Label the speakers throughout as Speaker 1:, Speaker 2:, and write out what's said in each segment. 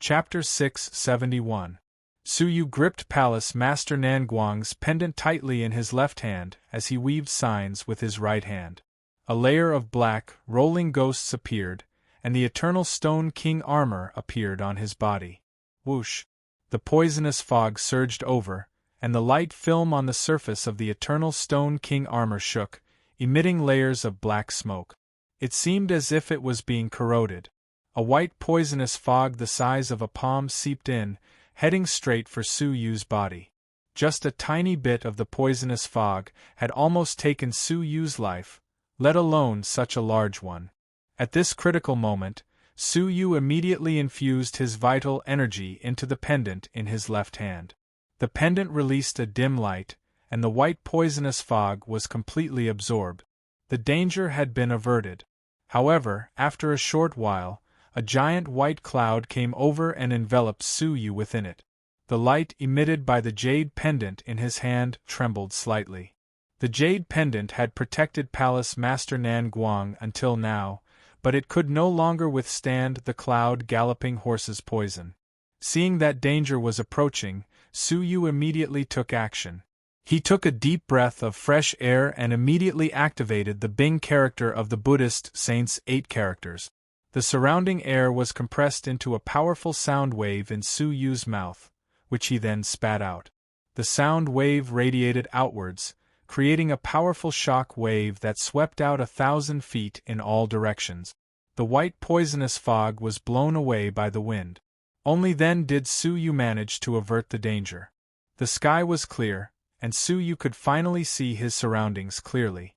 Speaker 1: Chapter 671. Suyu gripped Palace Master Nanguang's pendant tightly in his left hand as he weaved signs with his right hand. A layer of black, rolling ghosts appeared, and the eternal Stone King armor appeared on his body. Whoosh! The poisonous fog surged over, and the light film on the surface of the eternal Stone King armor shook, emitting layers of black smoke. It seemed as if it was being corroded. A white poisonous fog the size of a palm seeped in, heading straight for Suyu's body. Just a tiny bit of the poisonous fog had almost taken Suyu's life, let alone such a large one. At this critical moment, Suyu immediately infused his vital energy into the pendant in his left hand. The pendant released a dim light, and the white poisonous fog was completely absorbed. The danger had been averted. However, after a short while, a giant white cloud came over and enveloped Suyu within it. The light emitted by the jade pendant in his hand trembled slightly. The jade pendant had protected Palace Master Nanguang until now, but it could no longer withstand the cloud galloping horse's poison. Seeing that danger was approaching, Suyu immediately took action. He took a deep breath of fresh air and immediately activated the Bing character of the Buddhist saint's 8 characters. The surrounding air was compressed into a powerful sound wave in Suyu's mouth, which he then spat out. The sound wave radiated outwards, creating a powerful shock wave that swept out 1,000 feet in all directions. The white poisonous fog was blown away by the wind. Only then did Suyu manage to avert the danger. The sky was clear, and Suyu could finally see his surroundings clearly.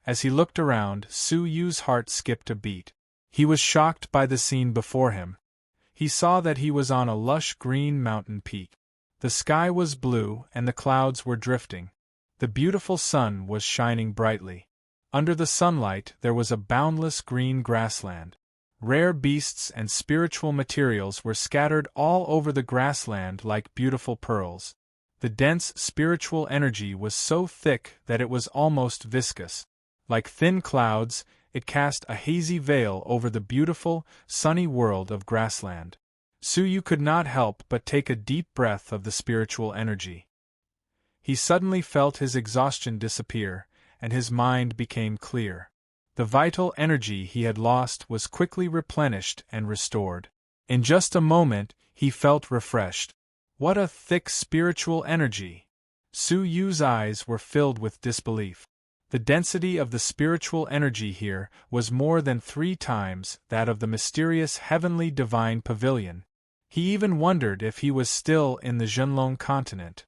Speaker 1: As he looked around, Suyu's heart skipped a beat. He was shocked by the scene before him. He saw that he was on a lush green mountain peak. The sky was blue and the clouds were drifting. The beautiful sun was shining brightly. Under the sunlight there was a boundless green grassland. Rare beasts and spiritual materials were scattered all over the grassland like beautiful pearls. The dense spiritual energy was so thick that it was almost viscous. Like thin clouds, it cast a hazy veil over the beautiful, sunny world of grassland. Suyu could not help but take a deep breath of the spiritual energy. He suddenly felt his exhaustion disappear, and his mind became clear. The vital energy he had lost was quickly replenished and restored. In just a moment, he felt refreshed. What a thick spiritual energy! Suyu's eyes were filled with disbelief. The density of the spiritual energy here was more than 3 times that of the mysterious heavenly divine pavilion. He even wondered if he was still in the Zhenlong continent.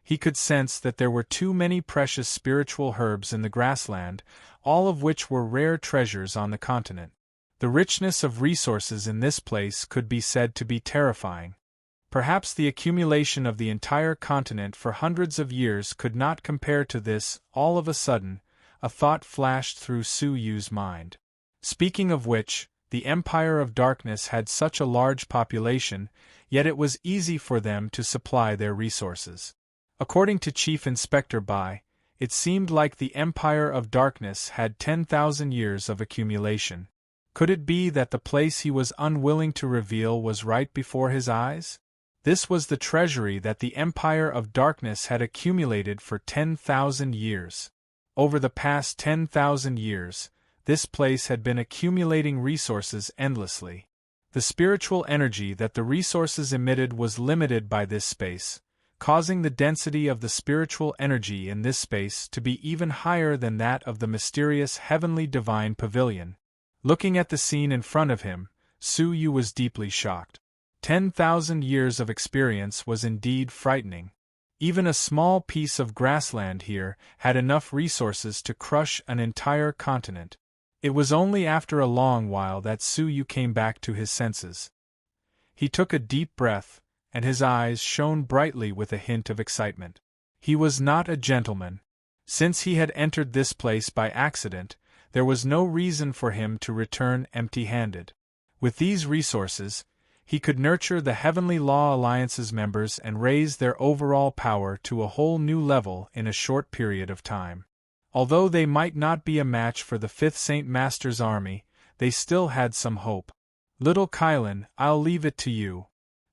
Speaker 1: He could sense that there were too many precious spiritual herbs in the grassland, all of which were rare treasures on the continent. The richness of resources in this place could be said to be terrifying. Perhaps the accumulation of the entire continent for hundreds of years could not compare to this. All of a sudden, a thought flashed through Suyu's mind. Speaking of which, the Empire of Darkness had such a large population, yet it was easy for them to supply their resources. According to Chief Inspector Bai, it seemed like the Empire of Darkness had 10,000 years of accumulation. Could it be that the place he was unwilling to reveal was right before his eyes? This was the treasury that the Empire of Darkness had accumulated for 10,000 years. Over the past 10,000 years, this place had been accumulating resources endlessly. The spiritual energy that the resources emitted was limited by this space, causing the density of the spiritual energy in this space to be even higher than that of the mysterious heavenly divine pavilion. Looking at the scene in front of him, Suyu was deeply shocked. 10,000 years of experience was indeed frightening. Even a small piece of grassland here had enough resources to crush an entire continent. It was only after a long while that Suyu came back to his senses. He took a deep breath, and his eyes shone brightly with a hint of excitement. He was not a gentleman. Since he had entered this place by accident, there was no reason for him to return empty-handed. With these resources, he could nurture the Heavenly Law Alliance's members and raise their overall power to a whole new level in a short period of time. Although they might not be a match for the 5th Saint Master's army, they still had some hope. Little Kylan, I'll leave it to you.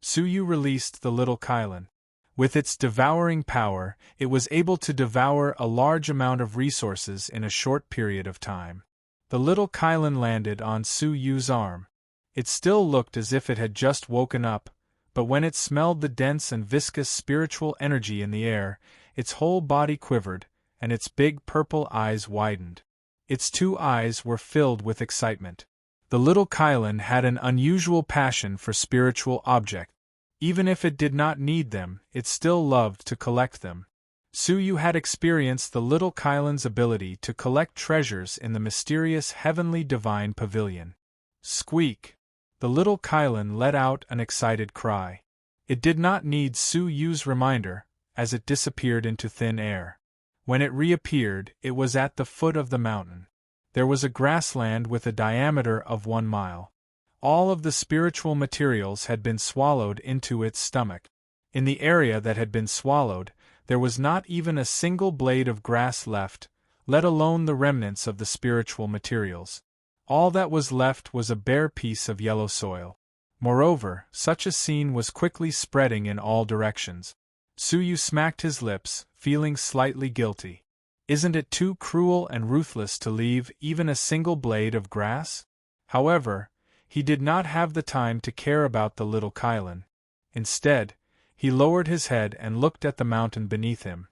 Speaker 1: Suyu released the little Kylan. With its devouring power, it was able to devour a large amount of resources in a short period of time. The little Kylan landed on Suyu's arm. It still looked as if it had just woken up, but when it smelled the dense and viscous spiritual energy in the air, its whole body quivered, and its big purple eyes widened. Its 2 eyes were filled with excitement. The little Kylan had an unusual passion for spiritual objects. Even if it did not need them, it still loved to collect them. Suyu had experienced the little Kylan's ability to collect treasures in the mysterious heavenly divine pavilion. Squeak! The little Kylan let out an excited cry. It did not need Suyu's reminder, as it disappeared into thin air. When it reappeared, it was at the foot of the mountain. There was a grassland with a diameter of 1 mile. All of the spiritual materials had been swallowed into its stomach. In the area that had been swallowed, there was not even a single blade of grass left, let alone the remnants of the spiritual materials. All that was left was a bare piece of yellow soil. Moreover, such a scene was quickly spreading in all directions. Suyu smacked his lips, feeling slightly guilty. Isn't it too cruel and ruthless to leave even a single blade of grass? However, he did not have the time to care about the little Kylan. Instead, he lowered his head and looked at the mountain beneath him.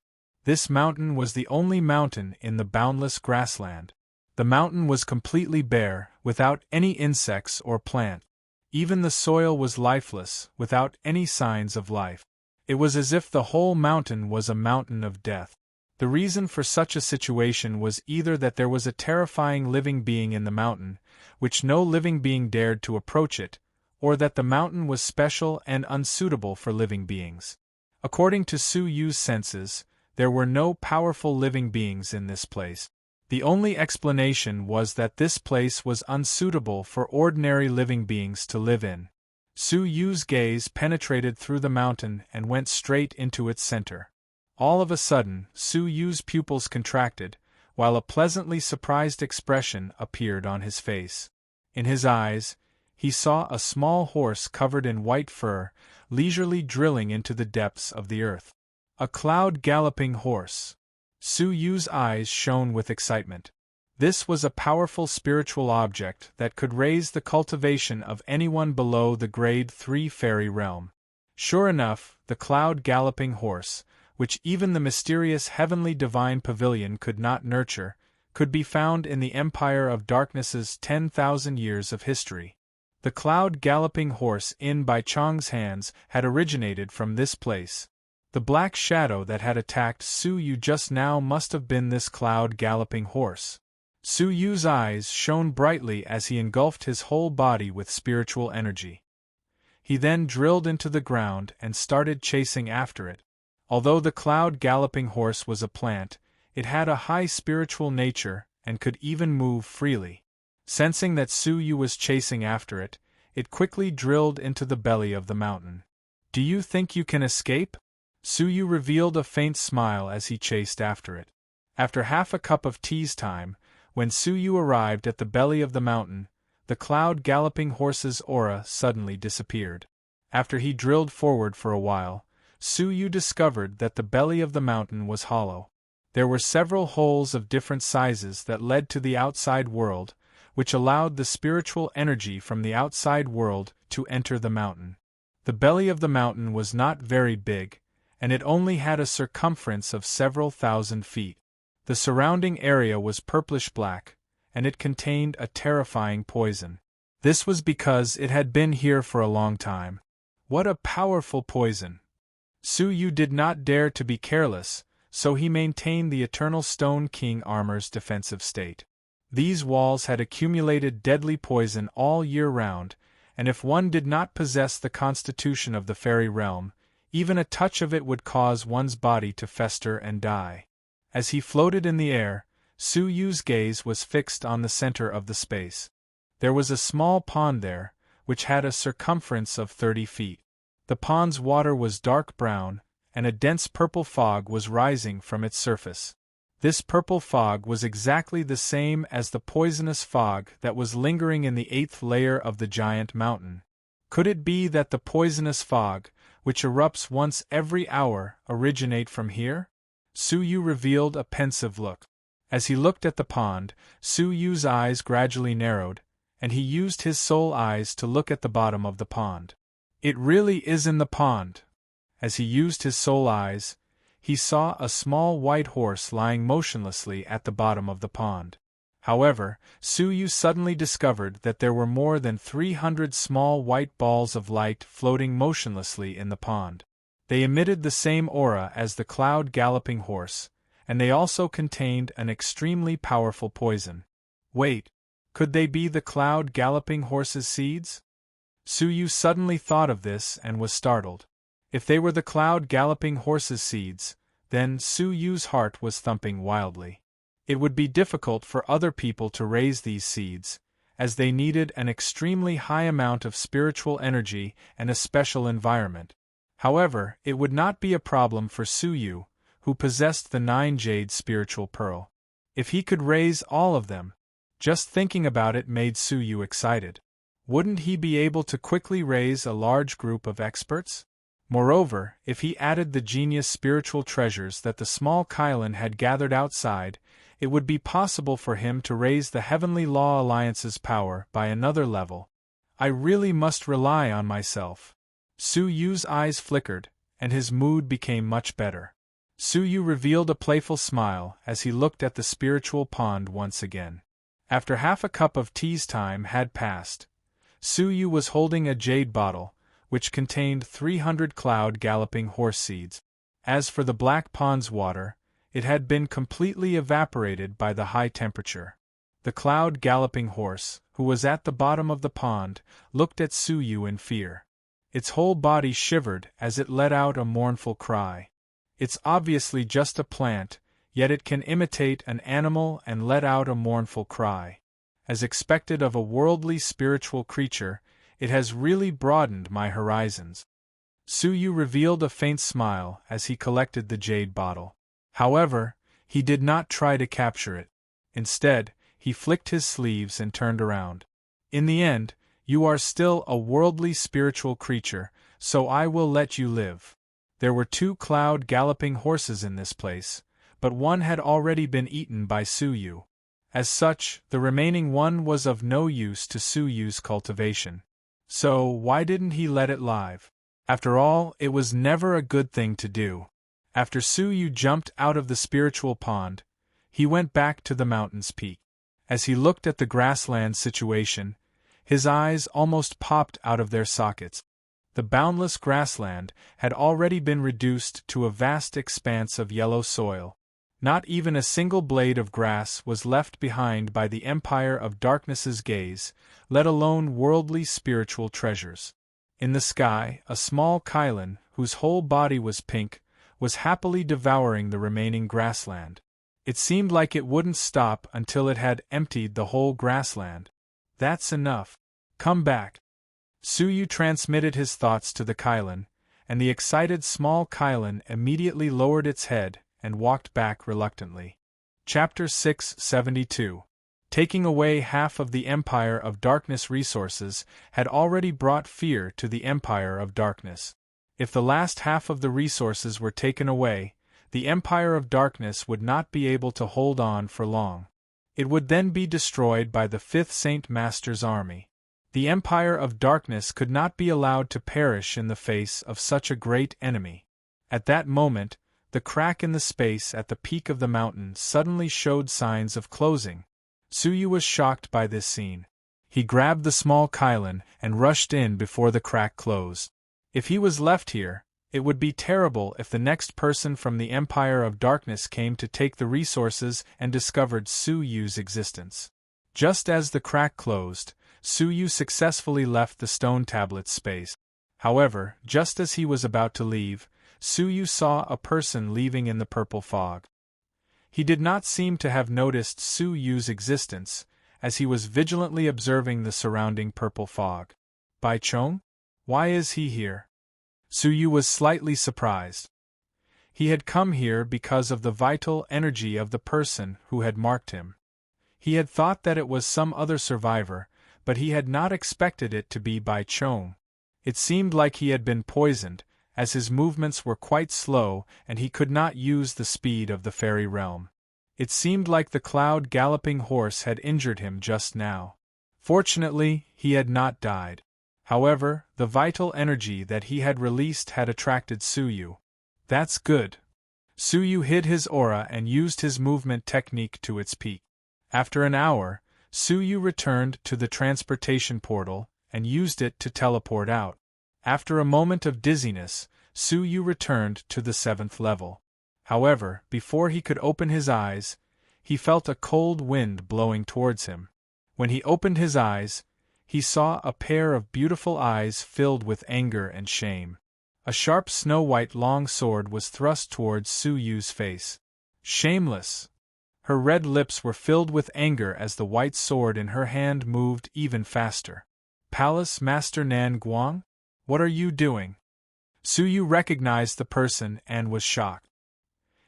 Speaker 1: This mountain was the only mountain in the boundless grassland. The mountain was completely bare, without any insects or plant. Even the soil was lifeless, without any signs of life. It was as if the whole mountain was a mountain of death. The reason for such a situation was either that there was a terrifying living being in the mountain, which no living being dared to approach it, or that the mountain was special and unsuitable for living beings. According to Suyu's senses, there were no powerful living beings in this place. The only explanation was that this place was unsuitable for ordinary living beings to live in. Suyu's gaze penetrated through the mountain and went straight into its center. All of a sudden, Suyu's pupils contracted, while a pleasantly surprised expression appeared on his face. In his eyes, he saw a small horse covered in white fur, leisurely drilling into the depths of the earth. A cloud-galloping horse. Suyu's eyes shone with excitement. This was a powerful spiritual object that could raise the cultivation of anyone below the Grade 3 fairy realm. Sure enough, the cloud-galloping horse, which even the mysterious heavenly divine pavilion could not nurture, could be found in the Empire of Darkness's 10,000 years of history. The cloud-galloping horse in Bai Chang's hands had originated from this place. The black shadow that had attacked Suyu just now must have been this cloud-galloping horse. Suyu's eyes shone brightly as he engulfed his whole body with spiritual energy. He then drilled into the ground and started chasing after it. Although the cloud-galloping horse was a plant, it had a high spiritual nature and could even move freely. Sensing that Suyu was chasing after it, it quickly drilled into the belly of the mountain. "Do you think you can escape?" Suyu revealed a faint smile as he chased after it. After half a cup of tea's time, when Suyu arrived at the belly of the mountain, the cloud-galloping horse's aura suddenly disappeared. After he drilled forward for a while, Suyu discovered that the belly of the mountain was hollow. There were several holes of different sizes that led to the outside world, which allowed the spiritual energy from the outside world to enter the mountain. The belly of the mountain was not very big, and it only had a circumference of several thousand feet. The surrounding area was purplish-black, and it contained a terrifying poison. This was because it had been here for a long time. What a powerful poison! Suyu did not dare to be careless, so he maintained the Eternal Stone King armor's defensive state. These walls had accumulated deadly poison all year round, and if one did not possess the constitution of the fairy realm, even a touch of it would cause one's body to fester and die. As he floated in the air, Suyu's gaze was fixed on the center of the space. There was a small pond there, which had a circumference of 30 feet. The pond's water was dark brown, and a dense purple fog was rising from its surface. This purple fog was exactly the same as the poisonous fog that was lingering in the 8th layer of the giant mountain. Could it be that the poisonous fog, which erupts once every hour, originate from here? Su Yu revealed a pensive look. As he looked at the pond, Su Yu's eyes gradually narrowed, and he used his soul eyes to look at the bottom of the pond. It really is in the pond. As he used his soul eyes, he saw a small white horse lying motionlessly at the bottom of the pond. However, Su Yu suddenly discovered that there were more than 300 small white balls of light floating motionlessly in the pond. They emitted the same aura as the cloud galloping horse, and they also contained an extremely powerful poison. Wait, could they be the cloud galloping horse's seeds? Su Yu suddenly thought of this and was startled. If they were the cloud galloping horse's seeds, then Su Yu's heart was thumping wildly. It would be difficult for other people to raise these seeds, as they needed an extremely high amount of spiritual energy and a special environment. However, it would not be a problem for Su Yu, who possessed the 9 jade spiritual pearl. If he could raise all of them, just thinking about it made Su Yu excited. Wouldn't he be able to quickly raise a large group of experts? Moreover, if he added the genius spiritual treasures that the small Kylan had gathered outside, it would be possible for him to raise the Heavenly Law Alliance's power by another level. I really must rely on myself. Su Yu's eyes flickered, and his mood became much better. Su Yu revealed a playful smile as he looked at the spiritual pond once again. After half a cup of tea's time had passed, Su Yu was holding a jade bottle, which contained 300 cloud galloping horse seeds. As for the black pond's water, it had been completely evaporated by the high temperature. The cloud galloping horse, who was at the bottom of the pond, looked at Su Yu in fear. Its whole body shivered as it let out a mournful cry. It's obviously just a plant, yet it can imitate an animal and let out a mournful cry. As expected of a worldly spiritual creature, it has really broadened my horizons. Su Yu revealed a faint smile as he collected the jade bottle. However, he did not try to capture it. Instead, he flicked his sleeves and turned around. In the end, you are still a worldly spiritual creature, so I will let you live. There were 2 cloud galloping horses in this place, but one had already been eaten by Su Yu. As such, the remaining one was of no use to Su Yu's cultivation. So why didn't he let it live? After all, it was never a good thing to do. After Su Yu jumped out of the spiritual pond, he went back to the mountain's peak. As he looked at the grassland situation, his eyes almost popped out of their sockets. The boundless grassland had already been reduced to a vast expanse of yellow soil. Not even a single blade of grass was left behind by the Empire of Darkness's gaze, let alone worldly spiritual treasures. In the sky, a small Kylan, whose whole body was pink, was happily devouring the remaining grassland. It seemed like it wouldn't stop until it had emptied the whole grassland. That's enough. Come back. Su Yu transmitted his thoughts to the Kylan, and the excited small Kylan immediately lowered its head and walked back reluctantly. Chapter 672. Taking away half of the Empire of Darkness resources had already brought fear to the Empire of Darkness. If the last half of the resources were taken away, the Empire of Darkness would not be able to hold on for long. It would then be destroyed by the 5th Saint Master's army. The Empire of Darkness could not be allowed to perish in the face of such a great enemy. At that moment, the crack in the space at the peak of the mountain suddenly showed signs of closing. Su Yu was shocked by this scene. He grabbed the small Kylan and rushed in before the crack closed. If he was left here, it would be terrible if the next person from the Empire of Darkness came to take the resources and discovered Su Yu's existence. Just as the crack closed, Su Yu successfully left the stone tablet's space. However, just as he was about to leave, Su Yu saw a person leaving in the purple fog. He did not seem to have noticed Su Yu's existence, as he was vigilantly observing the surrounding purple fog. Bai Chong? Why is he here? Su Yu was slightly surprised. He had come here because of the vital energy of the person who had marked him. He had thought that it was some other survivor, but he had not expected it to be Bai Chong. It seemed like he had been poisoned, as his movements were quite slow and he could not use the speed of the fairy realm. It seemed like the cloud-galloping horse had injured him just now. Fortunately, he had not died. However, the vital energy that he had released had attracted Suyu. That's good. Suyu hid his aura and used his movement technique to its peak. After an hour, Suyu returned to the transportation portal and used it to teleport out. After a moment of dizziness, Suyu returned to the 7th level. However, before he could open his eyes, he felt a cold wind blowing towards him. When he opened his eyes, he saw a pair of beautiful eyes filled with anger and shame. A sharp snow-white long sword was thrust towards Suyu's face. Shameless! Her red lips were filled with anger as the white sword in her hand moved even faster. Palace Master Nan Guang? What are you doing? Suyu recognized the person and was shocked.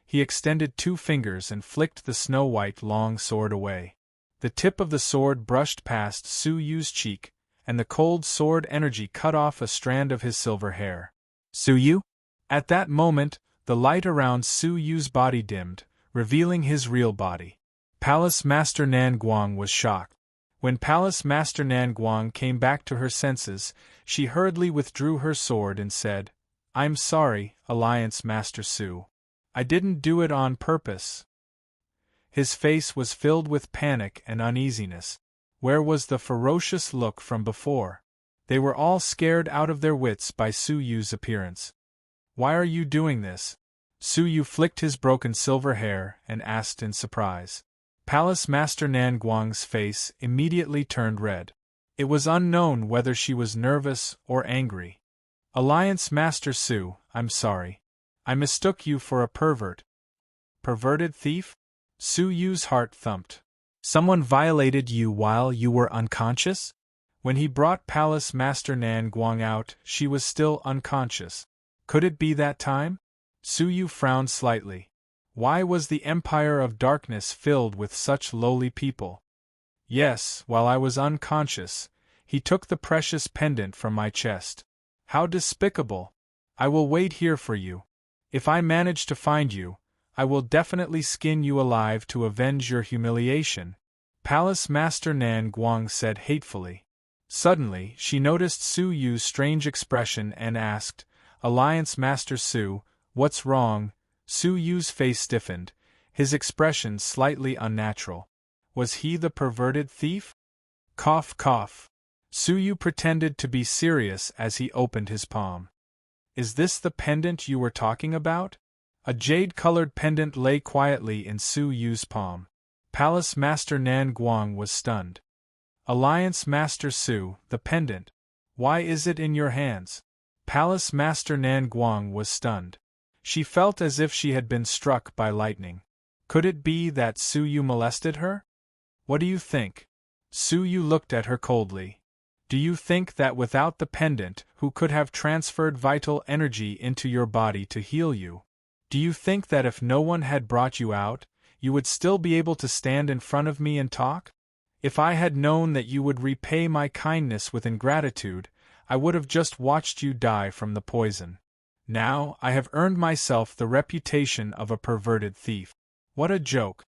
Speaker 1: He extended 2 fingers and flicked the snow-white long sword away. The tip of the sword brushed past Suyu's cheek, and the cold sword energy cut off a strand of his silver hair. Suyu? At that moment, the light around Suyu's body dimmed, revealing his real body. Palace Master Nan Guang was shocked. When Palace Master Nan Guang came back to her senses, she hurriedly withdrew her sword and said, "I'm sorry, Alliance Master Su. I didn't do it on purpose." His face was filled with panic and uneasiness. Where was the ferocious look from before? They were all scared out of their wits by Suyu's appearance. "Why are you doing this?" Suyu flicked his broken silver hair and asked in surprise. Palace Master Nan Guang's face immediately turned red. It was unknown whether she was nervous or angry. "Alliance Master Su, I'm sorry. I mistook you for a pervert." "Perverted thief?" Suyu's heart thumped. "Someone violated you while you were unconscious?" When he brought Palace Master Nan Guang out, she was still unconscious. Could it be that time? Suyu frowned slightly. Why was the Empire of Darkness filled with such lowly people? "Yes, while I was unconscious, he took the precious pendant from my chest." "How despicable! I will wait here for you. If I manage to find you, I will definitely skin you alive to avenge your humiliation," Palace Master Nan Guang said hatefully. Suddenly, she noticed Suyu's strange expression and asked, "Alliance Master Su, what's wrong?" Suyu's face stiffened, his expression slightly unnatural. Was he the perverted thief? Cough cough. Suyu pretended to be serious as he opened his palm. "Is this the pendant you were talking about?" A jade-colored pendant lay quietly in Suyu's palm. Palace Master Nan Guang was stunned. "Alliance Master Su, the pendant. Why is it in your hands?" Palace Master Nan Guang was stunned. She felt as if she had been struck by lightning. Could it be that Suyu molested her? "What do you think?" Suyu looked at her coldly. "Do you think that without the pendant, who could have transferred vital energy into your body to heal you? Do you think that if no one had brought you out, you would still be able to stand in front of me and talk? If I had known that you would repay my kindness with ingratitude, I would have just watched you die from the poison. Now, I have earned myself the reputation of a perverted thief." What a joke!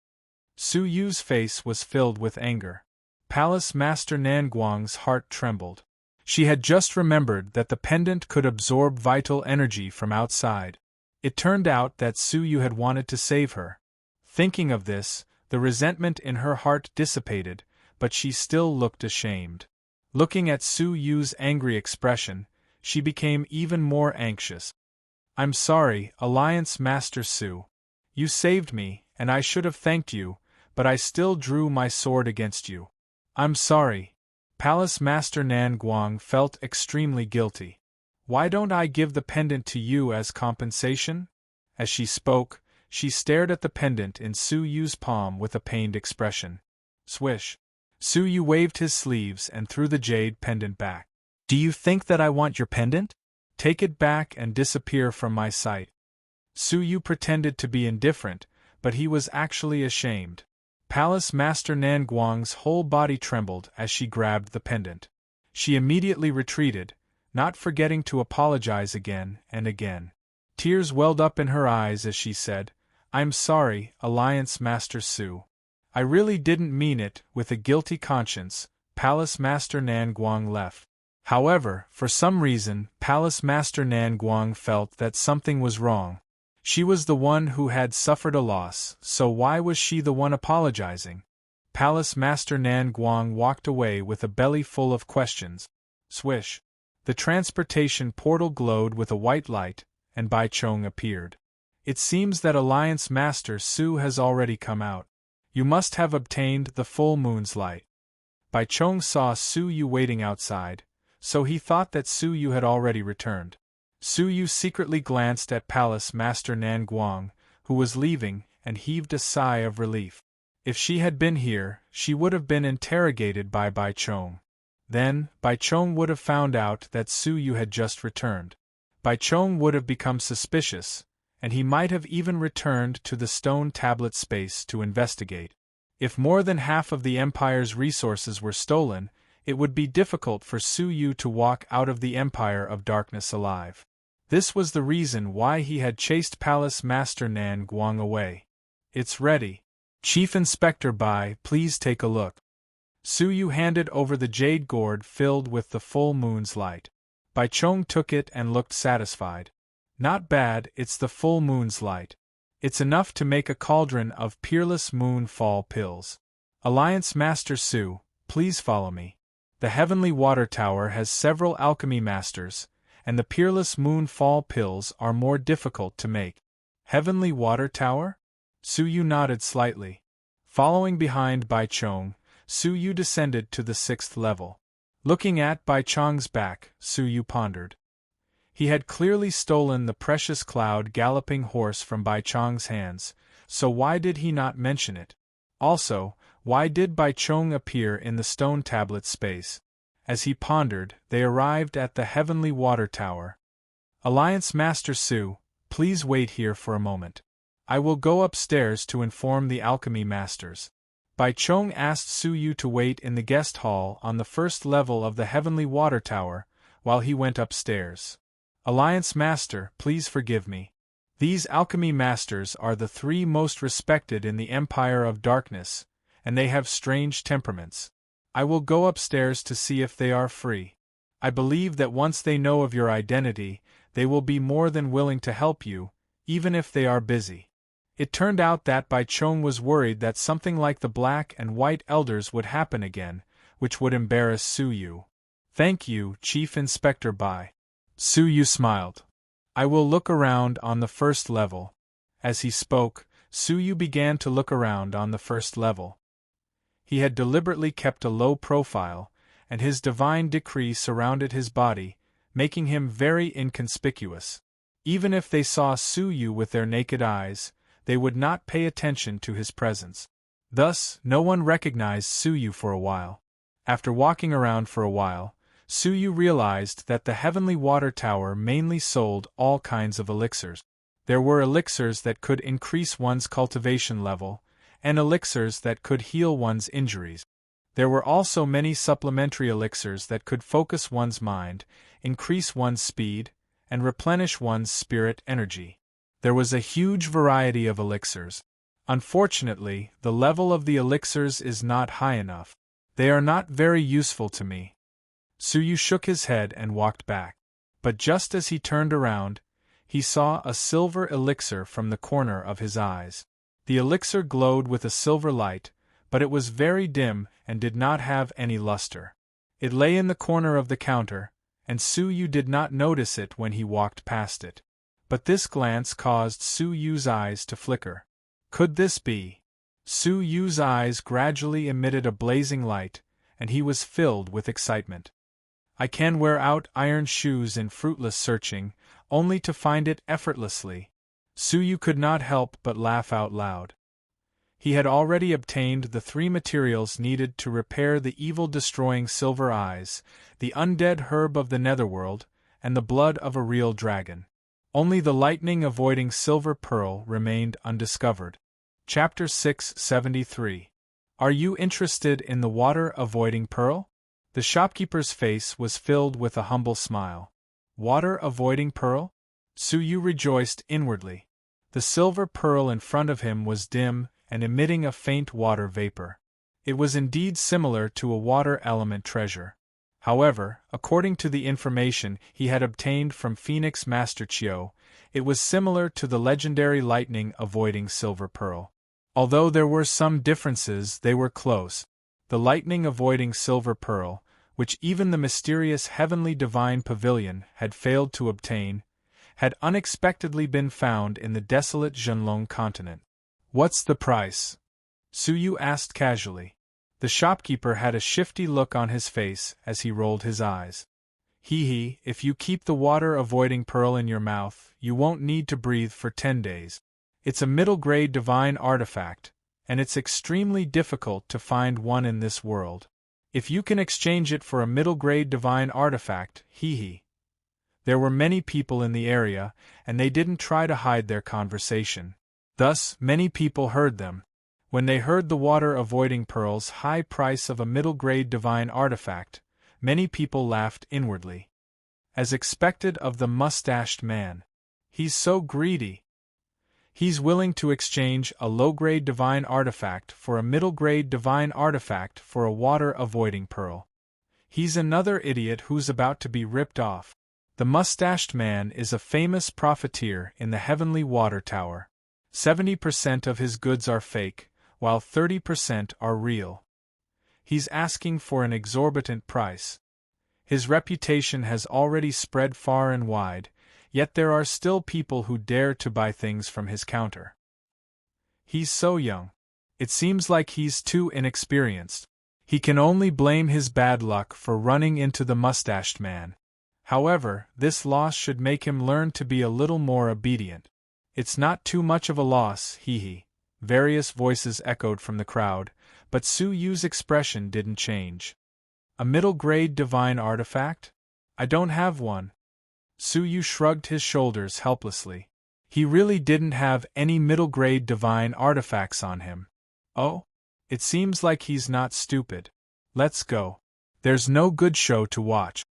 Speaker 1: Suyu's face was filled with anger. Palace Master Nan Guang's heart trembled. She had just remembered that the pendant could absorb vital energy from outside. It turned out that Suyu had wanted to save her. Thinking of this, the resentment in her heart dissipated, but she still looked ashamed. Looking at Suyu's angry expression, she became even more anxious. "I'm sorry, Alliance Master Su. You saved me, and I should have thanked you, but I still drew my sword against you. I'm sorry." Palace Master Nan Guang felt extremely guilty. "Why don't I give the pendant to you as compensation?" As she spoke, she stared at the pendant in Suyu's palm with a pained expression. Swish. Suyu waved his sleeves and threw the jade pendant back. "Do you think that I want your pendant? Take it back and disappear from my sight." Suyu pretended to be indifferent, but he was actually ashamed. Palace Master Nan Guang's whole body trembled as she grabbed the pendant. She immediately retreated, not forgetting to apologize again and again. Tears welled up in her eyes as she said, "I'm sorry, Alliance Master Su. I really didn't mean it." With a guilty conscience, Palace Master Nan Guang left. However, for some reason, Palace Master Nan Guang felt that something was wrong. She was the one who had suffered a loss, so why was she the one apologizing? Palace Master Nan Guang walked away with a belly full of questions. Swish! The transportation portal glowed with a white light, and Bai Chong appeared. "It seems that Alliance Master Su has already come out. You must have obtained the full moon's light." Bai Chong saw Su Yu waiting outside, so he thought that Su Yu had already returned. Su Yu secretly glanced at Palace Master Nan Guang, who was leaving, and heaved a sigh of relief. If she had been here, she would have been interrogated by Bai Chong. Then, Bai Chong would have found out that Su Yu had just returned. Bai Chong would have become suspicious, and he might have even returned to the stone tablet space to investigate. If more than half of the Empire's resources were stolen, it would be difficult for Su Yu to walk out of the Empire of Darkness alive. This was the reason why he had chased Palace Master Nan Guang away. "It's ready. Chief Inspector Bai, please take a look." Su Yu handed over the jade gourd filled with the full moon's light. Bai Chong took it and looked satisfied. "Not bad, it's the full moon's light. It's enough to make a cauldron of peerless moon fall pills. Alliance Master Su, please follow me. The Heavenly Water Tower has several alchemy masters, and the peerless moon fall pills are more difficult to make." "Heavenly Water Tower?" Su Yu nodded slightly. Following behind Bai Chong, Su Yu descended to the 6th level. Looking at Bai Chong's back, Su Yu pondered. He had clearly stolen the precious cloud galloping horse from Bai Chong's hands, so why did he not mention it? Also, why did Bai Chong appear in the stone tablet space? As he pondered, they arrived at the Heavenly Water Tower. "Alliance Master Su, please wait here for a moment. I will go upstairs to inform the alchemy masters." Bai Chong asked Su Yu to wait in the guest hall on the 1st level of the Heavenly Water Tower, while he went upstairs. "Alliance Master, please forgive me. These alchemy masters are the 3 most respected in the Empire of Darkness, and they have strange temperaments. I will go upstairs to see if they are free. I believe that once they know of your identity, they will be more than willing to help you, even if they are busy." It turned out that Bai Chong was worried that something like the Black and White Elders would happen again, which would embarrass Su Yu. "Thank you, Chief Inspector Bai." Su Yu smiled. "I will look around on the 1st level." As he spoke, Su Yu began to look around on the 1st level. He had deliberately kept a low profile, and his divine decree surrounded his body, making him very inconspicuous. Even if they saw Su Yu with their naked eyes, they would not pay attention to his presence. Thus, no one recognized Su Yu for a while. After walking around for a while, Su Yu realized that the Heavenly Water Tower mainly sold all kinds of elixirs. There were elixirs that could increase one's cultivation level, and elixirs that could heal one's injuries. There were also many supplementary elixirs that could focus one's mind, increase one's speed, and replenish one's spirit energy. There was a huge variety of elixirs. Unfortunately, the level of the elixirs is not high enough. They are not very useful to me. Su Yu shook his head and walked back. But just as he turned around, he saw a silver elixir from the corner of his eyes. The elixir glowed with a silver light, but it was very dim and did not have any luster. It lay in the corner of the counter, and Su Yu did not notice it when he walked past it. But this glance caused Su Yu's eyes to flicker. Could this be? Su Yu's eyes gradually emitted a blazing light, and he was filled with excitement. "I can wear out iron shoes in fruitless searching, only to find it effortlessly." Su Yu could not help but laugh out loud. He had already obtained the 3 materials needed to repair the evil-destroying silver eyes, the undead herb of the netherworld, and the blood of a real dragon. Only the lightning-avoiding silver pearl remained undiscovered. Chapter 673. Are you interested in the water-avoiding pearl? The shopkeeper's face was filled with a humble smile. Water-avoiding pearl? Su Yu rejoiced inwardly. The silver pearl in front of him was dim and emitting a faint water vapor. It was indeed similar to a water element treasure. However, according to the information he had obtained from Phoenix Master Chiu, it was similar to the legendary lightning-avoiding silver pearl. Although there were some differences, they were close. The lightning-avoiding silver pearl, which even the mysterious heavenly divine pavilion had failed to obtain, had unexpectedly been found in the desolate Zhenlong continent. "What's the price?" Su Yu asked casually. The shopkeeper had a shifty look on his face as he rolled his eyes. "Hee, if you keep the water-avoiding pearl in your mouth, you won't need to breathe for 10 days. It's a middle-grade divine artifact, and it's extremely difficult to find one in this world. If you can exchange it for a middle-grade divine artifact, hee." There were many people in the area, and they didn't try to hide their conversation. Thus, many people heard them. When they heard the water-avoiding pearl's high price of a middle-grade divine artifact, many people laughed inwardly. As expected of the mustached man. He's so greedy. He's willing to exchange a low-grade divine artifact for a middle-grade divine artifact for a water-avoiding pearl. He's another idiot who's about to be ripped off. The mustached man is a famous profiteer in the Heavenly Water Tower. 70% of his goods are fake, while 30% are real. He's asking for an exorbitant price. His reputation has already spread far and wide, yet there are still people who dare to buy things from his counter. He's so young. It seems like he's too inexperienced. He can only blame his bad luck for running into the mustached man. However, this loss should make him learn to be a little more obedient. It's not too much of a loss, hee. Various voices echoed from the crowd, but Su Yu's expression didn't change. A middle-grade divine artifact? I don't have one. Su Yu shrugged his shoulders helplessly. He really didn't have any middle-grade divine artifacts on him. Oh? It seems like he's not stupid. Let's go. There's no good show to watch.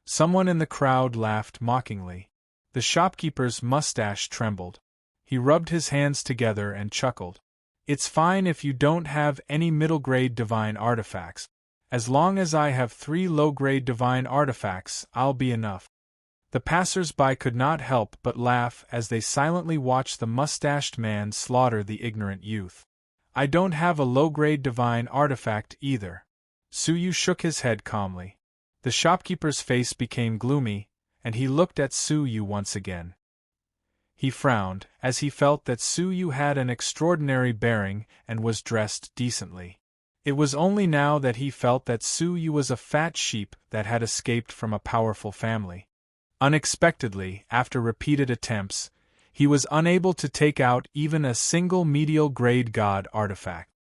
Speaker 1: Someone in the crowd laughed mockingly. The shopkeeper's mustache trembled. He rubbed his hands together and chuckled. It's fine if you don't have any middle-grade divine artifacts. As long as I have 3 low-grade divine artifacts, I'll be enough. The passers-by could not help but laugh as they silently watched the mustached man slaughter the ignorant youth. I don't have a low-grade divine artifact either. Su Yu shook his head calmly. The shopkeeper's face became gloomy, and he looked at Su Yu once again. He frowned, as he felt that Su Yu had an extraordinary bearing and was dressed decently. It was only now that he felt that Su Yu was a fat sheep that had escaped from a powerful family. Unexpectedly, after repeated attempts, he was unable to take out even a single medial-grade god artifact.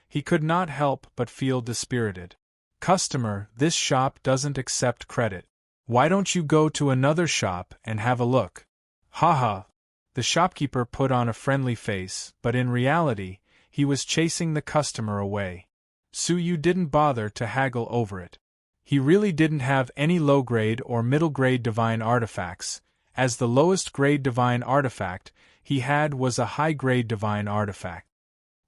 Speaker 1: He could not help but feel dispirited. Customer, this shop doesn't accept credit. Why don't you go to another shop and have a look? Ha. The shopkeeper put on a friendly face, but in reality, he was chasing the customer away. Su Yu didn't bother to haggle over it. He really didn't have any low-grade or middle-grade divine artifacts, as the lowest-grade divine artifact he had was a high-grade divine artifact.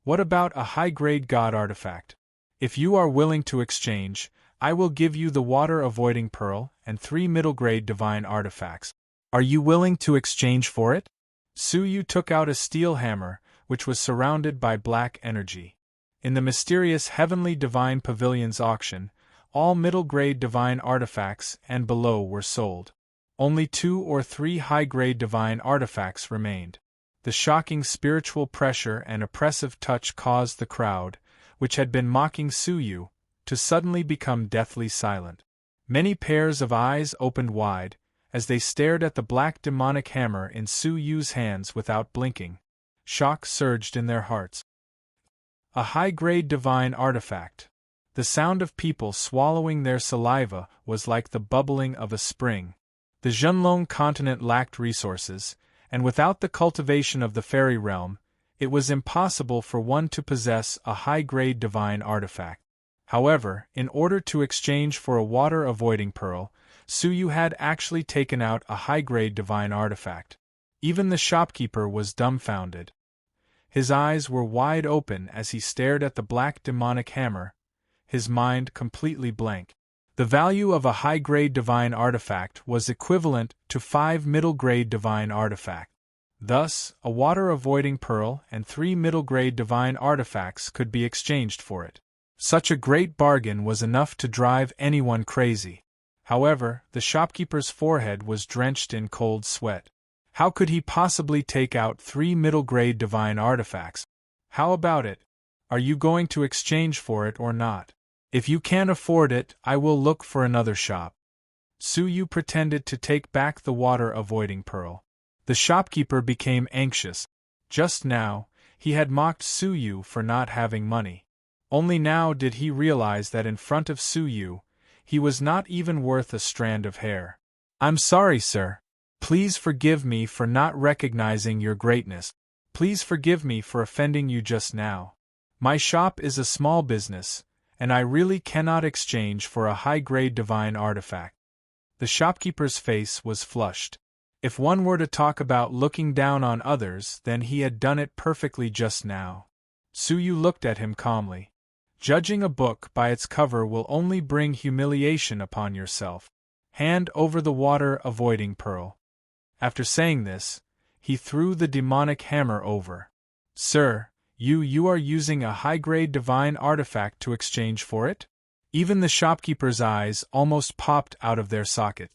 Speaker 1: What about a high-grade god artifact? If you are willing to exchange, I will give you the water-avoiding pearl and 3 middle-grade divine artifacts. Are you willing to exchange for it? Su Yu took out a steel hammer, which was surrounded by black energy. In the mysterious Heavenly Divine Pavilion's auction, all middle-grade divine artifacts and below were sold. Only 2 or 3 high-grade divine artifacts remained. The shocking spiritual pressure and oppressive touch caused the crowd, which had been mocking Su Yu, to suddenly become deathly silent. Many pairs of eyes opened wide, as they stared at the black demonic hammer in Su Yu's hands without blinking. Shock surged in their hearts. A high-grade divine artifact. The sound of people swallowing their saliva was like the bubbling of a spring. The Zhenlong continent lacked resources, and without the cultivation of the fairy realm, it was impossible for one to possess a high-grade divine artifact. However, in order to exchange for a water-avoiding pearl, Suyu had actually taken out a high-grade divine artifact. Even the shopkeeper was dumbfounded. His eyes were wide open as he stared at the black demonic hammer, his mind completely blank. The value of a high-grade divine artifact was equivalent to 5 middle-grade divine artifacts. Thus, a water-avoiding pearl and 3 middle-grade divine artifacts could be exchanged for it. Such a great bargain was enough to drive anyone crazy. However, the shopkeeper's forehead was drenched in cold sweat. How could he possibly take out 3 middle-grade divine artifacts? How about it? Are you going to exchange for it or not? If you can't afford it, I will look for another shop. Suyu pretended to take back the water-avoiding pearl. The shopkeeper became anxious. Just now, he had mocked Suyu for not having money. Only now did he realize that in front of Suyu, he was not even worth a strand of hair. "I'm sorry, sir. Please forgive me for not recognizing your greatness. Please forgive me for offending you just now. My shop is a small business, and I really cannot exchange for a high-grade divine artifact." The shopkeeper's face was flushed. If one were to talk about looking down on others, then he had done it perfectly just now. Suyu looked at him calmly. "Judging a book by its cover will only bring humiliation upon yourself. Hand over the water-avoiding pearl." After saying this, he threw the demonic hammer over. "Sir, you are using a high-grade divine artifact to exchange for it?" Even the shopkeeper's eyes almost popped out of their socket.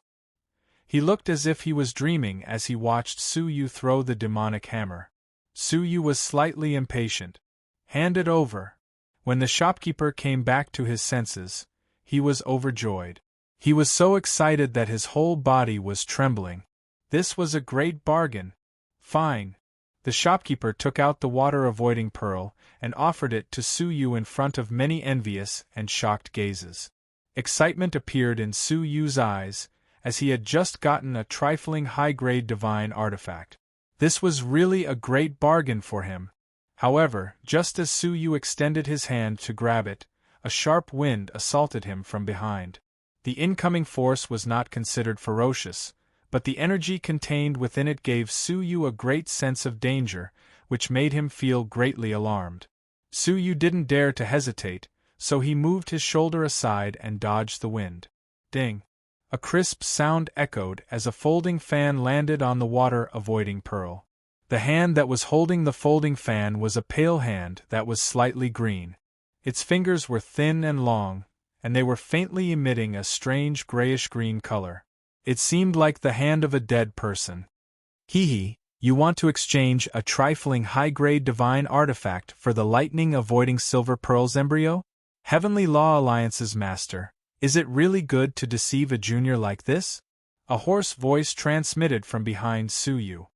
Speaker 1: He looked as if he was dreaming as he watched Suyu throw the demonic hammer. Suyu was slightly impatient. "Hand it over." When the shopkeeper came back to his senses, he was overjoyed. He was so excited that his whole body was trembling. This was a great bargain. "Fine." The shopkeeper took out the water-avoiding pearl and offered it to Suyu in front of many envious and shocked gazes. Excitement appeared in Suyu's eyes, as he had just gotten a trifling high-grade divine artifact. This was really a great bargain for him. However, just as Suyu extended his hand to grab it, a sharp wind assaulted him from behind. The incoming force was not considered ferocious, but the energy contained within it gave Suyu a great sense of danger, which made him feel greatly alarmed. Suyu didn't dare to hesitate, so he moved his shoulder aside and dodged the wind. Ding! A crisp sound echoed as a folding fan landed on the water-avoiding pearl. The hand that was holding the folding fan was a pale hand that was slightly green. Its fingers were thin and long, and they were faintly emitting a strange grayish-green color. It seemed like the hand of a dead person. "Hee, you want to exchange a trifling high-grade divine artifact for the lightning-avoiding silver pearl's embryo? Heavenly Law Alliance's master, is it really good to deceive a junior like this?" A hoarse voice transmitted from behind Suyu.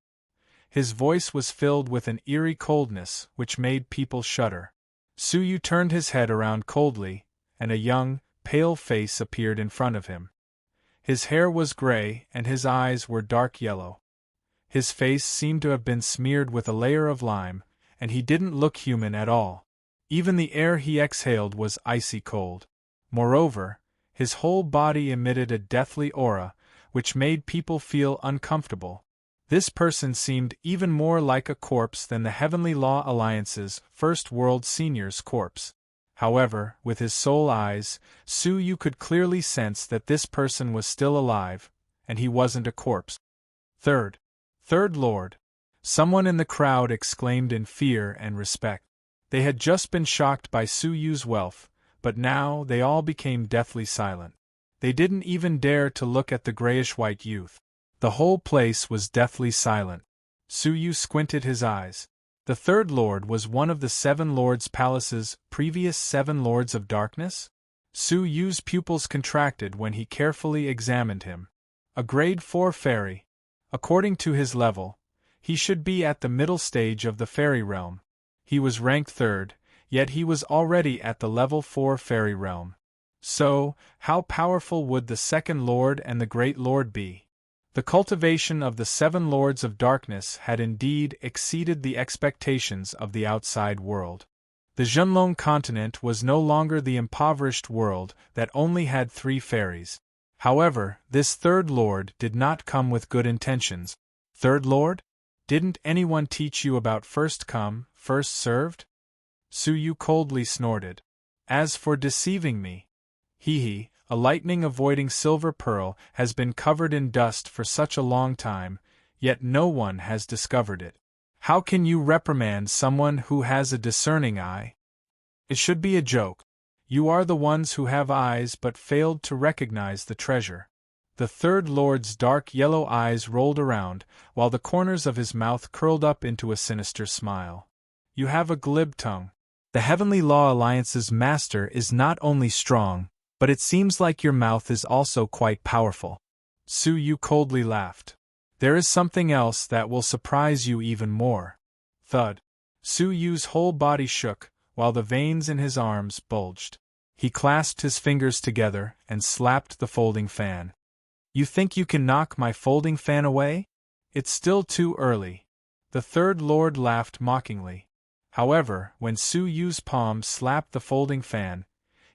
Speaker 1: His voice was filled with an eerie coldness which made people shudder. Suyu turned his head around coldly, and a young, pale face appeared in front of him. His hair was gray and his eyes were dark yellow. His face seemed to have been smeared with a layer of lime, and he didn't look human at all. Even the air he exhaled was icy cold. Moreover, his whole body emitted a deathly aura, which made people feel uncomfortable. This person seemed even more like a corpse than the Heavenly Law Alliance's First World Seniors corpse. However, with his soul eyes, Suyu could clearly sense that this person was still alive, and he wasn't a corpse. Third Lord. Someone in the crowd exclaimed in fear and respect. They had just been shocked by Suyu's wealth, but now they all became deathly silent. They didn't even dare to look at the grayish-white youth. The whole place was deathly silent. Suyu squinted his eyes. The third lord was one of the 7 Lords' Palace's previous 7 Lords of Darkness? Suyu's pupils contracted when he carefully examined him. A grade 4 fairy. According to his level, he should be at the middle stage of the fairy realm. He was ranked 3rd, yet he was already at the level 4 fairy realm. So, how powerful would the 2nd Lord and the Great Lord be? The cultivation of the 7 Lords of Darkness had indeed exceeded the expectations of the outside world. The Zhenlong continent was no longer the impoverished world that only had 3 fairies. However, this third lord did not come with good intentions. Third lord? Didn't anyone teach you about first come, first served? Su Yu coldly snorted. As for deceiving me, hee, a lightning-avoiding silver pearl has been covered in dust for such a long time, yet no one has discovered it. How can you reprimand someone who has a discerning eye? It should be a joke. You are the ones who have eyes but failed to recognize the treasure. The third lord's dark yellow eyes rolled around, while the corners of his mouth curled up into a sinister smile. You have a glib tongue. The Heavenly Law Alliance's master is not only strong, but it seems like your mouth is also quite powerful. Su Yu coldly laughed. There is something else that will surprise you even more. Thud. Su Yu's whole body shook, while the veins in his arms bulged. He clasped his fingers together and slapped the folding fan. You think you can knock my folding fan away? It's still too early. The third lord laughed mockingly. However, when Su Yu's palm slapped the folding fan,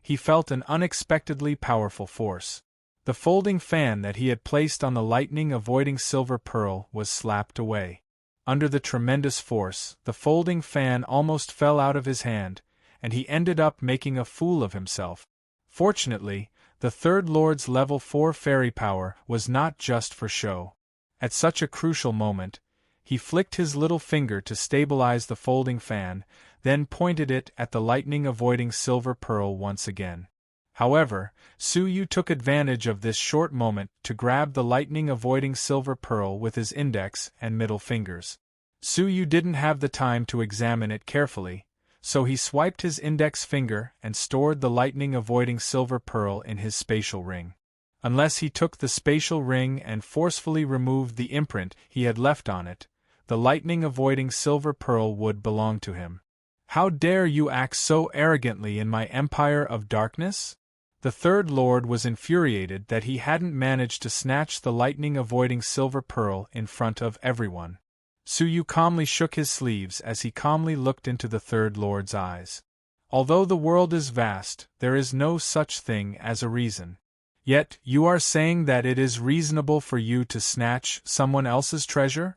Speaker 1: he felt an unexpectedly powerful force. The folding fan that he had placed on the lightning-avoiding silver pearl was slapped away. Under the tremendous force, the folding fan almost fell out of his hand, and he ended up making a fool of himself. Fortunately, the third lord's level 4 fairy power was not just for show. At such a crucial moment, he flicked his little finger to stabilize the folding fan, then pointed it at the lightning-avoiding silver pearl once again. However, Su Yu took advantage of this short moment to grab the lightning-avoiding silver pearl with his index and middle fingers. Su Yu didn't have the time to examine it carefully, so he swiped his index finger and stored the lightning-avoiding silver pearl in his spatial ring. Unless he took the spatial ring and forcefully removed the imprint he had left on it, the lightning-avoiding silver pearl would belong to him. How dare you act so arrogantly in my empire of darkness? The third lord was infuriated that he hadn't managed to snatch the lightning-avoiding silver pearl in front of everyone. Su Yu calmly shook his sleeves as he calmly looked into the third lord's eyes. Although the world is vast, there is no such thing as a reason. Yet, you are saying that it is reasonable for you to snatch someone else's treasure?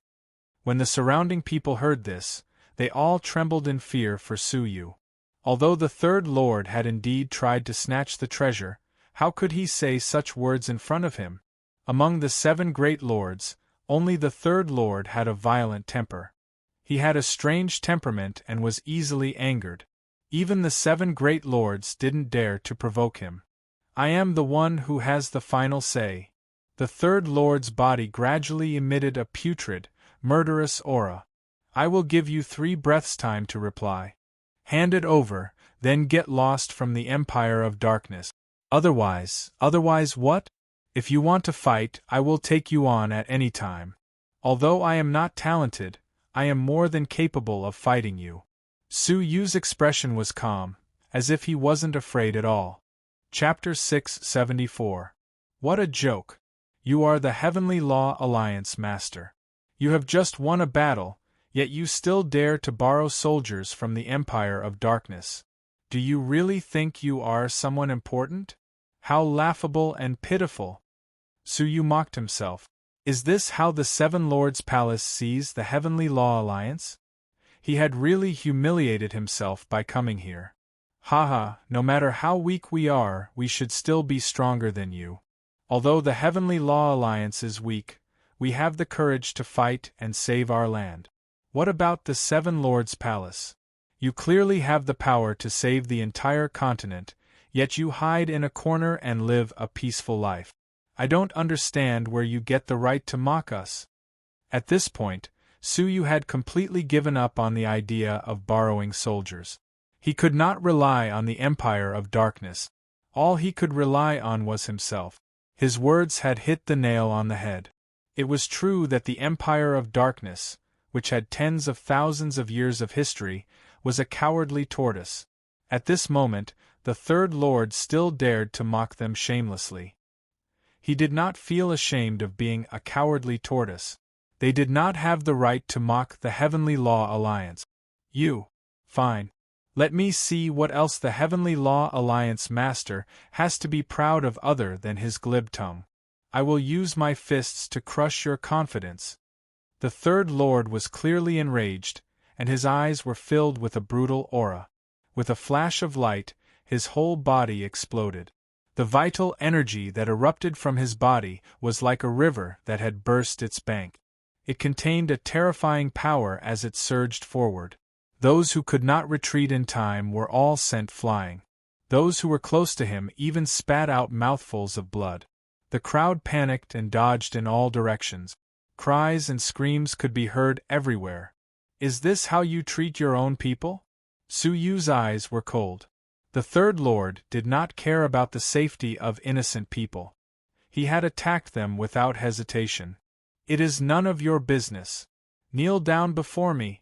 Speaker 1: When the surrounding people heard this, they all trembled in fear for Su Yu. Although the third lord had indeed tried to snatch the treasure, how could he say such words in front of him? Among the 7 great lords, only the third lord had a violent temper. He had a strange temperament and was easily angered. Even the 7 great lords didn't dare to provoke him. I am the one who has the final say. The third lord's body gradually emitted a putrid, murderous aura. I will give you 3 breaths' time to reply. Hand it over, then get lost from the Empire of Darkness. Otherwise what? If you want to fight, I will take you on at any time. Although I am not talented, I am more than capable of fighting you. Su Yu's expression was calm, as if he wasn't afraid at all. Chapter 674. What a joke! You are the Heavenly Law Alliance Master. You have just won a battle, yet you still dare to borrow soldiers from the Empire of Darkness. Do you really think you are someone important? How laughable and pitiful! Su Yu mocked himself. Is this how the 7 Lords' Palace sees the Heavenly Law Alliance? He had really humiliated himself by coming here. Haha, no matter how weak we are, we should still be stronger than you. Although the Heavenly Law Alliance is weak, we have the courage to fight and save our land. What about the 7 Lords' Palace? You clearly have the power to save the entire continent, yet you hide in a corner and live a peaceful life. I don't understand where you get the right to mock us. At this point, Su Yu had completely given up on the idea of borrowing soldiers. He could not rely on the Empire of Darkness. All he could rely on was himself. His words had hit the nail on the head. It was true that the Empire of Darkness, which had tens of thousands of years of history, was a cowardly tortoise. At this moment, the third lord still dared to mock them shamelessly. He did not feel ashamed of being a cowardly tortoise. They did not have the right to mock the Heavenly Law Alliance. You. Fine. Let me see what else the Heavenly Law Alliance Master has to be proud of other than his glib tongue. I will use my fists to crush your confidence." The Third Lord was clearly enraged, and his eyes were filled with a brutal aura. With a flash of light, his whole body exploded. The vital energy that erupted from his body was like a river that had burst its bank. It contained a terrifying power as it surged forward. Those who could not retreat in time were all sent flying. Those who were close to him even spat out mouthfuls of blood. The crowd panicked and dodged in all directions. Cries and screams could be heard everywhere. "Is this how you treat your own people?" Su Yu's eyes were cold. The Third Lord did not care about the safety of innocent people. He had attacked them without hesitation. "It is none of your business. Kneel down before me."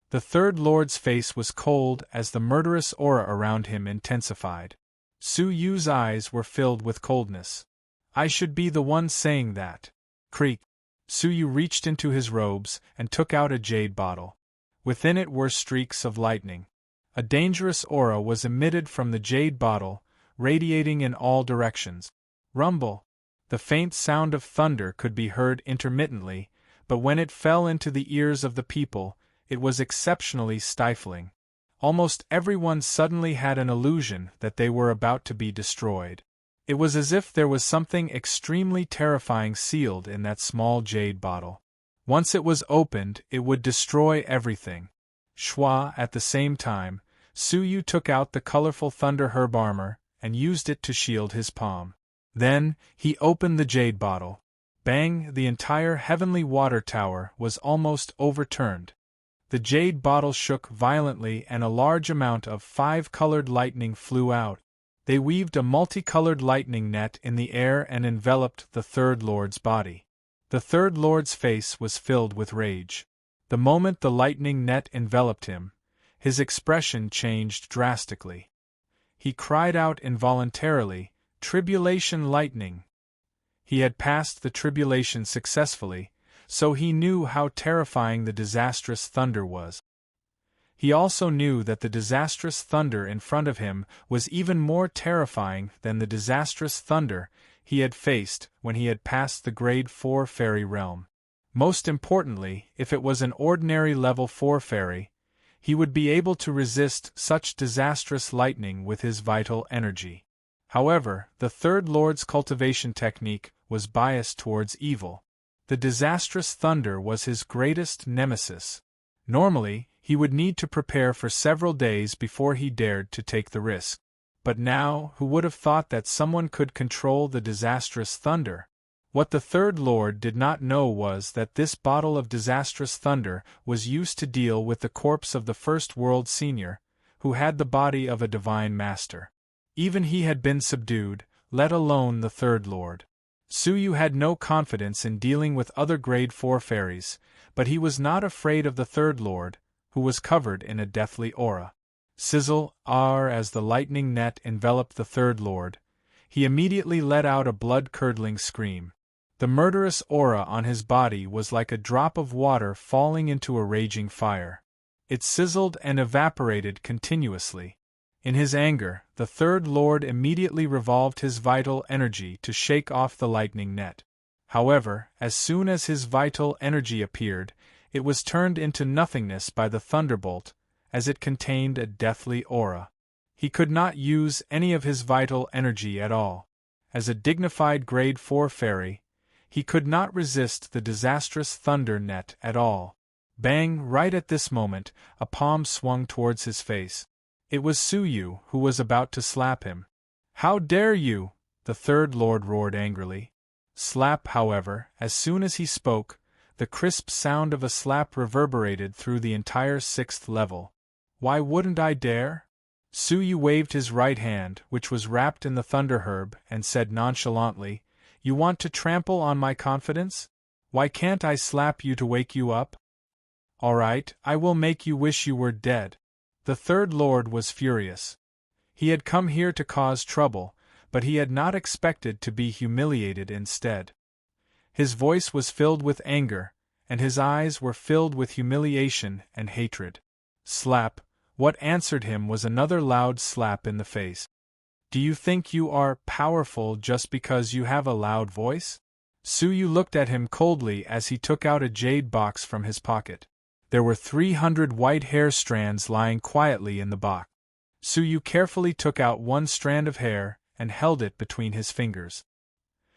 Speaker 1: The Third Lord's face was cold as the murderous aura around him intensified. Su Yu's eyes were filled with coldness. "I should be the one saying that." Creak. Su Yu reached into his robes and took out a jade bottle. Within it were streaks of lightning. A dangerous aura was emitted from the jade bottle, radiating in all directions. Rumble. The faint sound of thunder could be heard intermittently, but when it fell into the ears of the people, it was exceptionally stifling. Almost everyone suddenly had an illusion that they were about to be destroyed. It was as if there was something extremely terrifying sealed in that small jade bottle. Once it was opened, it would destroy everything. Schwa, at the same time, Su Yu took out the colorful thunder herb armor and used it to shield his palm. Then, he opened the jade bottle. Bang! The entire heavenly water tower was almost overturned. The jade bottle shook violently and a large amount of 5-colored lightning flew out. They weaved a multicolored lightning net in the air and enveloped the Third Lord's body. The Third Lord's face was filled with rage. The moment the lightning net enveloped him, his expression changed drastically. He cried out involuntarily, "Tribulation lightning!" He had passed the tribulation successfully, so he knew how terrifying the disastrous thunder was. He also knew that the disastrous thunder in front of him was even more terrifying than the disastrous thunder he had faced when he had passed the Grade 4 fairy realm. Most importantly, if it was an ordinary level 4 fairy, he would be able to resist such disastrous lightning with his vital energy. However, the Third Lord's cultivation technique was biased towards evil. The disastrous thunder was his greatest nemesis. Normally, he would need to prepare for several days before he dared to take the risk. But now, who would have thought that someone could control the disastrous thunder? What the Third Lord did not know was that this bottle of disastrous thunder was used to deal with the corpse of the First World Senior, who had the body of a divine master. Even he had been subdued, let alone the Third Lord. Su Yu had no confidence in dealing with other Grade 4 fairies, but he was not afraid of the Third Lord, who was covered in a deathly aura. Sizzle, as the lightning net enveloped the Third Lord, he immediately let out a blood-curdling scream. The murderous aura on his body was like a drop of water falling into a raging fire. It sizzled and evaporated continuously. In his anger, the Third Lord immediately revolved his vital energy to shake off the lightning net. However, as soon as his vital energy appeared, it was turned into nothingness by the thunderbolt, as it contained a deathly aura. He could not use any of his vital energy at all. As a dignified Grade 4 fairy, he could not resist the disastrous thunder net at all. Bang! Right at this moment, a palm swung towards his face. It was Su Yu who was about to slap him. "How dare you!" the Third Lord roared angrily. Slap, however, as soon as he spoke, the crisp sound of a slap reverberated through the entire 6th level. "Why wouldn't I dare?" Su Yu waved his right hand, which was wrapped in the thunder herb, and said nonchalantly, "You want to trample on my confidence? Why can't I slap you to wake you up? All right, I will make you wish you were dead." The Third Lord was furious. He had come here to cause trouble, but he had not expected to be humiliated instead. His voice was filled with anger, and his eyes were filled with humiliation and hatred. Slap! What answered him was another loud slap in the face. Do you think you are powerful just because you have a loud voice? Su Yu looked at him coldly as he took out a jade box from his pocket. There were 300 white hair strands lying quietly in the box. Su Yu carefully took out one strand of hair and held it between his fingers.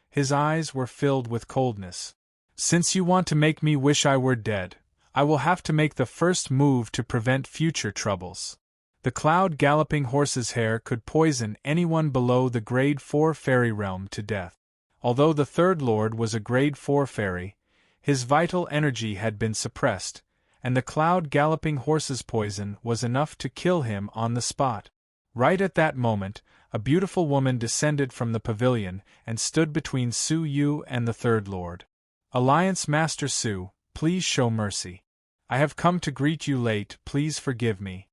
Speaker 1: His eyes were filled with coldness. Since you want to make me wish I were dead, I will have to make the first move to prevent future troubles. The cloud galloping horse's hair could poison anyone below the grade 4 fairy realm to death. Although the third lord was a grade 4 fairy, his vital energy had been suppressed, and the cloud galloping horse's poison was enough to kill him on the spot. Right at that moment, a beautiful woman descended from the pavilion and stood between Su Yu and the third lord. Alliance Master Su, please show mercy. I have come to greet you late, please forgive me.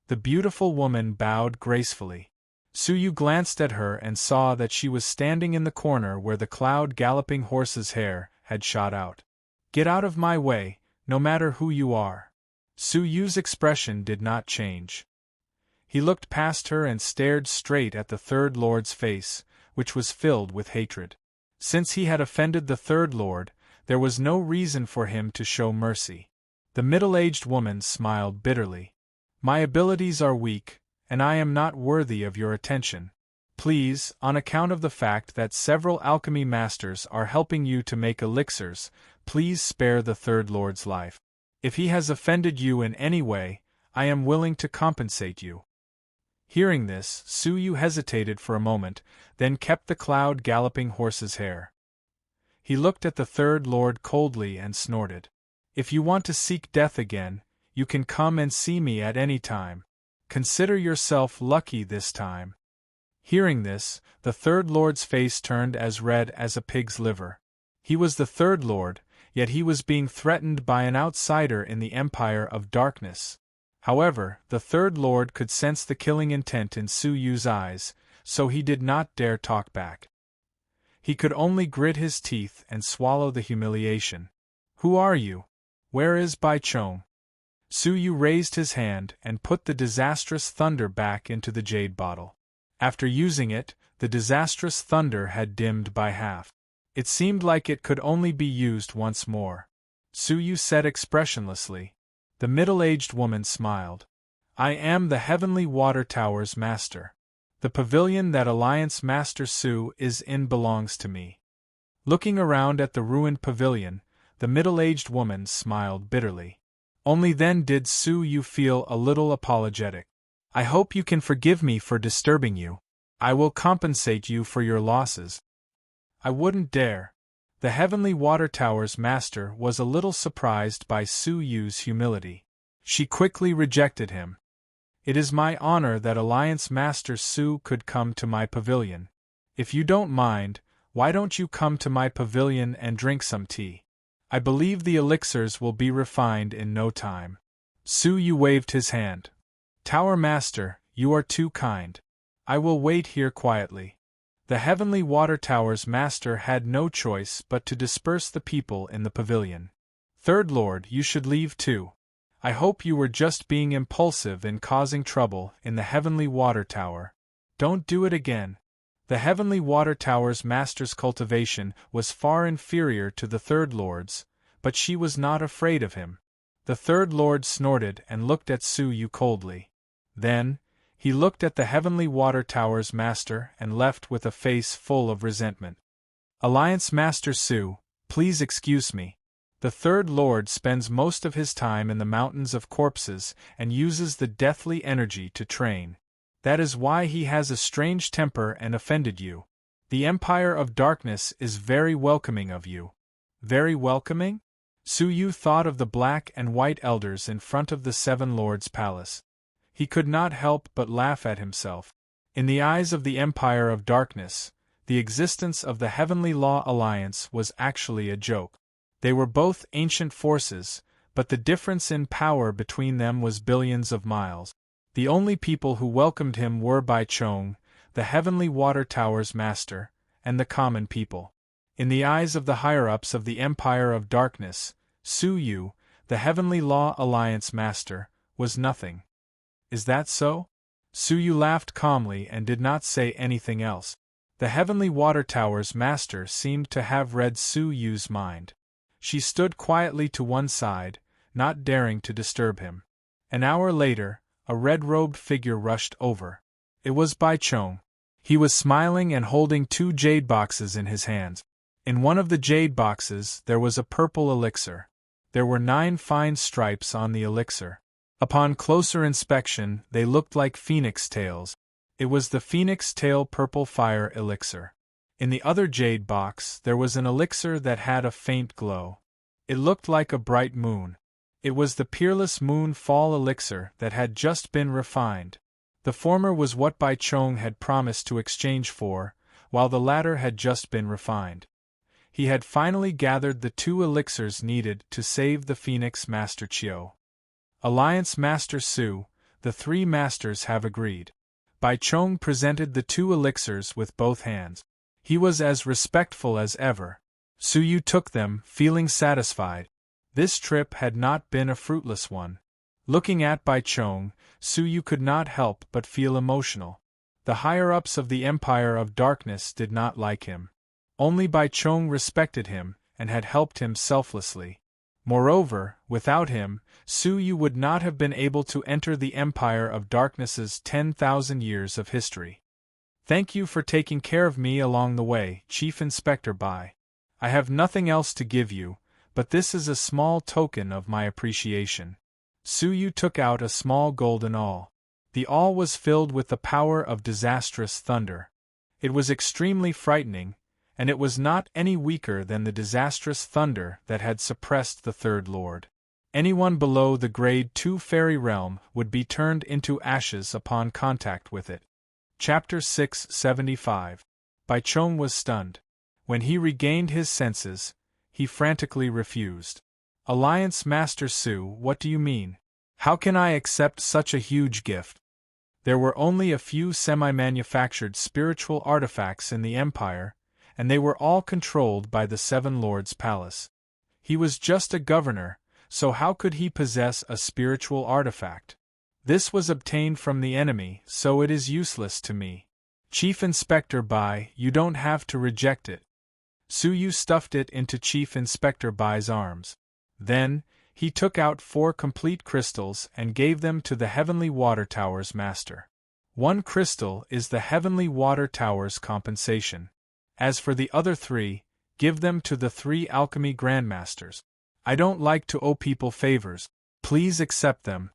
Speaker 1: The beautiful woman bowed gracefully. Su Yu glanced at her and saw that she was standing in the corner where the cloud galloping horse's hair had shot out. Get out of my way, no matter who you are. Su Yu's expression did not change. He looked past her and stared straight at the third lord's face, which was filled with hatred. Since he had offended the third lord, there was no reason for him to show mercy. The middle-aged woman smiled bitterly. My abilities are weak, and I am not worthy of your attention. Please, on account of the fact that several alchemy masters are helping you to make elixirs, please spare the third lord's life. If he has offended you in any way, I am willing to compensate you. Hearing this, Su Yu hesitated for a moment, then kept the cloud galloping horse's hair. He looked at the third lord coldly and snorted. If you want to seek death again, you can come and see me at any time. Consider yourself lucky this time. Hearing this, the third lord's face turned as red as a pig's liver. He was the third lord, yet he was being threatened by an outsider in the Empire of Darkness. However, the third lord could sense the killing intent in Su Yu's eyes, so he did not dare talk back. He could only grit his teeth and swallow the humiliation. Who are you? Where is Bai Chong? Su Yu raised his hand and put the disastrous thunder back into the jade bottle. After using it, the disastrous thunder had dimmed by half. It seemed like it could only be used once more. Su Yu said expressionlessly. The middle-aged woman smiled. I am the Heavenly Water Tower's master. The pavilion that Alliance Master Su is in belongs to me. Looking around at the ruined pavilion, the middle-aged woman smiled bitterly. Only then did Su Yu feel a little apologetic. I hope you can forgive me for disturbing you. I will compensate you for your losses. I wouldn't dare. The Heavenly Water Tower's master was a little surprised by Su Yu's humility. She quickly rejected him. It is my honor that Alliance Master Su could come to my pavilion. If you don't mind, why don't you come to my pavilion and drink some tea? I believe the elixirs will be refined in no time. Su Yu waved his hand. Tower Master, you are too kind. I will wait here quietly. The Heavenly Water Tower's master had no choice but to disperse the people in the pavilion. Third Lord, you should leave too. I hope you were just being impulsive in causing trouble in the Heavenly Water Tower. Don't do it again. The Heavenly Water Tower's master's cultivation was far inferior to the Third Lord's, but she was not afraid of him. The Third Lord snorted and looked at Su Yu coldly. Then, he looked at the Heavenly Water Tower's master and left with a face full of resentment. Alliance Master Su, please excuse me. The Third Lord spends most of his time in the Mountains of Corpses and uses the deathly energy to train. That is why he has a strange temper and offended you. The Empire of Darkness is very welcoming of you. Very welcoming? Su Yu thought of the black and white elders in front of the Seven Lords' palace. He could not help but laugh at himself. In the eyes of the Empire of Darkness, the existence of the Heavenly Law Alliance was actually a joke. They were both ancient forces, but the difference in power between them was billions of miles. The only people who welcomed him were Bai Chong, the Heavenly Water Tower's master, and the common people. In the eyes of the higher-ups of the Empire of Darkness, Su Yu, the Heavenly Law Alliance master, was nothing. Is that so? Suyu laughed calmly and did not say anything else. The Heavenly Water Tower's master seemed to have read Suyu's mind. She stood quietly to one side, not daring to disturb him. An hour later, a red-robed figure rushed over. It was Bai Chong. He was smiling and holding 2 jade boxes in his hands. In one of the jade boxes there was a purple elixir. There were 9 fine stripes on the elixir. Upon closer inspection, they looked like phoenix tails. It was the phoenix tail purple fire elixir. In the other jade box there was an elixir that had a faint glow. It looked like a bright moon. It was the peerless moon fall elixir that had just been refined. The former was what Bai Chong had promised to exchange for, while the latter had just been refined. He had finally gathered the 2 elixirs needed to save the Phoenix Master Chiu. Alliance Master Su, the 3 masters have agreed. Bai Chong presented the 2 elixirs with both hands. He was as respectful as ever. Suyu took them, feeling satisfied. This trip had not been a fruitless one. Looking at Bai Chong, Suyu could not help but feel emotional. The higher-ups of the Empire of Darkness did not like him. Only Bai Chong respected him, and had helped him selflessly. Moreover, without him, Suyu would not have been able to enter the Empire of Darkness's 10,000 years of history. Thank you for taking care of me along the way, Chief Inspector Bai. I have nothing else to give you, but this is a small token of my appreciation. Suyu took out a small golden awl. The awl was filled with the power of disastrous thunder. It was extremely frightening, and it was not any weaker than the disastrous thunder that had suppressed the Third Lord. Anyone below the Grade 2 fairy realm would be turned into ashes upon contact with it. Chapter 675. Bai Chong was stunned. When he regained his senses, he frantically refused. Alliance Master Su, what do you mean? How can I accept such a huge gift? There were only a few semi-manufactured spiritual artifacts in the Empire, and they were all controlled by the Seven Lords' palace. He was just a governor, so how could he possess a spiritual artifact? This was obtained from the enemy, so it is useless to me. Chief Inspector Bai, you don't have to reject it. Suyu stuffed it into Chief Inspector Bai's arms. Then, he took out 4 complete crystals and gave them to the Heavenly Water Tower's master. 1 crystal is the Heavenly Water Tower's compensation. As for the other 3, give them to the 3 alchemy grandmasters. I don't like to owe people favors. Please accept them.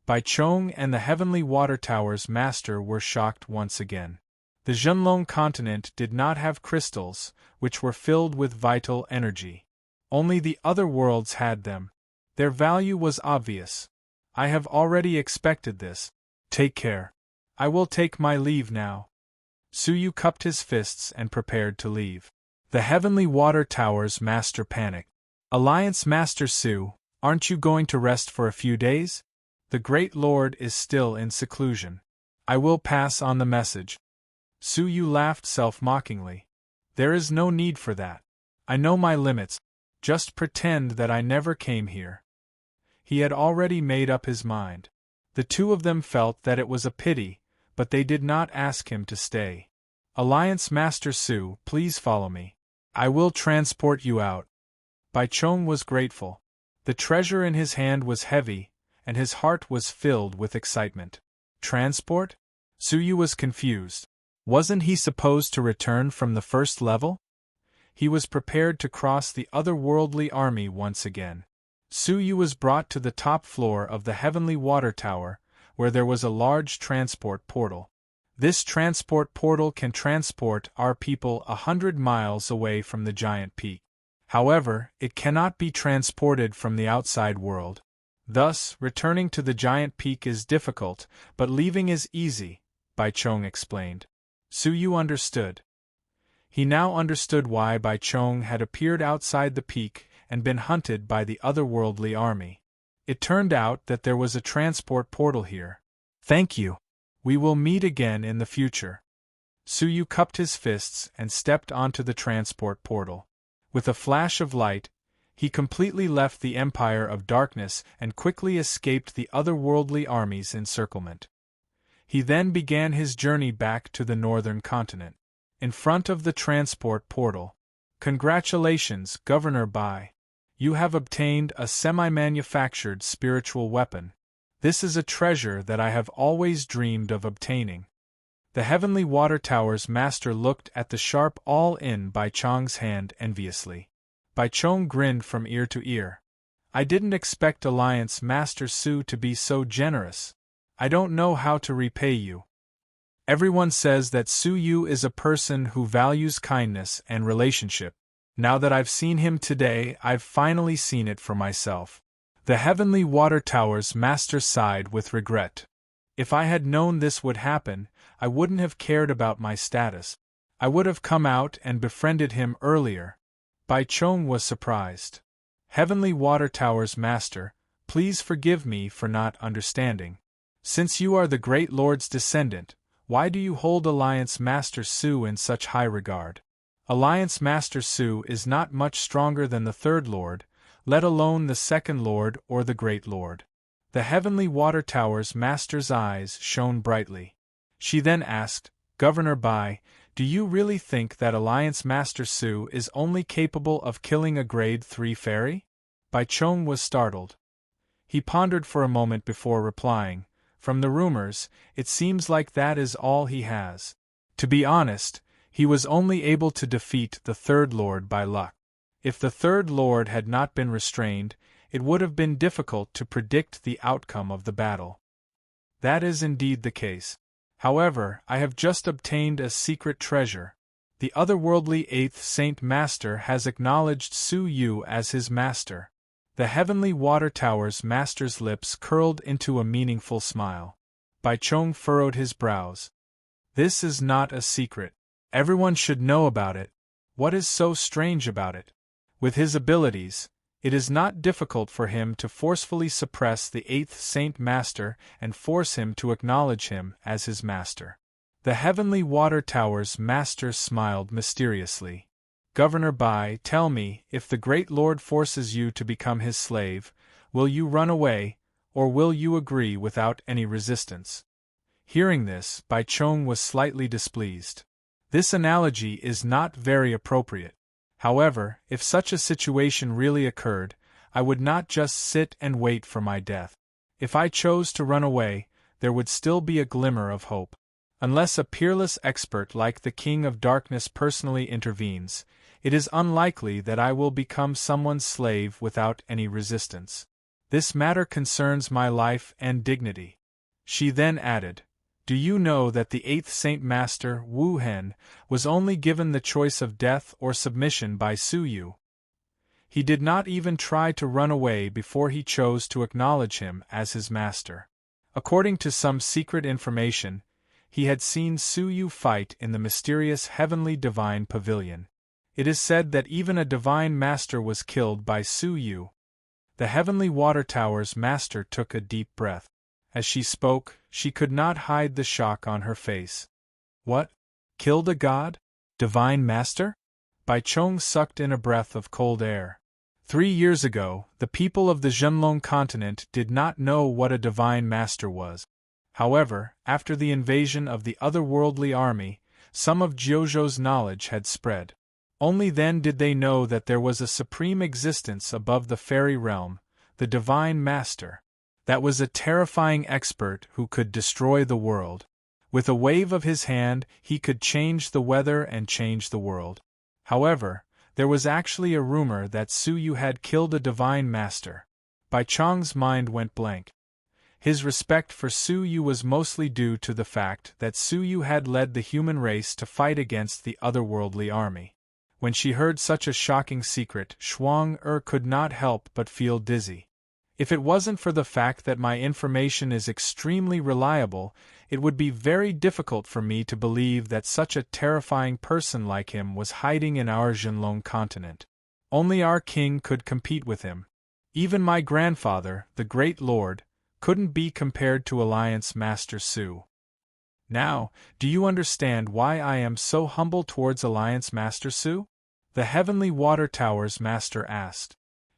Speaker 1: Bai Chong and the Heavenly Water Tower's master were shocked once again. The Zhenlong continent did not have crystals, which were filled with vital energy. Only the other worlds had them. Their value was obvious. I have already expected this. Take care. I will take my leave now. Suyu cupped his fists and prepared to leave. The Heavenly Water Tower's master panicked. Alliance Master Su, aren't you going to rest for a few days? The Great Lord is still in seclusion. I will pass on the message. Suyu laughed self-mockingly. There is no need for that. I know my limits. Just pretend that I never came here. He had already made up his mind. The 2 of them felt that it was a pity, but they did not ask him to stay. Alliance Master Su, please follow me. I will transport you out. Bai Chong was grateful. The treasure in his hand was heavy, and his heart was filled with excitement. Transport? Suyu was confused. Wasn't he supposed to return from the first level? He was prepared to cross the otherworldly army once again. Suyu was brought to the top floor of the Heavenly Water Tower, where there was a large transport portal. This transport portal can transport our people 100 miles away from the giant peak. However, it cannot be transported from the outside world. Thus, returning to the giant peak is difficult, but leaving is easy, Bai Chong explained. Suyu understood. He now understood why Bai Chong had appeared outside the peak and been hunted by the otherworldly army. It turned out that there was a transport portal here. Thank you. We will meet again in the future. Suyu cupped his fists and stepped onto the transport portal. With a flash of light, He completely left the Empire of Darkness and quickly escaped the otherworldly army's encirclement. He then began his journey back to the northern continent. In front of the transport portal. Congratulations, Governor Bai. You have obtained a semi-manufactured spiritual weapon. This is a treasure that I have always dreamed of obtaining. The Heavenly Water Tower's master looked at the sharp all-in Bai Chong's hand enviously. Bai Chong grinned from ear to ear. I didn't expect Alliance Master Su to be so generous. I don't know how to repay you. Everyone says that Su Yu is a person who values kindness and relationship. Now that I've seen him today, I've finally seen it for myself. The Heavenly Water Tower's master sighed with regret. If I had known this would happen, I wouldn't have cared about my status. I would have come out and befriended him earlier. Bai Chong was surprised. Heavenly Water Tower's master, please forgive me for not understanding. Since you are the Great Lord's descendant, why do you hold Alliance Master Su in such high regard? Alliance Master Su is not much stronger than the Third Lord, let alone the Second Lord or the Great Lord. The Heavenly Water Tower's master's eyes shone brightly. She then asked, Governor Bai, do you really think that Alliance Master Su is only capable of killing a Grade 3 fairy? Bai Chong was startled. He pondered for a moment before replying. From the rumors, it seems like that is all he has. To be honest, he was only able to defeat the Third Lord by luck. If the Third Lord had not been restrained, it would have been difficult to predict the outcome of the battle. That is indeed the case. However, I have just obtained a secret treasure. The otherworldly Eighth Saint Master has acknowledged Su Yu as his master. The Heavenly Water Tower's master's lips curled into a meaningful smile. Bai Chong furrowed his brows. This is not a secret. Everyone should know about it. What is so strange about it? With his abilities, it is not difficult for him to forcefully suppress the Eighth Saint Master and force him to acknowledge him as his master. The Heavenly Water Tower's master smiled mysteriously. Governor Bai, tell me, if the Great Lord forces you to become his slave, will you run away, or will you agree without any resistance? Hearing this, Bai Chong was slightly displeased. This analogy is not very appropriate. However, if such a situation really occurred, I would not just sit and wait for my death. If I chose to run away, there would still be a glimmer of hope. Unless a peerless expert like the King of Darkness personally intervenes, it is unlikely that I will become someone's slave without any resistance. This matter concerns my life and dignity. She then added, do you know that the Eighth Saint Master, Wu Hen, was only given the choice of death or submission by Su Yu? He did not even try to run away before he chose to acknowledge him as his master. According to some secret information, he had seen Su Yu fight in the mysterious Heavenly Divine Pavilion. It is said that even a divine master was killed by Su Yu. The Heavenly Water Tower's master took a deep breath. As she spoke, she could not hide the shock on her face. What? Killed a god? Divine master? Bai Chong sucked in a breath of cold air. 3 years ago, the people of the Zhenlong continent did not know what a divine master was. However, after the invasion of the otherworldly army, some of Jiuzhou's knowledge had spread. Only then did they know that there was a supreme existence above the fairy realm, the Divine Master. That was a terrifying expert who could destroy the world. With a wave of his hand, he could change the weather and change the world. However, there was actually a rumor that Su Yu had killed a Divine Master. Bai Chong's mind went blank. His respect for Su Yu was mostly due to the fact that Su Yu had led the human race to fight against the otherworldly army. When she heard such a shocking secret, Shuang-Er could not help but feel dizzy. If it wasn't for the fact that my information is extremely reliable, it would be very difficult for me to believe that such a terrifying person like him was hiding in our Zhenlong continent. Only our king could compete with him. Even my grandfather, the Great Lord, couldn't be compared to Alliance Master Su. Now, do you understand why I am so humble towards Alliance Master Su? The Heavenly Water Tower's master asked.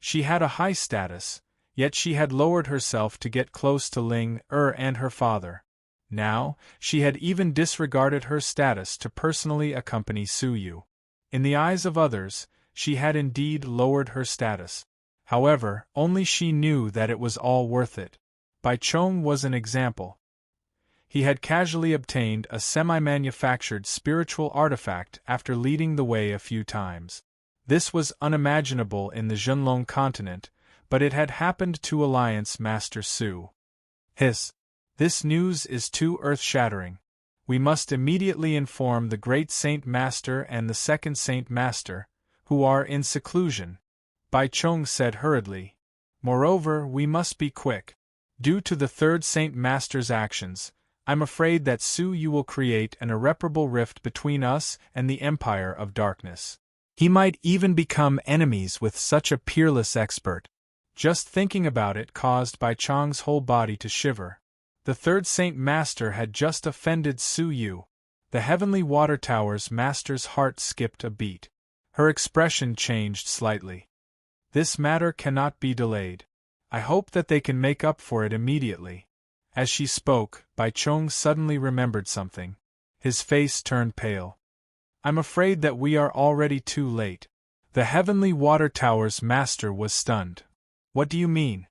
Speaker 1: She had a high status, yet she had lowered herself to get close to Ling and her father. Now, she had even disregarded her status to personally accompany Su Yu. In the eyes of others, she had indeed lowered her status. However, only she knew that it was all worth it. Bai Chong was an example. He had casually obtained a semi-manufactured spiritual artifact after leading the way a few times. This was unimaginable in the Zhenlong continent, but it had happened to Alliance Master Su. This news is too earth-shattering. We must immediately inform the Great Saint Master and the Second Saint Master, who are in seclusion, Bai Chong said hurriedly. Moreover, we must be quick. Due to the Third Saint Master's actions, I'm afraid that Su Yu will create an irreparable rift between us and the Empire of Darkness. He might even become enemies with such a peerless expert. Just thinking about it caused Bai Chong's whole body to shiver. The Third Saint Master had just offended Su Yu. The Heavenly Water Tower's master's heart skipped a beat. Her expression changed slightly. This matter cannot be delayed. I hope that they can make up for it immediately. As she spoke, Bai Chong suddenly remembered something. His face turned pale. I'm afraid that we are already too late. The Heavenly Water Tower's master was stunned. What do you mean?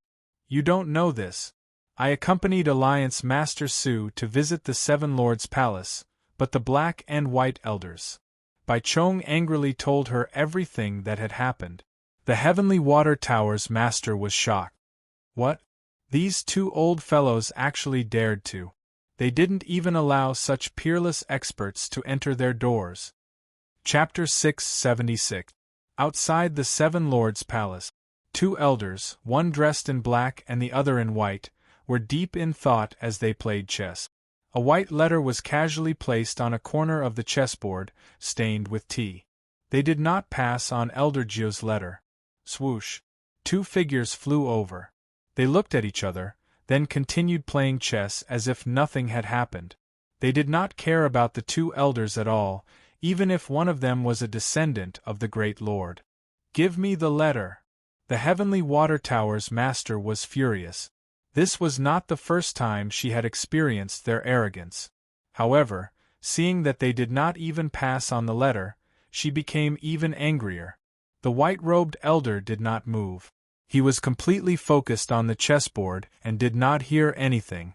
Speaker 1: You don't know this. I accompanied Alliance Master Su to visit the Seven Lords' palace, but the Black and White Elders. Bai Chong angrily told her everything that had happened. The Heavenly Water Tower's master was shocked. What? These two old fellows actually dared to. They didn't even allow such peerless experts to enter their doors. Chapter 676. Outside the Seven Lords' palace, two elders, one dressed in black and the other in white, were deep in thought as they played chess. A white letter was casually placed on a corner of the chessboard, stained with tea. They did not pass on Elder Jio's letter. Swoosh! Two figures flew over. They looked at each other, then continued playing chess as if nothing had happened. They did not care about the two elders at all, even if one of them was a descendant of the Great Lord. Give me the letter! The Heavenly Water Tower's master was furious. This was not the first time she had experienced their arrogance. However, seeing that they did not even pass on the letter, she became even angrier. The white-robed elder did not move. He was completely focused on the chessboard and did not hear anything.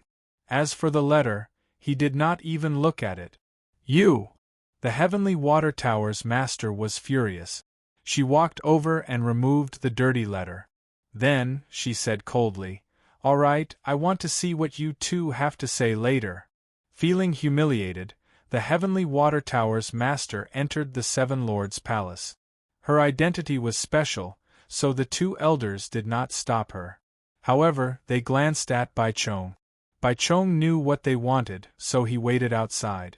Speaker 1: As for the letter, he did not even look at it. You! The Heavenly Water Tower's master was furious. She walked over and removed the dirty letter. Then, she said coldly, "All right, I want to see what you two have to say later." Feeling humiliated, the Heavenly Water Tower's master entered the Seven Lords' palace. Her identity was special, so the two elders did not stop her. However, they glanced at Bai Chong. Bai Chong knew what they wanted, so he waited outside.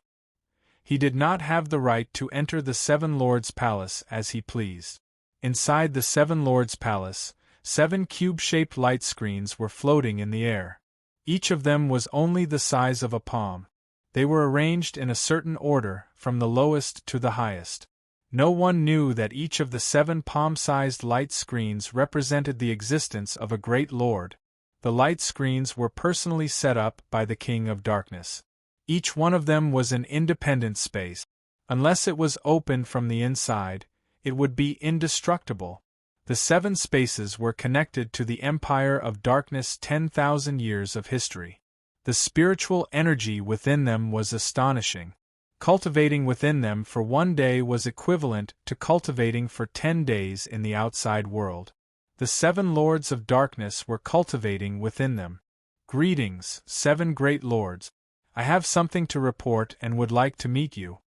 Speaker 1: He did not have the right to enter the Seven Lords' palace as he pleased. Inside the Seven Lords' palace, 7 cube-shaped light screens were floating in the air. Each of them was only the size of a palm. They were arranged in a certain order, from the lowest to the highest. No one knew that each of the 7 palm-sized light screens represented the existence of a great lord. The light screens were personally set up by the King of Darkness. Each one of them was an independent space. Unless it was open from the inside, it would be indestructible. The 7 spaces were connected to the Empire of Darkness' 10,000 years of history. The spiritual energy within them was astonishing. Cultivating within them for 1 day was equivalent to cultivating for 10 days in the outside world. The 7 Lords of Darkness were cultivating within them. Greetings, 7 great lords. I have something to report and would like to meet you.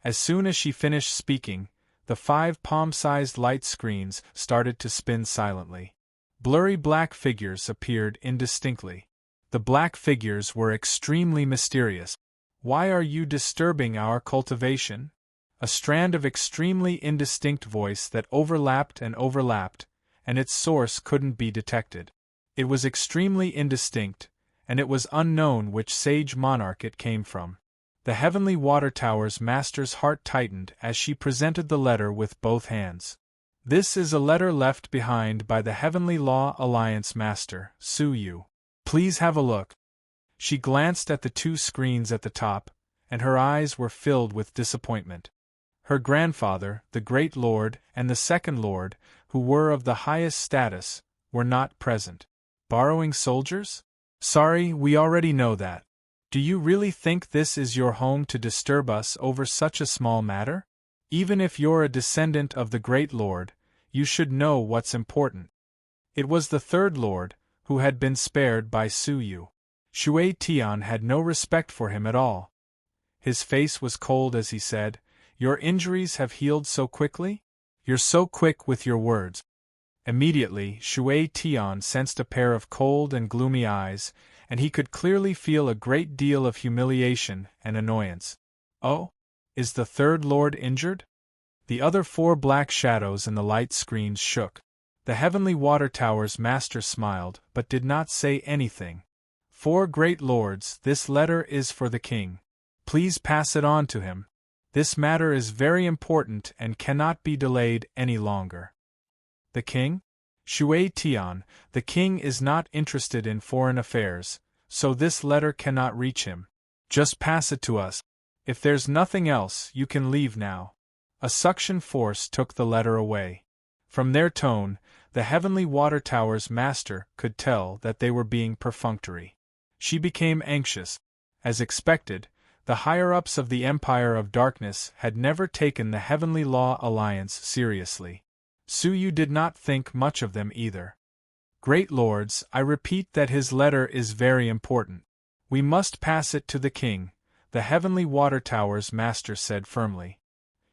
Speaker 1: As soon as she finished speaking, the 5 palm-sized light screens started to spin silently. Blurry black figures appeared indistinctly. The black figures were extremely mysterious. Why are you disturbing our cultivation? A strand of extremely indistinct voice that overlapped, and its source couldn't be detected. It was extremely indistinct, and it was unknown which sage monarch it came from. The Heavenly Water Tower's master's heart tightened as she presented the letter with both hands. This is a letter left behind by the Heavenly Law Alliance Master, Su Yu. Please have a look. She glanced at the two screens at the top, and her eyes were filled with disappointment. Her grandfather, the Great Lord, and the Second Lord, who were of the highest status, were not present. Borrowing soldiers? Sorry, we already know that. Do you really think this is your home to disturb us over such a small matter? Even if you're a descendant of the Great Lord, you should know what's important. It was the Third Lord, who had been spared by Su Yu. Shui Tian had no respect for him at all. His face was cold as he said, "Your injuries have healed so quickly? You're so quick with your words." Immediately, Shui Tian sensed a pair of cold and gloomy eyes, and he could clearly feel a great deal of humiliation and annoyance. Oh? Is the Third Lord injured? The other four black shadows in the light screens shook. The Heavenly Water Tower's master smiled, but did not say anything. "Four great lords, this letter is for the king. Please pass it on to him. This matter is very important and cannot be delayed any longer." The king? Shui Tian, the king is not interested in foreign affairs, so this letter cannot reach him. Just pass it to us. If there's nothing else, you can leave now. A suction force took the letter away. From their tone, the Heavenly Water Tower's master could tell that they were being perfunctory. She became anxious. As expected, the higher-ups of the Empire of Darkness had never taken the Heavenly Law Alliance seriously. Su Yu did not think much of them either. "Great lords, I repeat that his letter is very important. We must pass it to the king," the Heavenly Water Tower's master said firmly.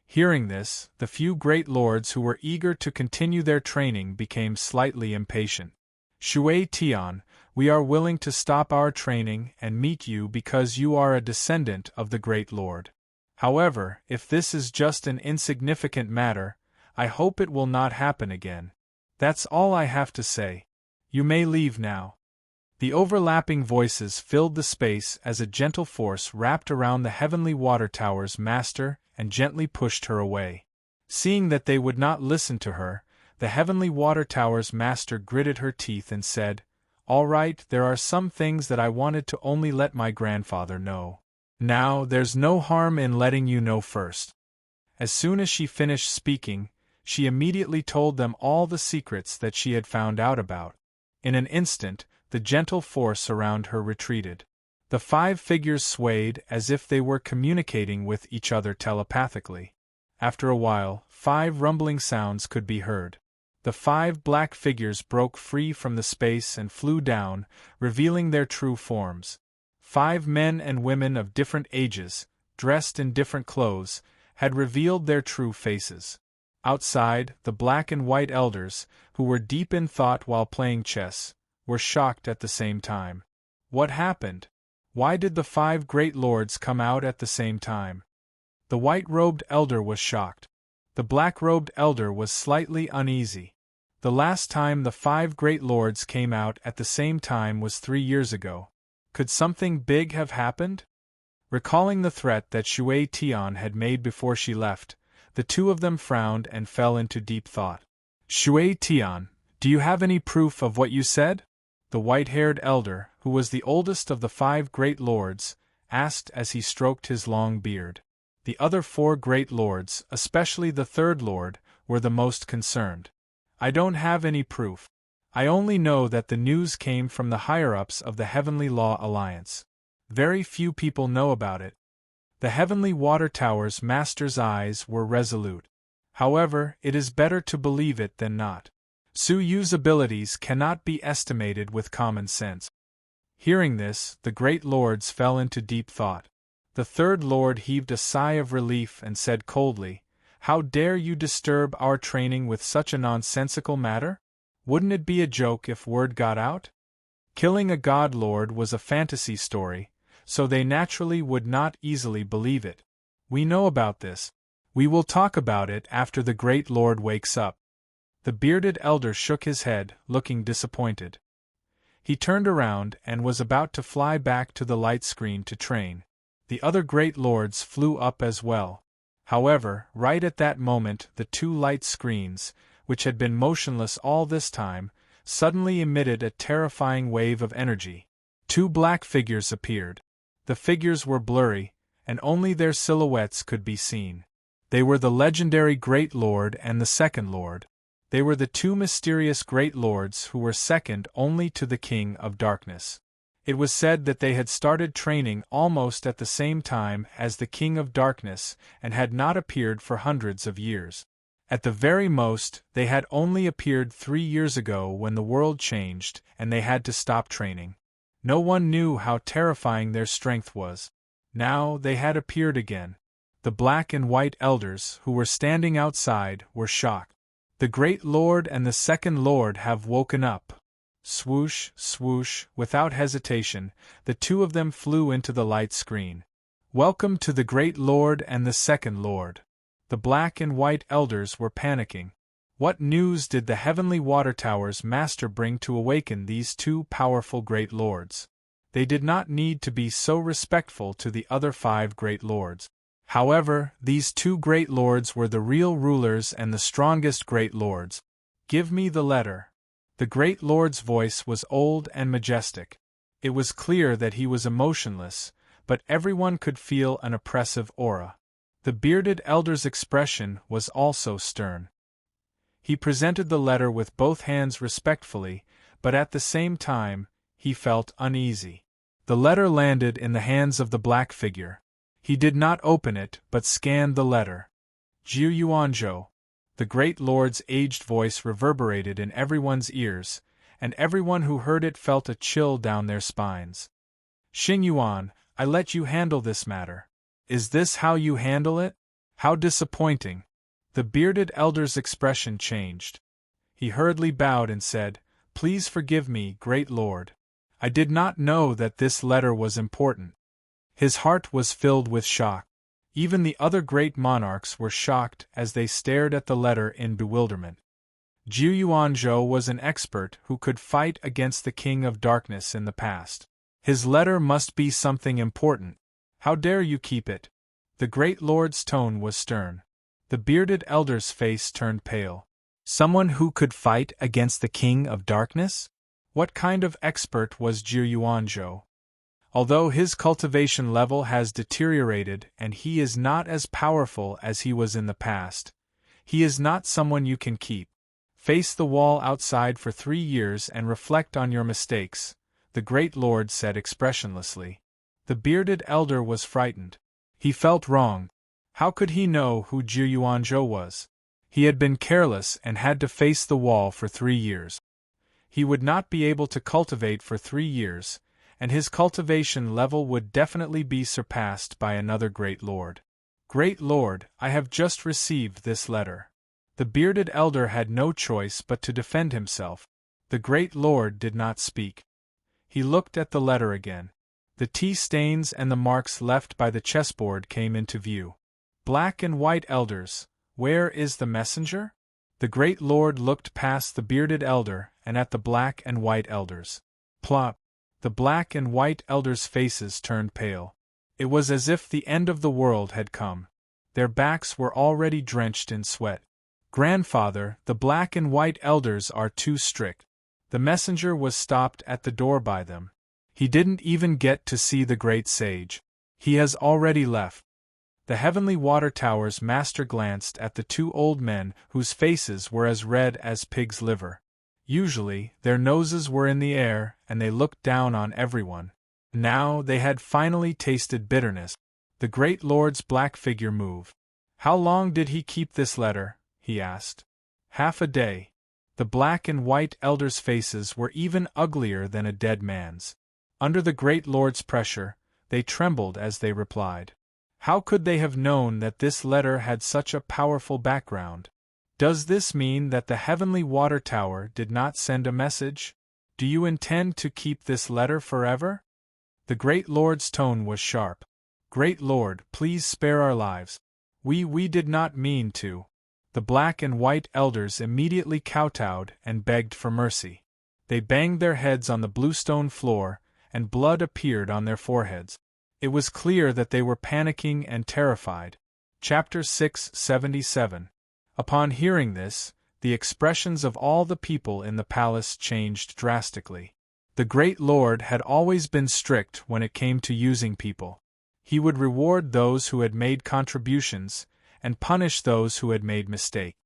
Speaker 1: Hearing this, the few great lords who were eager to continue their training became slightly impatient. "Shui Tian, we are willing to stop our training and meet you because you are a descendant of the Great Lord. However, if this is just an insignificant matter, I hope it will not happen again. That's all I have to say. You may leave now." The overlapping voices filled the space as a gentle force wrapped around the Heavenly Water Tower's master and gently pushed her away. Seeing that they would not listen to her, the Heavenly Water Tower's master gritted her teeth and said, "All right, there are some things that I wanted to only let my grandfather know. Now, there's no harm in letting you know first." As soon as she finished speaking, she immediately told them all the secrets that she had found out about. In an instant, the gentle force around her retreated. The five figures swayed as if they were communicating with each other telepathically. After a while, 5 rumbling sounds could be heard. The 5 black figures broke free from the space and flew down, revealing their true forms. 5 men and women of different ages, dressed in different clothes, had revealed their true faces. Outside, the black and white elders, who were deep in thought while playing chess, were shocked at the same time. What happened? Why did the 5 great lords come out at the same time? The white-robed elder was shocked. The black-robed elder was slightly uneasy. The last time the 5 great lords came out at the same time was 3 years ago. Could something big have happened? Recalling the threat that Shui Tian had made before she left, the two of them frowned and fell into deep thought. "Shui Tian, do you have any proof of what you said?" The white-haired elder, who was the oldest of the 5 great lords, asked as he stroked his long beard. The other 4 great lords, especially the Third Lord, were the most concerned. "I don't have any proof. I only know that the news came from the higher-ups of the Heavenly Law Alliance. Very few people know about it." The Heavenly Water Tower's master's eyes were resolute. "However, it is better to believe it than not. Su Yu's abilities cannot be estimated with common sense." Hearing this, the great lords fell into deep thought. The Third Lord heaved a sigh of relief and said coldly, "How dare you disturb our training with such a nonsensical matter? Wouldn't it be a joke if word got out? Killing a god lord was a fantasy story, so they naturally would not easily believe it. We know about this. We will talk about it after the great lord wakes up." The bearded elder shook his head, looking disappointed. He turned around and was about to fly back to the light screen to train. The other great lords flew up as well. However, right at that moment the 2 light screens, which had been motionless all this time, suddenly emitted a terrifying wave of energy. Two black figures appeared. The figures were blurry, and only their silhouettes could be seen. They were the legendary Great Lord and the Second Lord. They were the two mysterious Great Lords who were second only to the King of Darkness. It was said that they had started training almost at the same time as the King of Darkness and had not appeared for hundreds of years. At the very most, they had only appeared 3 years ago when the world changed and they had to stop training. No one knew how terrifying their strength was. Now they had appeared again. The black and white elders who were standing outside were shocked. The Great Lord and the Second Lord have woken up. Swoosh, swoosh, without hesitation, the two of them flew into the light screen. Welcome to the Great Lord and the Second Lord. The black and white elders were panicking. What news did the Heavenly Water Tower's master bring to awaken these two powerful Great Lords? They did not need to be so respectful to the other 5 Great Lords. However, these 2 Great Lords were the real rulers and the strongest Great Lords. Give me the letter. The Great Lord's voice was old and majestic. It was clear that he was emotionless, but everyone could feel an oppressive aura. The bearded elder's expression was also stern. He presented the letter with both hands respectfully, but at the same time, he felt uneasy. The letter landed in the hands of the black figure. He did not open it but scanned the letter. Jiu Yuanzhou. The Great Lord's aged voice reverberated in everyone's ears, and everyone who heard it felt a chill down their spines. Xing Yuan, I let you handle this matter. Is this how you handle it? How disappointing. The bearded elder's expression changed. He hurriedly bowed and said, Please forgive me, Great Lord. I did not know that this letter was important. His heart was filled with shock. Even the other great monarchs were shocked as they stared at the letter in bewilderment. Jiu Yuanzhou was an expert who could fight against the King of Darkness in the past. His letter must be something important. How dare you keep it? The Great Lord's tone was stern. The bearded elder's face turned pale. Someone who could fight against the King of Darkness? What kind of expert was Jiu Yuanzhou? Although his cultivation level has deteriorated and he is not as powerful as he was in the past, he is not someone you can keep. Face the wall outside for 3 years and reflect on your mistakes, the Great Lord said expressionlessly. The bearded elder was frightened. He felt wrong. How could he know who Jiu Yuanzhou was? He had been careless and had to face the wall for 3 years. He would not be able to cultivate for 3 years, and his cultivation level would definitely be surpassed by another Great Lord. Great Lord, I have just received this letter. The bearded elder had no choice but to defend himself. The Great Lord did not speak. He looked at the letter again. The tea stains and the marks left by the chessboard came into view. Black and white elders, where is the messenger? The Great Lord looked past the bearded elder and at the black and white elders. Plop! The black and white elders' faces turned pale. It was as if the end of the world had come. Their backs were already drenched in sweat. Grandfather, the black and white elders are too strict. The messenger was stopped at the door by them. He didn't even get to see the great sage. He has already left. The Heavenly Water Tower's master glanced at the 2 old men whose faces were as red as pig's liver. Usually, their noses were in the air and they looked down on everyone. Now they had finally tasted bitterness. The Great Lord's black figure moved. How long did he keep this letter? He asked. Half a day. The black and white elders' faces were even uglier than a dead man's. Under the Great Lord's pressure, they trembled as they replied. How could they have known that this letter had such a powerful background? Does this mean that the Heavenly Water Tower did not send a message? Do you intend to keep this letter forever? The Great Lord's tone was sharp. Great Lord, please spare our lives. We did not mean to. The black and white elders immediately kowtowed and begged for mercy. They banged their heads on the bluestone floor, and blood appeared on their foreheads. It was clear that they were panicking and terrified. Chapter 677. Upon hearing this, the expressions of all the people in the palace changed drastically. The great lord had always been strict when it came to using people. He would reward those who had made contributions, and punish those who had made mistakes.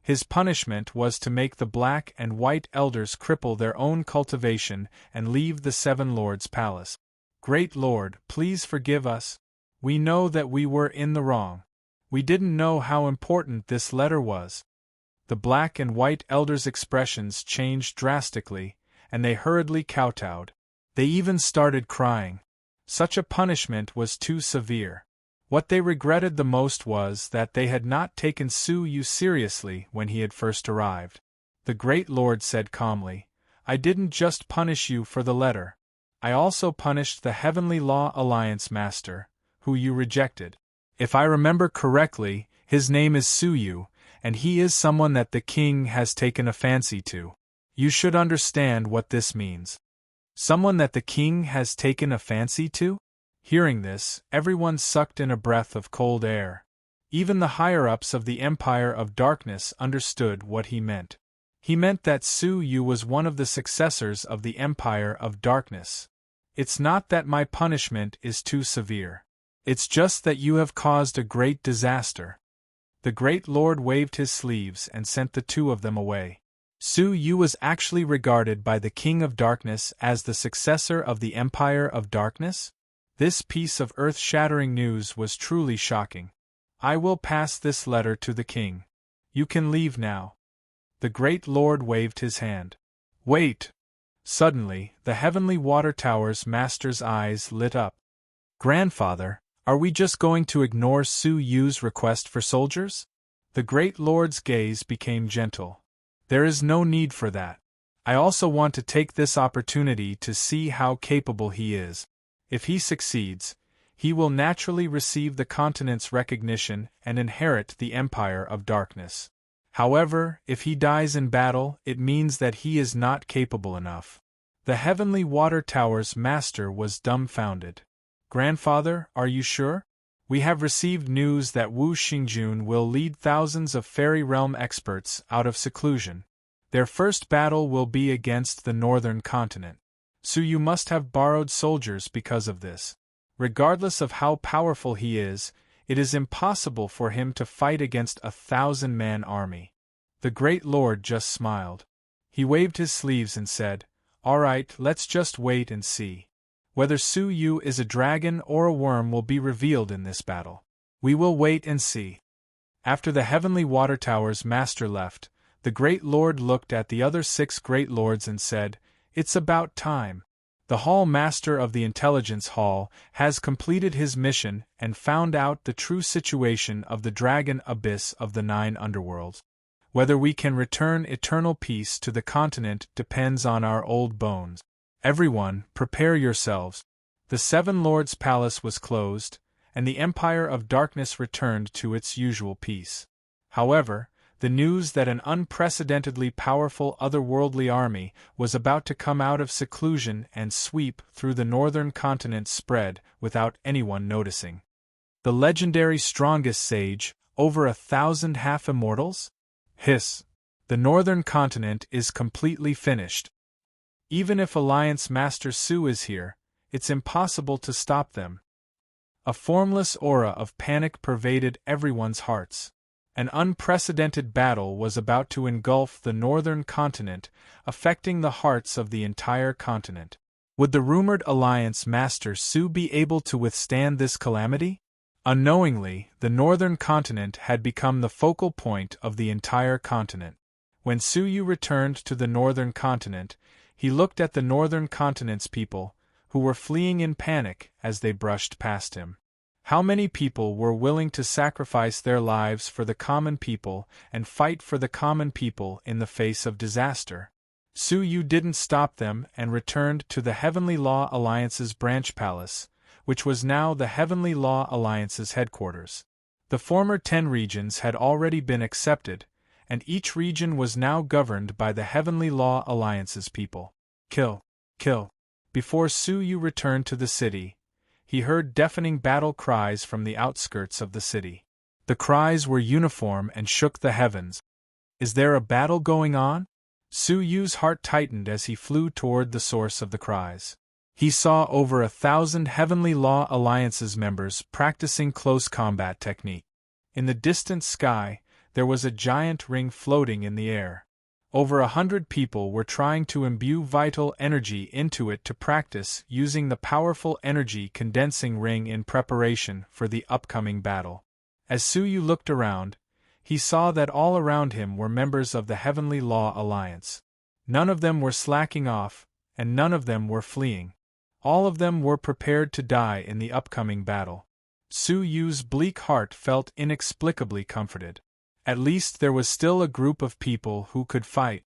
Speaker 1: His punishment was to make the black and white elders cripple their own cultivation and leave the seven lords' palace. Great Lord, please forgive us. We know that we were in the wrong. We didn't know how important this letter was. The black and white elders' expressions changed drastically, and they hurriedly kowtowed. They even started crying. Such a punishment was too severe. What they regretted the most was that they had not taken Su Yu seriously when he had first arrived. The great lord said calmly, "I didn't just punish you for the letter. I also punished the Heavenly Law Alliance Master, who you rejected. If I remember correctly, his name is Su Yu, and he is someone that the king has taken a fancy to. You should understand what this means." Someone that the king has taken a fancy to? Hearing this, everyone sucked in a breath of cold air. Even the higher-ups of the Empire of Darkness understood what he meant. He meant that Su Yu was one of the successors of the Empire of Darkness. It's not that my punishment is too severe. It's just that you have caused a great disaster. The great lord waved his sleeves and sent the two of them away. Su Yu was actually regarded by the King of Darkness as the successor of the Empire of Darkness? This piece of earth-shattering news was truly shocking. I will pass this letter to the king. You can leave now. The great lord waved his hand. Wait! Suddenly, the Heavenly Water Tower's master's eyes lit up. Grandfather, are we just going to ignore Su Yu's request for soldiers? The great lord's gaze became gentle. There is no need for that. I also want to take this opportunity to see how capable he is. If he succeeds, he will naturally receive the continent's recognition and inherit the Empire of Darkness. However, if he dies in battle, it means that he is not capable enough. The Heavenly Water Tower's master was dumbfounded. Grandfather, are you sure? We have received news that Wu Xingjun will lead thousands of Fairy Realm experts out of seclusion. Their first battle will be against the northern continent. So you must have borrowed soldiers because of this. Regardless of how powerful he is, it is impossible for him to fight against a 1,000-man army. The great lord just smiled. He waved his sleeves and said, "All right, let's just wait and see. Whether Su Yu is a dragon or a worm will be revealed in this battle. We will wait and see." After the Heavenly Water Tower's master left, the great lord looked at the other 6 great lords and said, "It's about time. The Hall Master of the Intelligence Hall has completed his mission and found out the true situation of the dragon abyss of the 9 underworlds. Whether we can return eternal peace to the continent depends on our old bones. Everyone, prepare yourselves." The 7 Lords' palace was closed, and the Empire of Darkness returned to its usual peace. However, the news that an unprecedentedly powerful otherworldly army was about to come out of seclusion and sweep through the northern continent spread without anyone noticing. The legendary strongest sage, over 1,000 half-immortals? Hiss! The northern continent is completely finished. Even if Alliance Master Su is here, it's impossible to stop them. A formless aura of panic pervaded everyone's hearts. An unprecedented battle was about to engulf the northern continent, affecting the hearts of the entire continent. Would the rumored Alliance Master Su be able to withstand this calamity? Unknowingly, the northern continent had become the focal point of the entire continent. When Su Yu returned to the northern continent, he looked at the northern continent's people, who were fleeing in panic as they brushed past him. How many people were willing to sacrifice their lives for the common people and fight for the common people in the face of disaster? Su Yu didn't stop them and returned to the Heavenly Law Alliance's branch palace, which was now the Heavenly Law Alliance's headquarters. The former 10 regions had already been accepted, and each region was now governed by the Heavenly Law Alliance's people. Kill! Kill! Before Su Yu returned to the city, he heard deafening battle cries from the outskirts of the city. The cries were uniform and shook the heavens. Is there a battle going on? Su Yu's heart tightened as he flew toward the source of the cries. He saw over 1,000 Heavenly Law Alliance's members practicing close combat technique. In the distant sky, there was a giant ring floating in the air. Over 100 people were trying to imbue vital energy into it to practice using the powerful energy condensing ring in preparation for the upcoming battle. As Su Yu looked around, he saw that all around him were members of the Heavenly Law Alliance. None of them were slacking off, and none of them were fleeing. All of them were prepared to die in the upcoming battle. Su Yu's bleak heart felt inexplicably comforted. At least there was still a group of people who could fight.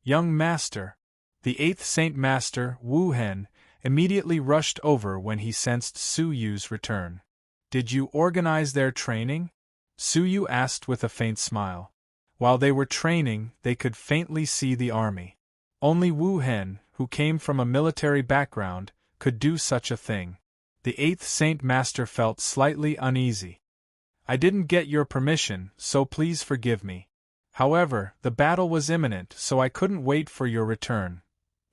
Speaker 1: Young Master. The 8th Saint Master, Wu Hen, immediately rushed over when he sensed Su Yu's return. Did you organize their training? Su Yu asked with a faint smile. While they were training, they could faintly see the army. Only Wu Hen, who came from a military background, could do such a thing. The 8th Saint Master felt slightly uneasy. I didn't get your permission, so please forgive me. However, the battle was imminent, so I couldn't wait for your return.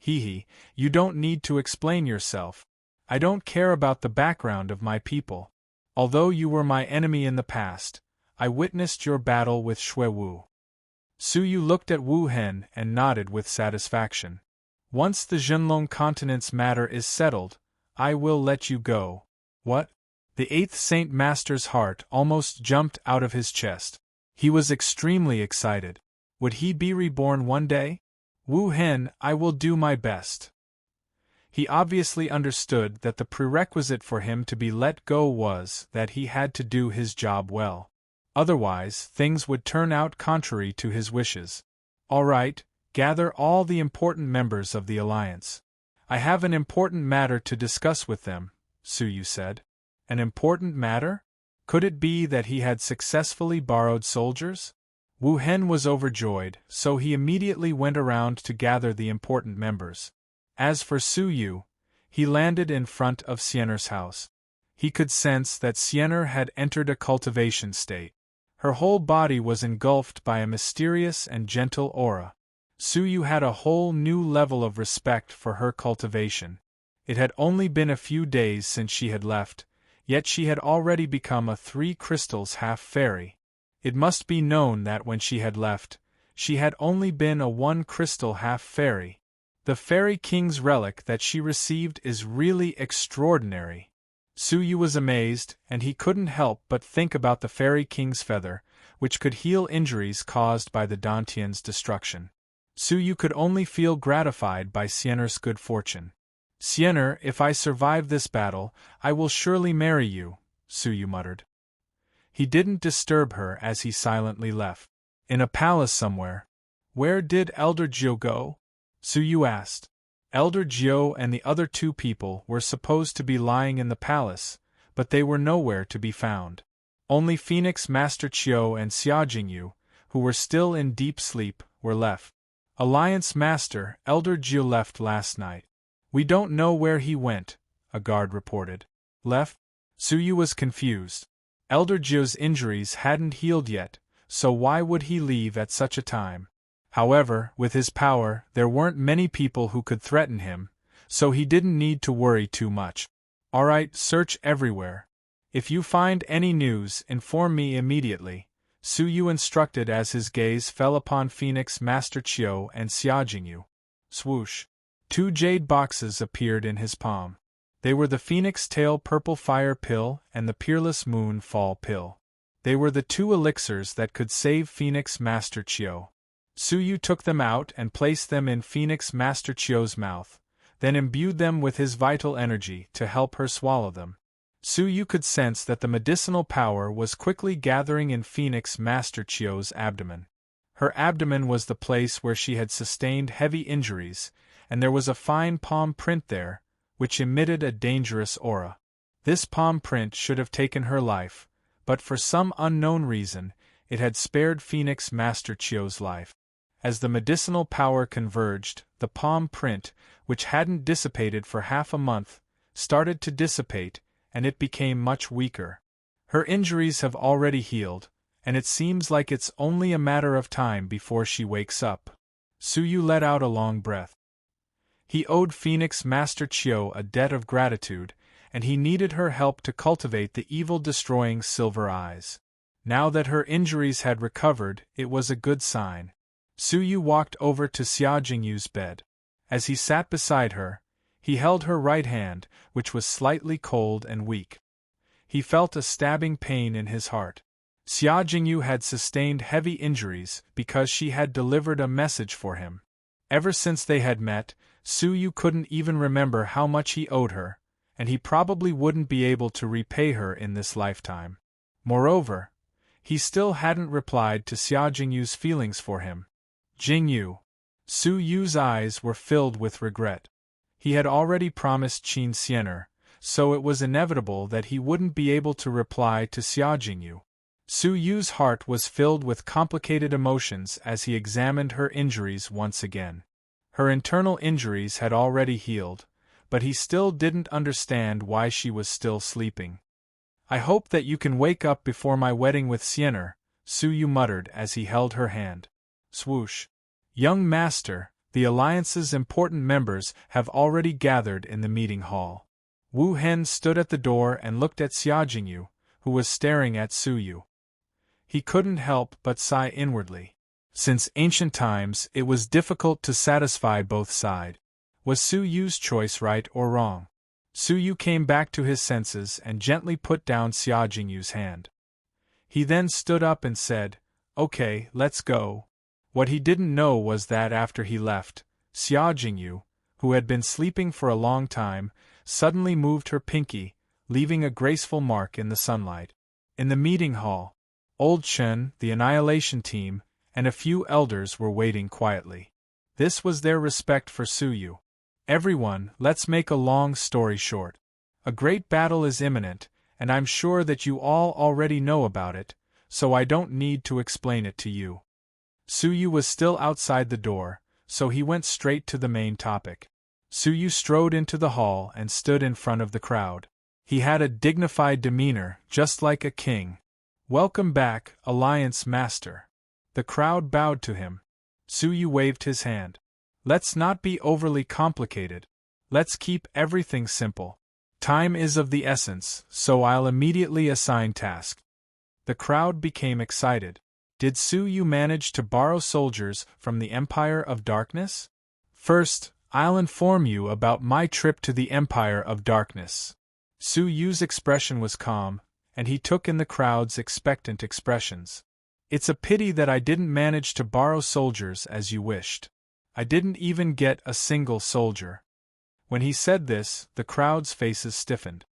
Speaker 1: You don't need to explain yourself. I don't care about the background of my people. Although you were my enemy in the past, I witnessed your battle with Shui Wu. Su Yu looked at Wu Hen and nodded with satisfaction. Once the Zhenlong continent's matter is settled, I will let you go. What? The 8th Saint Master's heart almost jumped out of his chest. He was extremely excited. Would he be reborn one day? Wu Hen, I will do my best. He obviously understood that the prerequisite for him to be let go was that he had to do his job well. Otherwise, things would turn out contrary to his wishes. All right, gather all the important members of the Alliance. I have an important matter to discuss with them, Su Yu said. An important matter? Could it be that he had successfully borrowed soldiers? Wu Hen was overjoyed, so he immediately went around to gather the important members. As for Su Yu, he landed in front of Xiener's house. He could sense that Xiener had entered a cultivation state. Her whole body was engulfed by a mysterious and gentle aura. Su Yu had a whole new level of respect for her cultivation. It had only been a few days since she had left, yet she had already become a 3 crystals half-fairy. It must be known that when she had left, she had only been a 1 crystal half-fairy. The Fairy King's relic that she received is really extraordinary. Su Yu was amazed, and he couldn't help but think about the Fairy King's feather, which could heal injuries caused by the Dantian's destruction. Su Yu could only feel gratified by Xiener's good fortune. Xiener, if I survive this battle, I will surely marry you, Su Yu muttered. He didn't disturb her as he silently left. In a palace somewhere. Where did Elder Jiu go? Su Yu asked. Elder Jiu and the other 2 people were supposed to be lying in the palace, but they were nowhere to be found. Only Phoenix Master Qiu and Xia Jingyu, who were still in deep sleep, were left. Alliance Master, Elder Jiu left last night. We don't know where he went, a guard reported. Left? Su Yu was confused. Elder Jiu's injuries hadn't healed yet, so why would he leave at such a time? However, with his power, there weren't many people who could threaten him, so he didn't need to worry too much. Alright, search everywhere. If you find any news, inform me immediately, Su Yu instructed as his gaze fell upon Phoenix Master Qiu and Xia Jingyu. Swoosh. 2 jade boxes appeared in his palm. They were the Phoenix Tail Purple Fire Pill and the Peerless Moon Fall Pill. They were the 2 elixirs that could save Phoenix Master Qiu. Su Yu took them out and placed them in Phoenix Master Qiu's mouth, then imbued them with his vital energy to help her swallow them. Su Yu could sense that the medicinal power was quickly gathering in Phoenix Master Qiu's abdomen. Her abdomen was the place where she had sustained heavy injuries, and there was a fine palm print there, which emitted a dangerous aura. This palm print should have taken her life, but for some unknown reason, it had spared Phoenix Master Qiu's life. As the medicinal power converged, the palm print, which hadn't dissipated for half a month, started to dissipate, and it became much weaker. Her injuries have already healed, and it seems like it's only a matter of time before she wakes up. Suyu let out a long breath. He owed Phoenix Master Chiu a debt of gratitude, and he needed her help to cultivate the evil-destroying silver eyes. Now that her injuries had recovered, it was a good sign. Suyu walked over to Xia Jingyu's bed. As he sat beside her, he held her right hand, which was slightly cold and weak. He felt a stabbing pain in his heart. Xia Jingyu had sustained heavy injuries because she had delivered a message for him. Ever since they had met, Suyu couldn't even remember how much he owed her, and he probably wouldn't be able to repay her in this lifetime. Moreover, he still hadn't replied to Xia Jingyu's feelings for him. Jingyu. Suyu's eyes were filled with regret. He had already promised Qin Xianer, so it was inevitable that he wouldn't be able to reply to Xia Jingyu. Suyu's heart was filled with complicated emotions as he examined her injuries once again. Her internal injuries had already healed, but he still didn't understand why she was still sleeping. "I hope that you can wake up before my wedding with Xianer," Suyu muttered as he held her hand. Swoosh. "Young master, the Alliance's important members have already gathered in the meeting hall." Wu Hen stood at the door and looked at Xia Jingyu, who was staring at Suyu. He couldn't help but sigh inwardly. Since ancient times, it was difficult to satisfy both sides. Was Suyu's choice right or wrong? Suyu came back to his senses and gently put down Xia Jingyu's hand. He then stood up and said, "Okay, let's go." What he didn't know was that after he left, Xia Jingyu, who had been sleeping for a long time, suddenly moved her pinky, leaving a graceful mark in the sunlight. In the meeting hall, Old Chen, the Annihilation team, and a few elders were waiting quietly. This was their respect for Suyu. "Everyone, let's make a long story short. A great battle is imminent, and I'm sure that you all already know about it, so I don't need to explain it to you." Suyu was still outside the door, so he went straight to the main topic. Suyu strode into the hall and stood in front of the crowd. He had a dignified demeanor, just like a king. "Welcome back, Alliance Master." The crowd bowed to him. Suyu waved his hand. "Let's not be overly complicated. Let's keep everything simple. Time is of the essence, so I'll immediately assign tasks." The crowd became excited. Did Suyu manage to borrow soldiers from the Empire of Darkness? "First, I'll inform you about my trip to the Empire of Darkness." Suyu's expression was calm, and he took in the crowd's expectant expressions. "It's a pity that I didn't manage to borrow soldiers as you wished. I didn't even get a single soldier." When he said this, the crowd's faces stiffened.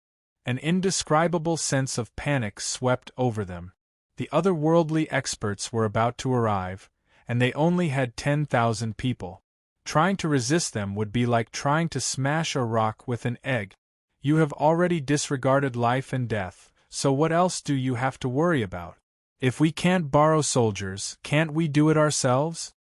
Speaker 1: An indescribable sense of panic swept over them. The otherworldly experts were about to arrive, and they only had 10,000 people. Trying to resist them would be like trying to smash a rock with an egg. You have already disregarded life and death, so what else do you have to worry about? If we can't borrow soldiers, can't we do it ourselves?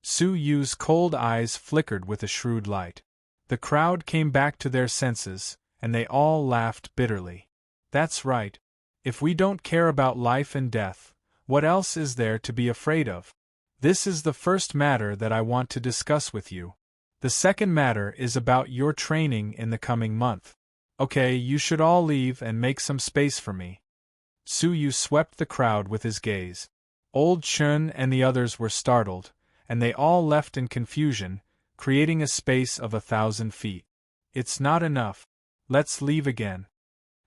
Speaker 1: Suyu's cold eyes flickered with a shrewd light. The crowd came back to their senses, and they all laughed bitterly. "That's right. If we don't care about life and death, what else is there to be afraid of? This is the first matter that I want to discuss with you. The second matter is about your training in the coming month. Okay, you should all leave and make some space for me." Suyu swept the crowd with his gaze. Old Chen and the others were startled, and they all left in confusion, creating a space of 1,000 feet. "It's not enough. Let's leave again."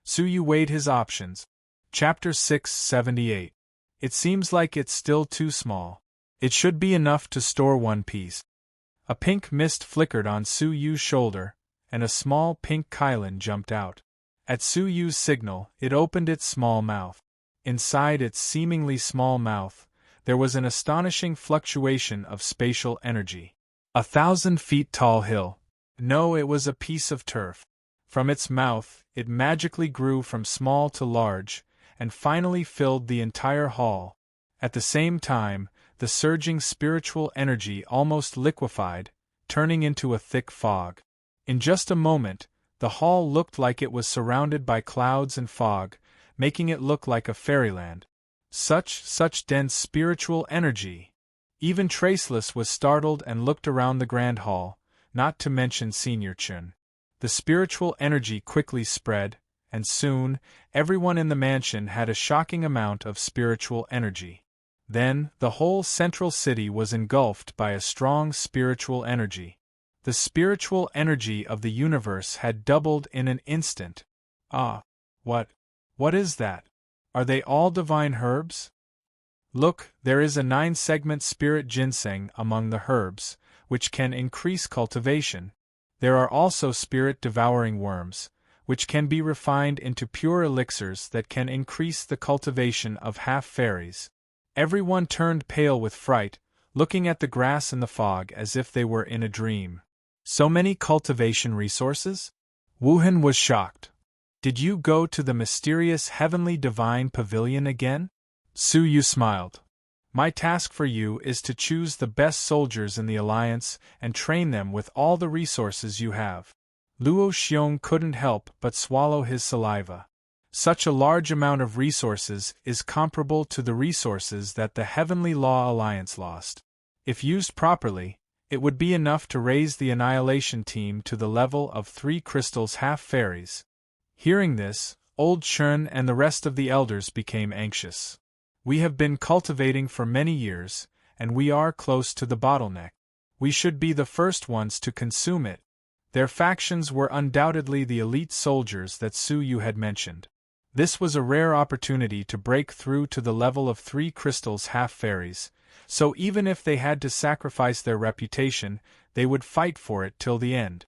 Speaker 1: Suyu weighed his options. Chapter 678. It seems like it's still too small. It should be enough to store one piece. A pink mist flickered on Suyu's shoulder, and a small pink Kylan jumped out. At Suyu's signal, it opened its small mouth. Inside its seemingly small mouth, there was an astonishing fluctuation of spatial energy. 1,000 feet tall hill. No, it was a piece of turf. From its mouth, it magically grew from small to large, and finally filled the entire hall. At the same time, the surging spiritual energy almost liquefied, turning into a thick fog. In just a moment, the hall looked like it was surrounded by clouds and fog, making it look like a fairyland. Such dense spiritual energy! Even Traceless was startled and looked around the grand hall, not to mention Senior Chun. The spiritual energy quickly spread, and soon, everyone in the mansion had a shocking amount of spiritual energy. Then, the whole central city was engulfed by a strong spiritual energy. The spiritual energy of the universe had doubled in an instant. Ah! What is that? Are they all divine herbs? Look, there is a 9-segment spirit ginseng among the herbs, which can increase cultivation. There are also spirit-devouring worms, which can be refined into pure elixirs that can increase the cultivation of half-fairies. Everyone turned pale with fright, looking at the grass and the fog as if they were in a dream. So many cultivation resources? Wu Hen was shocked. Did you go to the mysterious heavenly divine pavilion again? Su Yu smiled. My task for you is to choose the best soldiers in the alliance and train them with all the resources you have. Luo Xiong couldn't help but swallow his saliva. Such a large amount of resources is comparable to the resources that the Heavenly Law Alliance lost. If used properly, it would be enough to raise the Annihilation Team to the level of 3 crystals half-fairies. Hearing this, Old Chun and the rest of the elders became anxious. We have been cultivating for many years, and we are close to the bottleneck. We should be the first ones to consume it. Their factions were undoubtedly the elite soldiers that Su Yu had mentioned. This was a rare opportunity to break through to the level of 3 crystals half-fairies, so even if they had to sacrifice their reputation, they would fight for it till the end.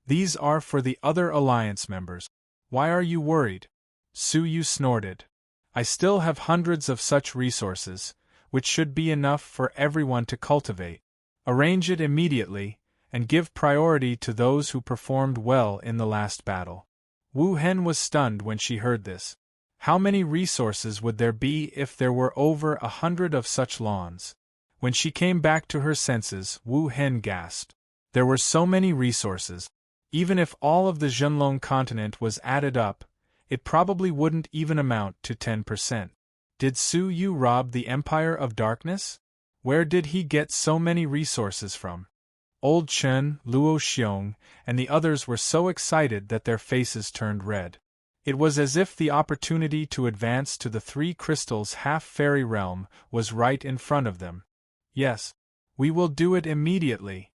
Speaker 1: These are for the other alliance members. Why are you worried? Su Yu snorted. I still have hundreds of such resources, which should be enough for everyone to cultivate. Arrange it immediately, and give priority to those who performed well in the last battle. Wu Hen was stunned when she heard this. How many resources would there be if there were over 100 of such lawns? When she came back to her senses, Wu Hen gasped. There were so many resources. Even if all of the Zhenlong continent was added up, it probably wouldn't even amount to 10%. Did Su Yu rob the Empire of Darkness? Where did he get so many resources from? Old Chen, Luo Xiong, and the others were so excited that their faces turned red. It was as if the opportunity to advance to the 3 crystals half-fairy realm was right in front of them. Yes, we will do it immediately.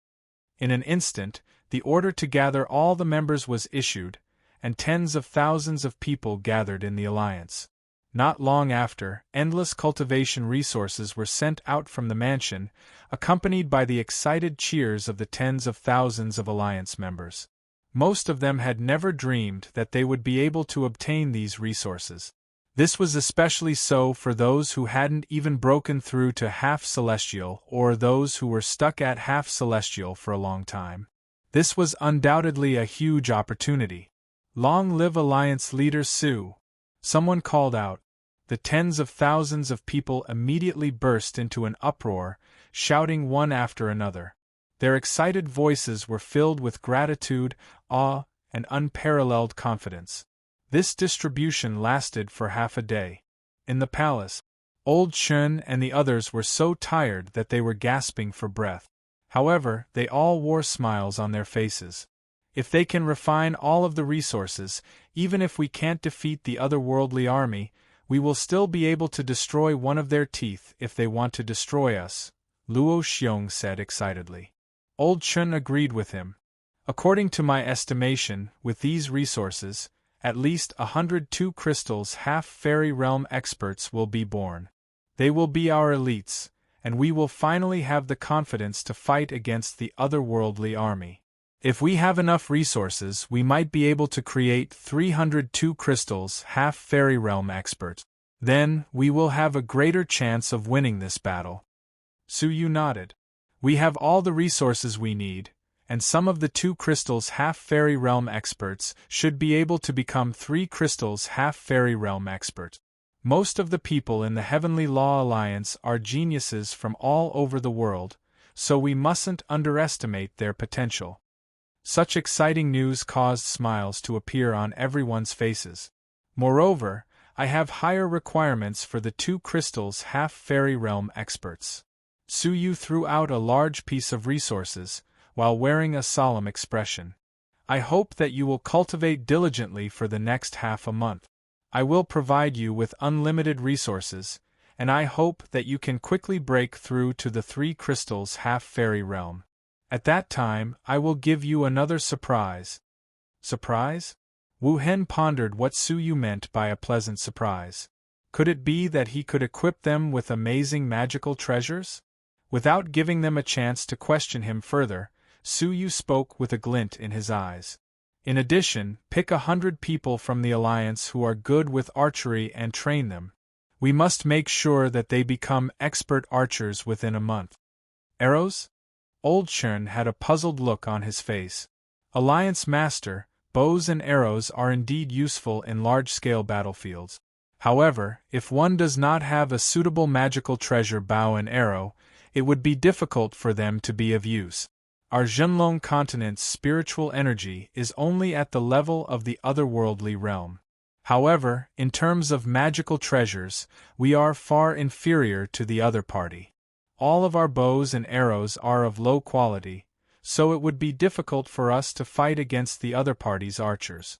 Speaker 1: In an instant, the order to gather all the members was issued, and tens of thousands of people gathered in the alliance. Not long after, endless cultivation resources were sent out from the mansion, accompanied by the excited cheers of the tens of thousands of alliance members. Most of them had never dreamed that they would be able to obtain these resources. This was especially so for those who hadn't even broken through to half-celestial or those who were stuck at half-celestial for a long time. This was undoubtedly a huge opportunity. Long live Alliance leader Su! Someone called out. The tens of thousands of people immediately burst into an uproar, shouting one after another. Their excited voices were filled with gratitude, awe, and unparalleled confidence. This distribution lasted for half a day. In the palace, Old Chun and the others were so tired that they were gasping for breath. However, they all wore smiles on their faces. If they can refine all of the resources, even if we can't defeat the otherworldly army, we will still be able to destroy one of their teeth if they want to destroy us, Luo Xiong said excitedly. Old Chun agreed with him. According to my estimation, with these resources, at least 102 crystals half-fairy realm experts will be born. They will be our elites, and we will finally have the confidence to fight against the otherworldly army. If we have enough resources, we might be able to create 302 crystals half-fairy realm experts. Then, we will have a greater chance of winning this battle. Su Yu nodded. We have all the resources we need, and some of the 2 crystals half-fairy realm experts should be able to become 3 crystals half-fairy realm experts. Most of the people in the Heavenly Law Alliance are geniuses from all over the world, so we mustn't underestimate their potential. Such exciting news caused smiles to appear on everyone's faces. Moreover, I have higher requirements for the 2 crystals half-fairy realm experts. Su Yu threw out a large piece of resources, while wearing a solemn expression. I hope that you will cultivate diligently for the next half a month. I will provide you with unlimited resources, and I hope that you can quickly break through to the 3 crystals half-fairy realm. At that time, I will give you another surprise. Surprise? Wu Hen pondered what Su Yu meant by a pleasant surprise. Could it be that he could equip them with amazing magical treasures? Without giving them a chance to question him further, Su Yu spoke with a glint in his eyes. In addition, pick 100 people from the Alliance who are good with archery and train them. We must make sure that they become expert archers within a month. Arrows? Old Chern had a puzzled look on his face. Alliance Master, bows and arrows are indeed useful in large-scale battlefields. However, if one does not have a suitable magical treasure bow and arrow, it would be difficult for them to be of use. Our Zhenlong continent's spiritual energy is only at the level of the otherworldly realm. However, in terms of magical treasures, we are far inferior to the other party. All of our bows and arrows are of low quality, so it would be difficult for us to fight against the other party's archers.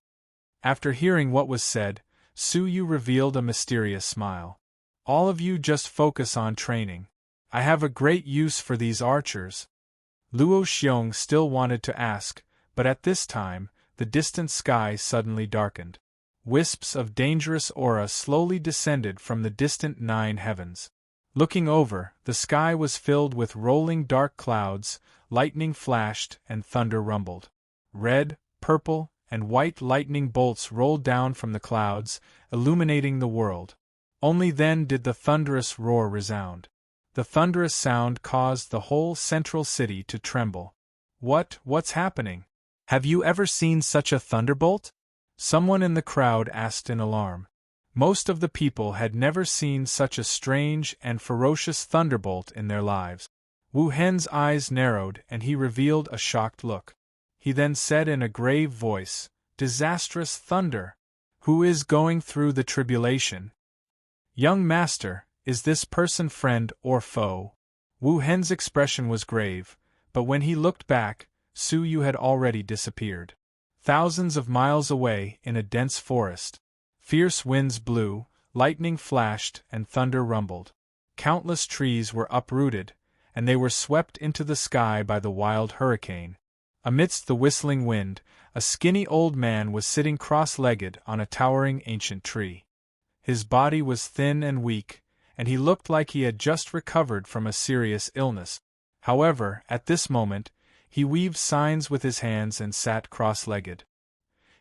Speaker 1: After hearing what was said, Su Yu revealed a mysterious smile. All of you just focus on training. I have a great use for these archers. Luo Xiong still wanted to ask, but at this time, the distant sky suddenly darkened. Wisps of dangerous aura slowly descended from the distant 9 heavens. Looking over, the sky was filled with rolling dark clouds, lightning flashed and thunder rumbled. Red, purple, and white lightning bolts rolled down from the clouds, illuminating the world. Only then did the thunderous roar resound. The thunderous sound caused the whole central city to tremble. What's happening? Have you ever seen such a thunderbolt? Someone in the crowd asked in alarm. Most of the people had never seen such a strange and ferocious thunderbolt in their lives. Wu Hen's eyes narrowed and he revealed a shocked look. He then said in a grave voice, "Disastrous thunder! Who is going through the tribulation?" "Young master, is this person friend or foe?" Wu Hen's expression was grave, but when he looked back, Su Yu had already disappeared. Thousands of miles away, in a dense forest, fierce winds blew, lightning flashed, and thunder rumbled. Countless trees were uprooted, and they were swept into the sky by the wild hurricane. Amidst the whistling wind, a skinny old man was sitting cross-legged on a towering ancient tree. His body was thin and weak, and he looked like he had just recovered from a serious illness. However, at this moment, he weaved signs with his hands and sat cross-legged.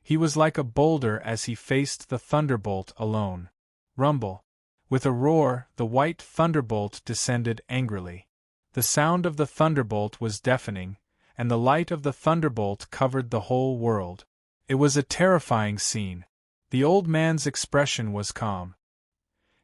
Speaker 1: He was like a boulder as he faced the thunderbolt alone. Rumble. With a roar, the white thunderbolt descended angrily. The sound of the thunderbolt was deafening, and the light of the thunderbolt covered the whole world. It was a terrifying scene. The old man's expression was calm.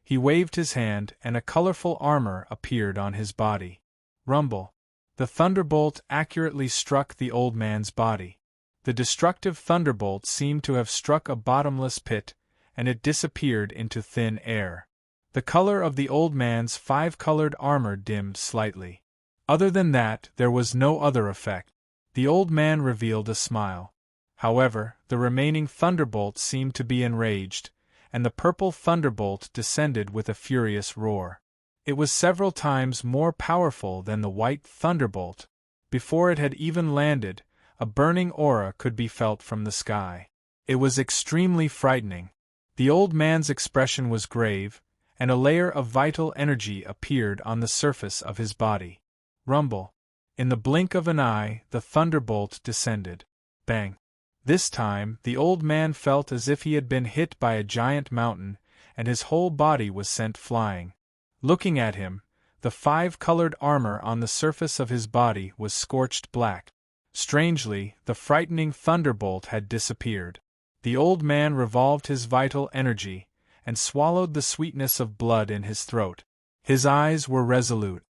Speaker 1: He waved his hand and a colorful armor appeared on his body. Rumble. The thunderbolt accurately struck the old man's body. The destructive thunderbolt seemed to have struck a bottomless pit, and it disappeared into thin air. The color of the old man's 5-colored armor dimmed slightly. Other than that, there was no other effect. The old man revealed a smile. However, the remaining thunderbolt seemed to be enraged, and the purple thunderbolt descended with a furious roar. It was several times more powerful than the white thunderbolt. Before it had even landed, a burning aura could be felt from the sky. It was extremely frightening. The old man's expression was grave, and a layer of vital energy appeared on the surface of his body. Rumble. In the blink of an eye, the thunderbolt descended. Bang. This time, the old man felt as if he had been hit by a giant mountain, and his whole body was sent flying. Looking at him, the 5-colored armor on the surface of his body was scorched black. Strangely, the frightening thunderbolt had disappeared. The old man revolved his vital energy, and swallowed the sweetness of blood in his throat. His eyes were resolute.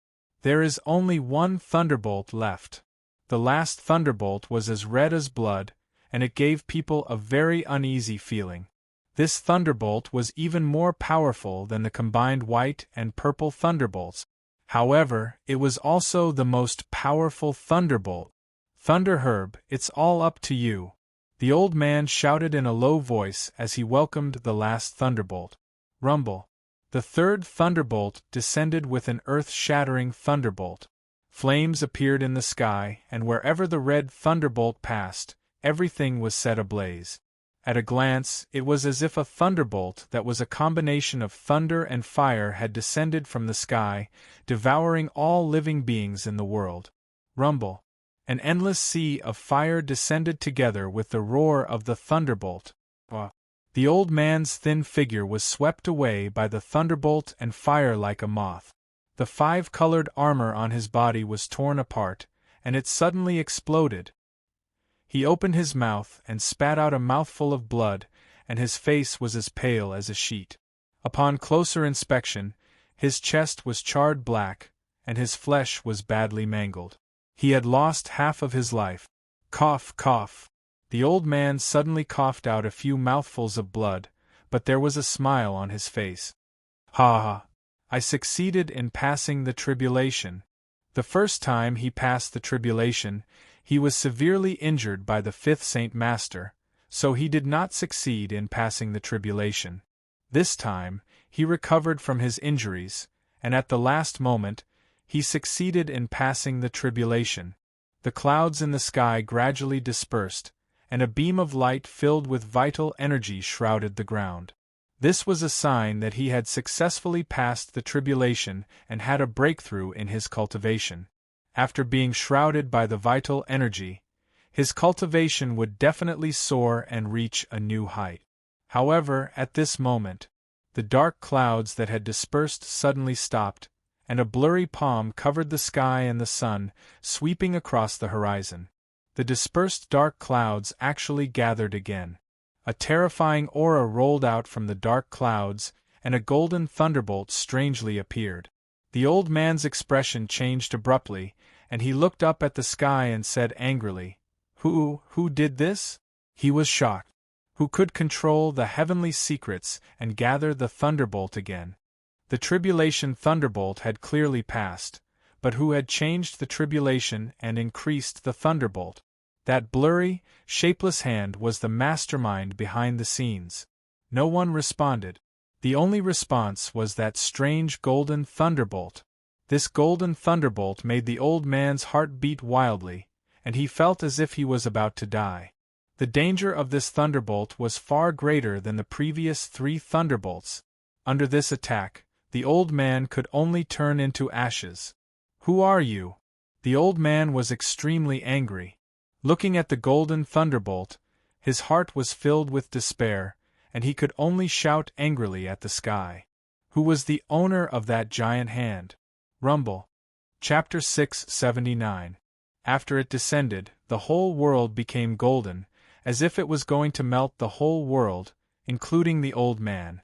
Speaker 1: There is only one thunderbolt left. The last thunderbolt was as red as blood, and it gave people a very uneasy feeling. This thunderbolt was even more powerful than the combined white and purple thunderbolts. However, it was also the most powerful thunderbolt. Thunderherb, it's all up to you, the old man shouted in a low voice as he welcomed the last thunderbolt. Rumble. The third thunderbolt descended with an earth-shattering thunderbolt. Flames appeared in the sky, and wherever the red thunderbolt passed, everything was set ablaze. At a glance, it was as if a thunderbolt that was a combination of thunder and fire had descended from the sky, devouring all living beings in the world. Rumble. An endless sea of fire descended together with the roar of the thunderbolt. The old man's thin figure was swept away by the thunderbolt and fire like a moth. The five-colored armor on his body was torn apart, and it suddenly exploded. He opened his mouth and spat out a mouthful of blood, and his face was as pale as a sheet. Upon closer inspection, his chest was charred black, and his flesh was badly mangled. He had lost half of his life. Cough, cough. The old man suddenly coughed out a few mouthfuls of blood, but there was a smile on his face. Ha ha! I succeeded in passing the tribulation. The first time he passed the tribulation, he was severely injured by the fifth Saint Master, so he did not succeed in passing the tribulation. This time, he recovered from his injuries, and at the last moment, he succeeded in passing the tribulation. The clouds in the sky gradually dispersed, and a beam of light filled with vital energy shrouded the ground. This was a sign that he had successfully passed the tribulation and had a breakthrough in his cultivation. After being shrouded by the vital energy, his cultivation would definitely soar and reach a new height. However, at this moment, the dark clouds that had dispersed suddenly stopped, and a blurry palm covered the sky and the sun, sweeping across the horizon. The dispersed dark clouds actually gathered again. A terrifying aura rolled out from the dark clouds, and a golden thunderbolt strangely appeared. The old man's expression changed abruptly, and he looked up at the sky and said angrily, Who did this? He was shocked. Who could control the heavenly secrets and gather the thunderbolt again? The tribulation thunderbolt had clearly passed, but who had changed the tribulation and increased the thunderbolt? That blurry, shapeless hand was the mastermind behind the scenes. No one responded. The only response was that strange golden thunderbolt. This golden thunderbolt made the old man's heart beat wildly, and he felt as if he was about to die. The danger of this thunderbolt was far greater than the previous 3 thunderbolts. Under this attack, the old man could only turn into ashes. Who are you? The old man was extremely angry. Looking at the golden thunderbolt, his heart was filled with despair, and he could only shout angrily at the sky. Who was the owner of that giant hand? Rumble. Chapter 679. After it descended, the whole world became golden, as if it was going to melt the whole world, including the old man.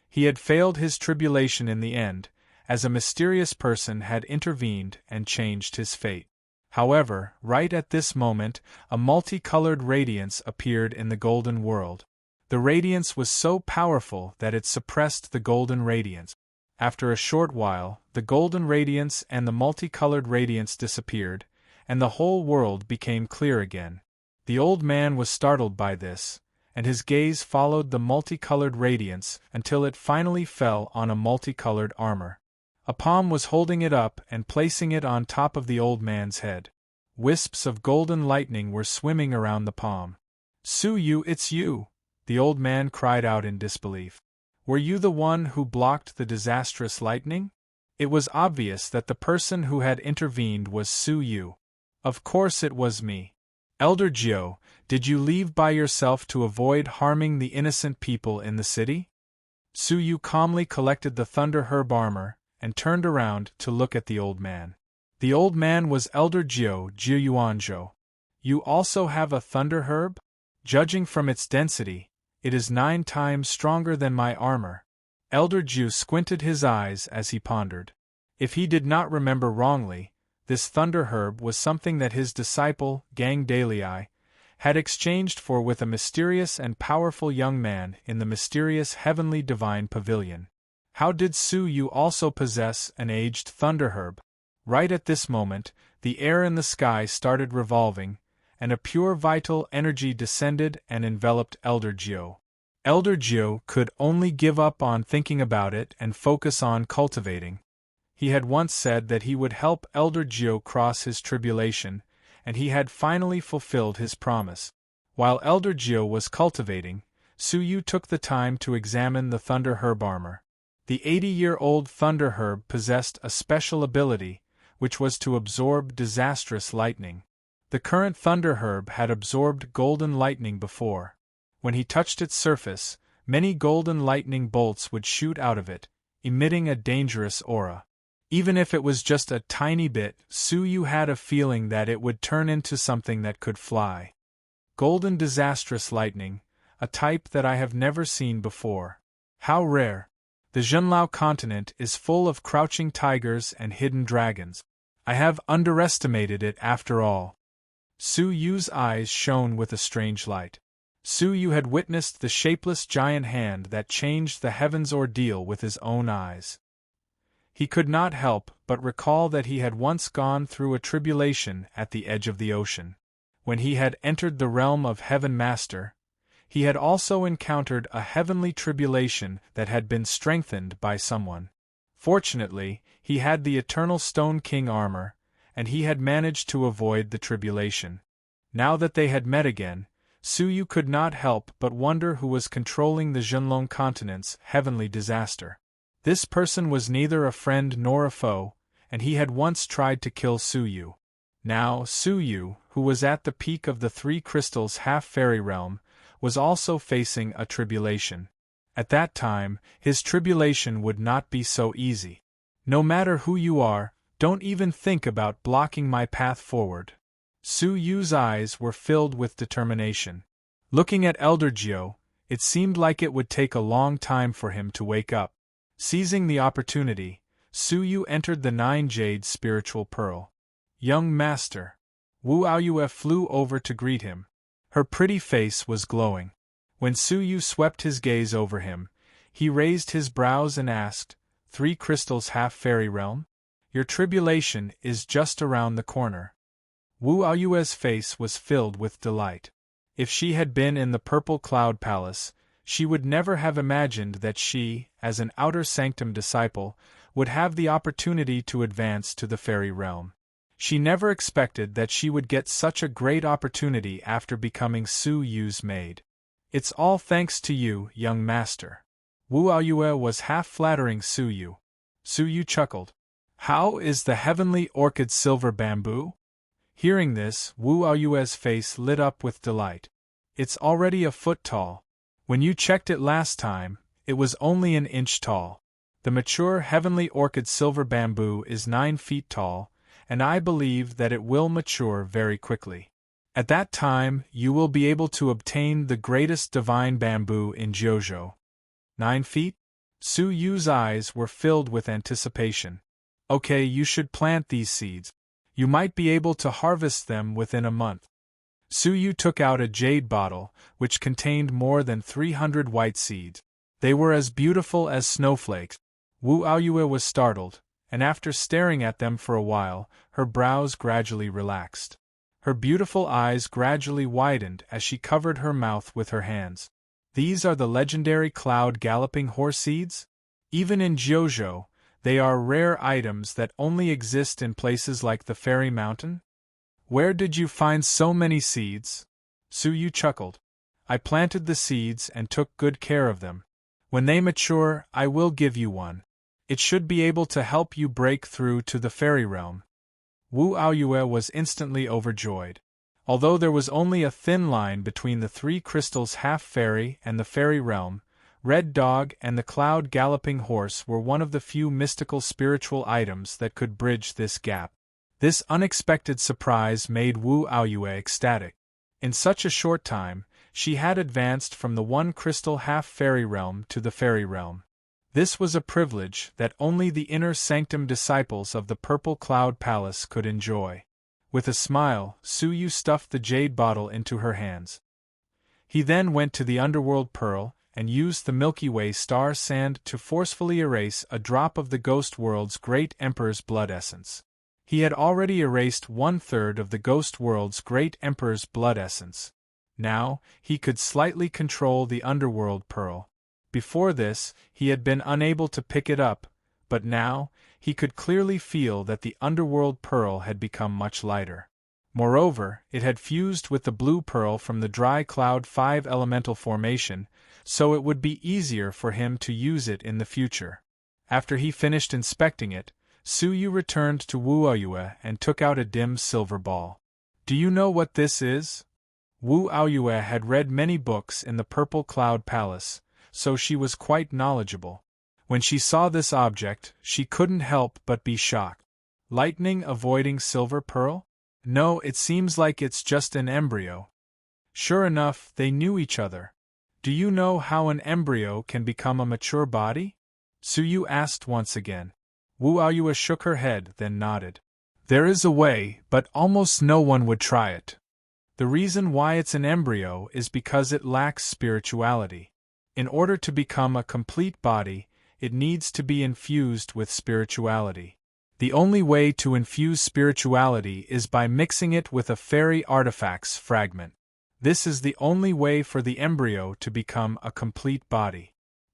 Speaker 1: He had failed his tribulation in the end, as a mysterious person had intervened and changed his fate. However, right at this moment, a multicolored radiance appeared in the golden world. The radiance was so powerful that it suppressed the golden radiance. After a short while, the golden radiance and the multicolored radiance disappeared, and the whole world became clear again. The old man was startled by this, and his gaze followed the multicolored radiance until it finally fell on a multicolored armor. A palm was holding it up and placing it on top of the old man's head. Wisps of golden lightning were swimming around the palm. "Su-yu, it's you!" the old man cried out in disbelief. "Were you the one who blocked the disastrous lightning?" It was obvious that the person who had intervened was Su-yu. "Of course it was me. Elder Jio, did you leave by yourself to avoid harming the innocent people in the city?" Su-yu calmly collected the Thunder Herb armor and turned around to look at the old man. The old man was Elder Jio Jiuyuanzhou. "You also have a Thunder Herb? Judging from its density, it is 9 times stronger than my armor." Elder Jiu squinted his eyes as he pondered. If he did not remember wrongly, this Thunder Herb was something that his disciple, Gang Dalei, had exchanged for with a mysterious and powerful young man in the mysterious heavenly divine pavilion. How did Su Yu also possess an aged thunderherb? Right at this moment, the air in the sky started revolving, and a pure vital energy descended and enveloped Elder Jiu. Elder Jiu could only give up on thinking about it and focus on cultivating. He had once said that he would help Elder Jiu cross his tribulation, and he had finally fulfilled his promise. While Elder Jiu was cultivating, Su Yu took the time to examine the Thunder Herb armor. The 80-year-old Thunder Herb possessed a special ability, which was to absorb disastrous lightning. The current Thunder Herb had absorbed golden lightning before. When he touched its surface, many golden lightning bolts would shoot out of it, emitting a dangerous aura. Even if it was just a tiny bit, Su Yu had a feeling that it would turn into something that could fly. Golden disastrous lightning, a type that I have never seen before. How rare! The Zhenlao continent is full of crouching tigers and hidden dragons. I have underestimated it after all. Su Yu's eyes shone with a strange light. Su Yu had witnessed the shapeless giant hand that changed the heavens ordeal with his own eyes. He could not help but recall that he had once gone through a tribulation at the edge of the ocean. When he had entered the realm of Heaven Master, he had also encountered a heavenly tribulation that had been strengthened by someone. Fortunately, he had the Eternal Stone King armor, and he had managed to avoid the tribulation. Now that they had met again, Su Yu could not help but wonder who was controlling the Zhenlong continent's heavenly disaster. This person was neither a friend nor a foe, and he had once tried to kill Su Yu. Now, Su Yu, who was at the peak of the Three Crystals half-fairy realm, was also facing a tribulation. At that time, his tribulation would not be so easy. No matter who you are, don't even think about blocking my path forward. Su Yu's eyes were filled with determination. Looking at Elder Jiu, it seemed like it would take a long time for him to wake up. Seizing the opportunity, Su Yu entered the Nine Jade Spiritual Pearl. Young Master. Wu Aoyue flew over to greet him. Her pretty face was glowing. When Su Yu swept his gaze over him, he raised his brows and asked, "Three Crystals half-fairy realm? Your tribulation is just around the corner." Wu Aoyue's face was filled with delight. If she had been in the Purple Cloud Palace, she would never have imagined that she, as an Outer Sanctum disciple, would have the opportunity to advance to the fairy realm. She never expected that she would get such a great opportunity after becoming Su Yu's maid. "It's all thanks to you, young master." Wu Aoyue was half flattering Su Yu. Su Yu chuckled. "How is the heavenly orchid silver bamboo?" Hearing this, Wu Aoyue's face lit up with delight. "It's already a foot tall. When you checked it last time, it was only an inch tall. The mature heavenly orchid silver bamboo is 9 feet tall, and I believe that it will mature very quickly. At that time, you will be able to obtain the greatest divine bamboo in Jiuzhou." 9 feet? Su Yu's eyes were filled with anticipation. "Okay, you should plant these seeds. You might be able to harvest them within a month." Su Yu took out a jade bottle, which contained more than 300 white seeds. They were as beautiful as snowflakes. Wu Aoyue was startled, and after staring at them for a while, her brows gradually relaxed. Her beautiful eyes gradually widened as she covered her mouth with her hands. "These are the legendary cloud galloping horse seeds? Even in Jiuzhou, they are rare items that only exist in places like the Fairy Mountain? Where did you find so many seeds?" Su Yu chuckled. "I planted the seeds and took good care of them. When they mature, I will give you one. It should be able to help you break through to the fairy realm." Wu Aoyue was instantly overjoyed. Although there was only a thin line between the Three Crystals half-fairy and the fairy realm, Red Dog and the Cloud Galloping Horse were one of the few mystical spiritual items that could bridge this gap. This unexpected surprise made Wu Aoyue ecstatic. In such a short time, she had advanced from the One Crystal half-fairy realm to the fairy realm. This was a privilege that only the Inner Sanctum disciples of the Purple Cloud Palace could enjoy. With a smile, Su Yu stuffed the jade bottle into her hands. He then went to the underworld pearl, and used the Milky Way star sand to forcefully erase a drop of the ghost world's great emperor's blood essence. He had already erased 1/3 of the ghost world's great emperor's blood essence. Now, he could slightly control the underworld pearl. Before this, he had been unable to pick it up, but now, he could clearly feel that the underworld pearl had become much lighter. Moreover, it had fused with the blue pearl from the dry cloud 5 elemental formation, so it would be easier for him to use it in the future. After he finished inspecting it, Su Yu returned to Wu Aoyue and took out a dim silver ball. Do you know what this is? Wu Aoyue had read many books in the Purple Cloud Palace, so she was quite knowledgeable. When she saw this object, she couldn't help but be shocked. Lightning-avoiding silver pearl? No, it seems like it's just an embryo. Sure enough, they knew each other. Do you know how an embryo can become a mature body? Su Yu asked once again. Wu Aoyue shook her head, then nodded. There is a way, but almost no one would try it. The reason why it's an embryo is because it lacks spirituality. In order to become a complete body, it needs to be infused with spirituality. The only way to infuse spirituality is by mixing it with a fairy artifact's fragment. This is the only way for the embryo to become a complete body.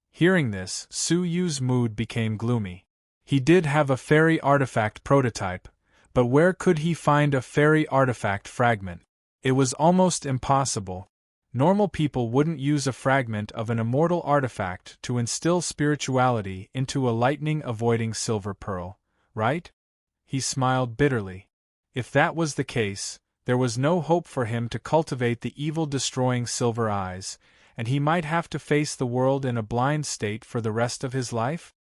Speaker 1: Hearing this, Su Yu's mood became gloomy. He did have a fairy artifact prototype, but where could he find a fairy artifact fragment? It was almost impossible. Normal people wouldn't use a fragment of an immortal artifact to instill spirituality into a lightning-avoiding silver pearl, right? He smiled bitterly. If that was the case, there was no hope for him to cultivate the evil-destroying silver eyes, and he might have to face the world in a blind state for the rest of his life?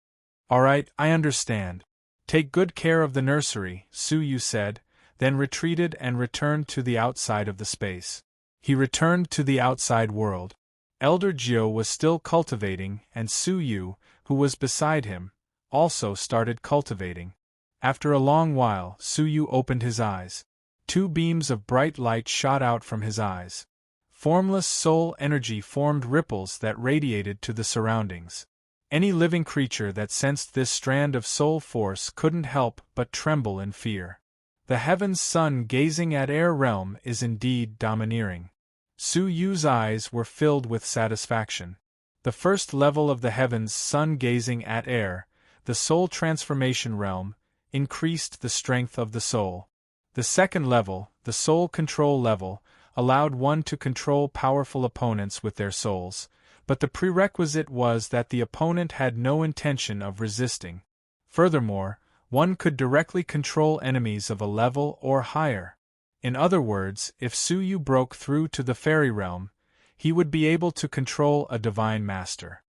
Speaker 1: All right, I understand. Take good care of the nursery, Su Yu said, then retreated and returned to the outside of the space. He returned to the outside world. Elder Jiu was still cultivating, and Su Yu, who was beside him, also started cultivating. After a long while, Su Yu opened his eyes. 2 beams of bright light shot out from his eyes. Formless soul energy formed ripples that radiated to the surroundings. Any living creature that sensed this strand of soul force couldn't help but tremble in fear. The heaven's sun gazing at air realm is indeed domineering. Su Yu's eyes were filled with satisfaction. The first level of the heavens sun gazing at air, the soul transformation realm, increased the strength of the soul. The second level, the soul control level, allowed one to control powerful opponents with their souls, but the prerequisite was that the opponent had no intention of resisting. Furthermore, one could directly control enemies of a level or higher. In other words, if Su Yu broke through to the fairy realm, he would be able to control a divine master.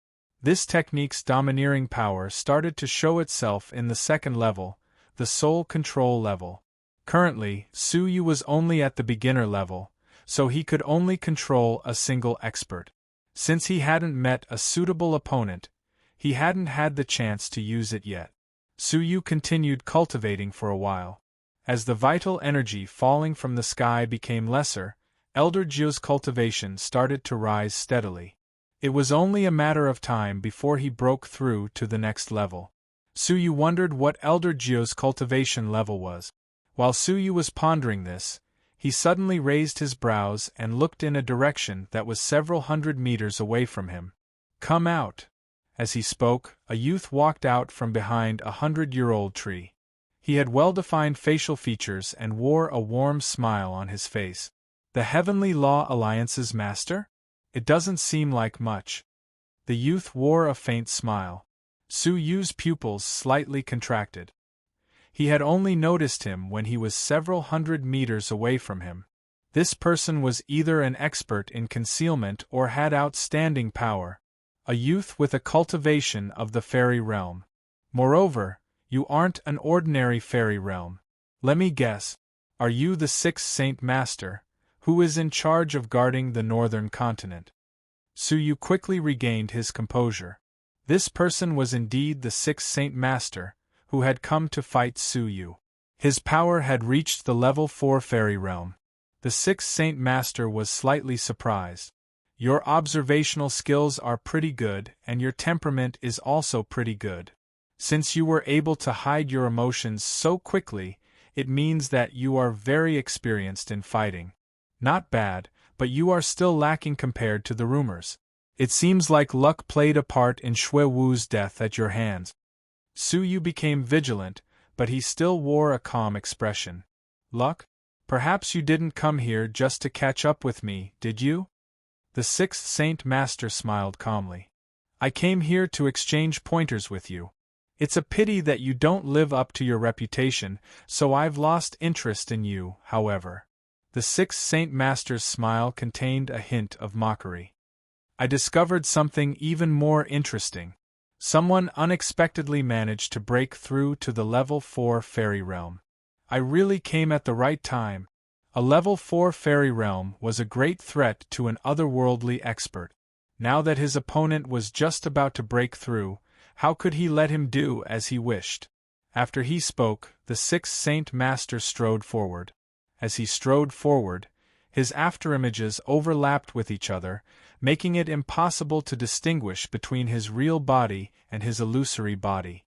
Speaker 1: This technique's domineering power started to show itself in the second level, the soul control level. Currently, Su Yu was only at the beginner level, so he could only control a single expert. Since he hadn't met a suitable opponent, he hadn't had the chance to use it yet. Su Yu continued cultivating for a while. As the vital energy falling from the sky became lesser, Elder Jiu's cultivation started to rise steadily. It was only a matter of time before he broke through to the next level. Su Yu wondered what Elder Jiu's cultivation level was. While Su Yu was pondering this, he suddenly raised his brows and looked in a direction that was several hundred meters away from him. Come out! As he spoke, a youth walked out from behind a 100-year-old tree. He had well-defined facial features and wore a warm smile on his face. The Heavenly Law Alliance's master? It doesn't seem like much. The youth wore a faint smile. Su Yu's pupils slightly contracted. He had only noticed him when he was several hundred meters away from him. This person was either an expert in concealment or had outstanding power. A youth with a cultivation of the fairy realm. Moreover, you aren't an ordinary fairy realm. Let me guess. Are you the 6th Saint Master, who is in charge of guarding the northern continent? Su Yu quickly regained his composure. This person was indeed the 6th Saint Master, who had come to fight Su Yu. His power had reached the level 4 fairy realm. The sixth Saint Master was slightly surprised. Your observational skills are pretty good, and your temperament is also pretty good. Since you were able to hide your emotions so quickly, it means that you are very experienced in fighting. Not bad, but you are still lacking compared to the rumors. It seems like luck played a part in Shui Wu's death at your hands. Su Yu became vigilant, but he still wore a calm expression. Luck? Perhaps you didn't come here just to catch up with me, did you? The sixth Saint Master smiled calmly. I came here to exchange pointers with you. It's a pity that you don't live up to your reputation, so I've lost interest in you, however. The sixth Saint Master's smile contained a hint of mockery. I discovered something even more interesting. Someone unexpectedly managed to break through to the level 4 fairy realm. I really came at the right time. A level 4 fairy realm was a great threat to an otherworldly expert. Now that his opponent was just about to break through, how could he let him do as he wished? After he spoke, the sixth Saint Master strode forward. As he strode forward, his afterimages overlapped with each other, making it impossible to distinguish between his real body and his illusory body.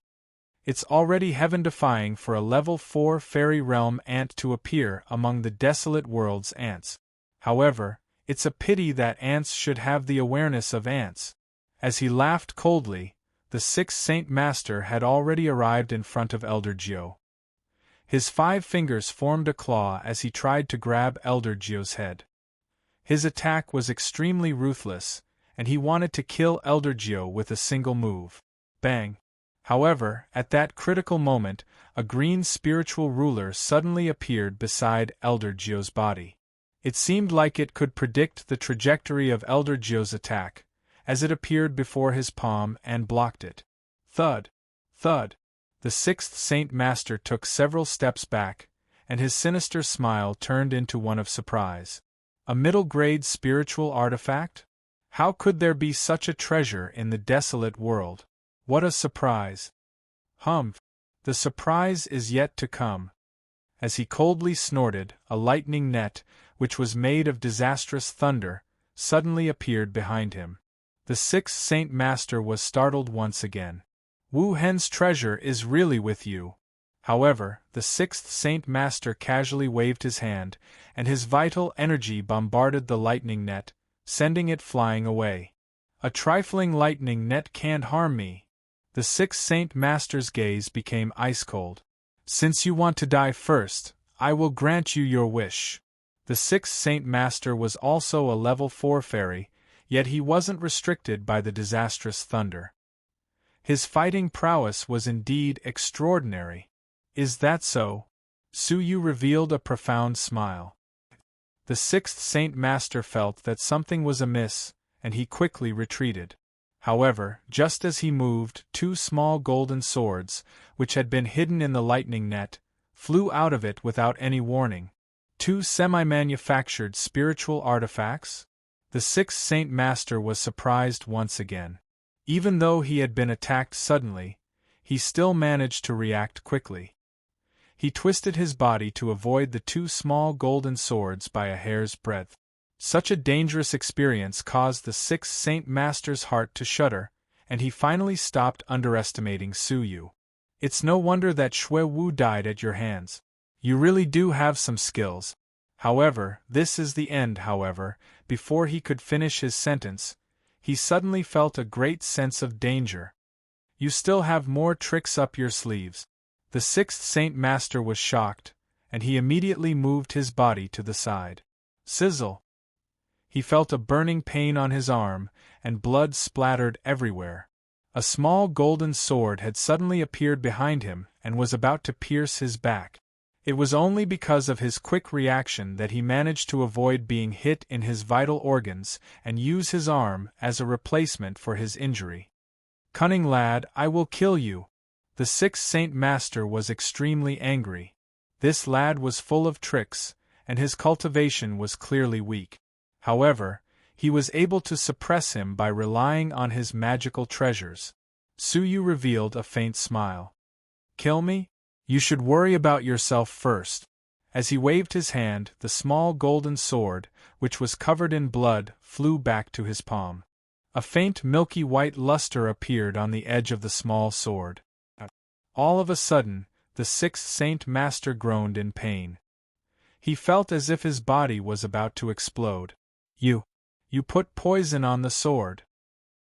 Speaker 1: It's already heaven-defying for a level 4 fairy realm ant to appear among the desolate world's ants. However, it's a pity that ants should have the awareness of ants. As he laughed coldly, the sixth Saint Master had already arrived in front of Elder Gio. His 5 fingers formed a claw as he tried to grab Elder Gio's head. His attack was extremely ruthless, and he wanted to kill Elder Gio with a single move. Bang! However, at that critical moment, a green spiritual ruler suddenly appeared beside Elder Gio's body. It seemed like it could predict the trajectory of Elder Gio's attack, as it appeared before his palm and blocked it. Thud! Thud! The sixth Saint Master took several steps back, and his sinister smile turned into one of surprise. A middle-grade spiritual artifact? How could there be such a treasure in the desolate world? What a surprise! Humph! The surprise is yet to come. As he coldly snorted, a lightning net, which was made of disastrous thunder, suddenly appeared behind him. The sixth Saint Master was startled once again. Wu Hen's treasure is really with you. However, the sixth Saint Master casually waved his hand, and his vital energy bombarded the lightning net, sending it flying away. A trifling lightning net can't harm me. The sixth Saint Master's gaze became ice-cold. Since you want to die first, I will grant you your wish. The sixth Saint Master was also a level 4 fairy, yet he wasn't restricted by the disastrous thunder. His fighting prowess was indeed extraordinary. Is that so? Su Yu revealed a profound smile. The sixth Saint Master felt that something was amiss, and he quickly retreated. However, just as he moved, 2 small golden swords, which had been hidden in the lightning net, flew out of it without any warning. 2 semi-manufactured spiritual artifacts? The sixth Saint Master was surprised once again. Even though he had been attacked suddenly, he still managed to react quickly. He twisted his body to avoid the 2 small golden swords by a hair's breadth. Such a dangerous experience caused the sixth Saint Master's heart to shudder, and he finally stopped underestimating Su Yu. It's no wonder that Shui Wu died at your hands. You really do have some skills. However, this is the end. However, before he could finish his sentence, he suddenly felt a great sense of danger. You still have more tricks up your sleeves. The sixth Saint Master was shocked, and he immediately moved his body to the side. Sizzle! He felt a burning pain on his arm, and blood splattered everywhere. A small golden sword had suddenly appeared behind him and was about to pierce his back. It was only because of his quick reaction that he managed to avoid being hit in his vital organs and use his arm as a replacement for his injury. Cunning lad, I will kill you! The sixth Saint Master was extremely angry. This lad was full of tricks, and his cultivation was clearly weak. However, he was able to suppress him by relying on his magical treasures. Su Yu revealed a faint smile. Kill me? You should worry about yourself first. As he waved his hand, the small golden sword, which was covered in blood, flew back to his palm. A faint milky white luster appeared on the edge of the small sword. All of a sudden, the sixth Saint Master groaned in pain. He felt as if his body was about to explode. You put poison on the sword.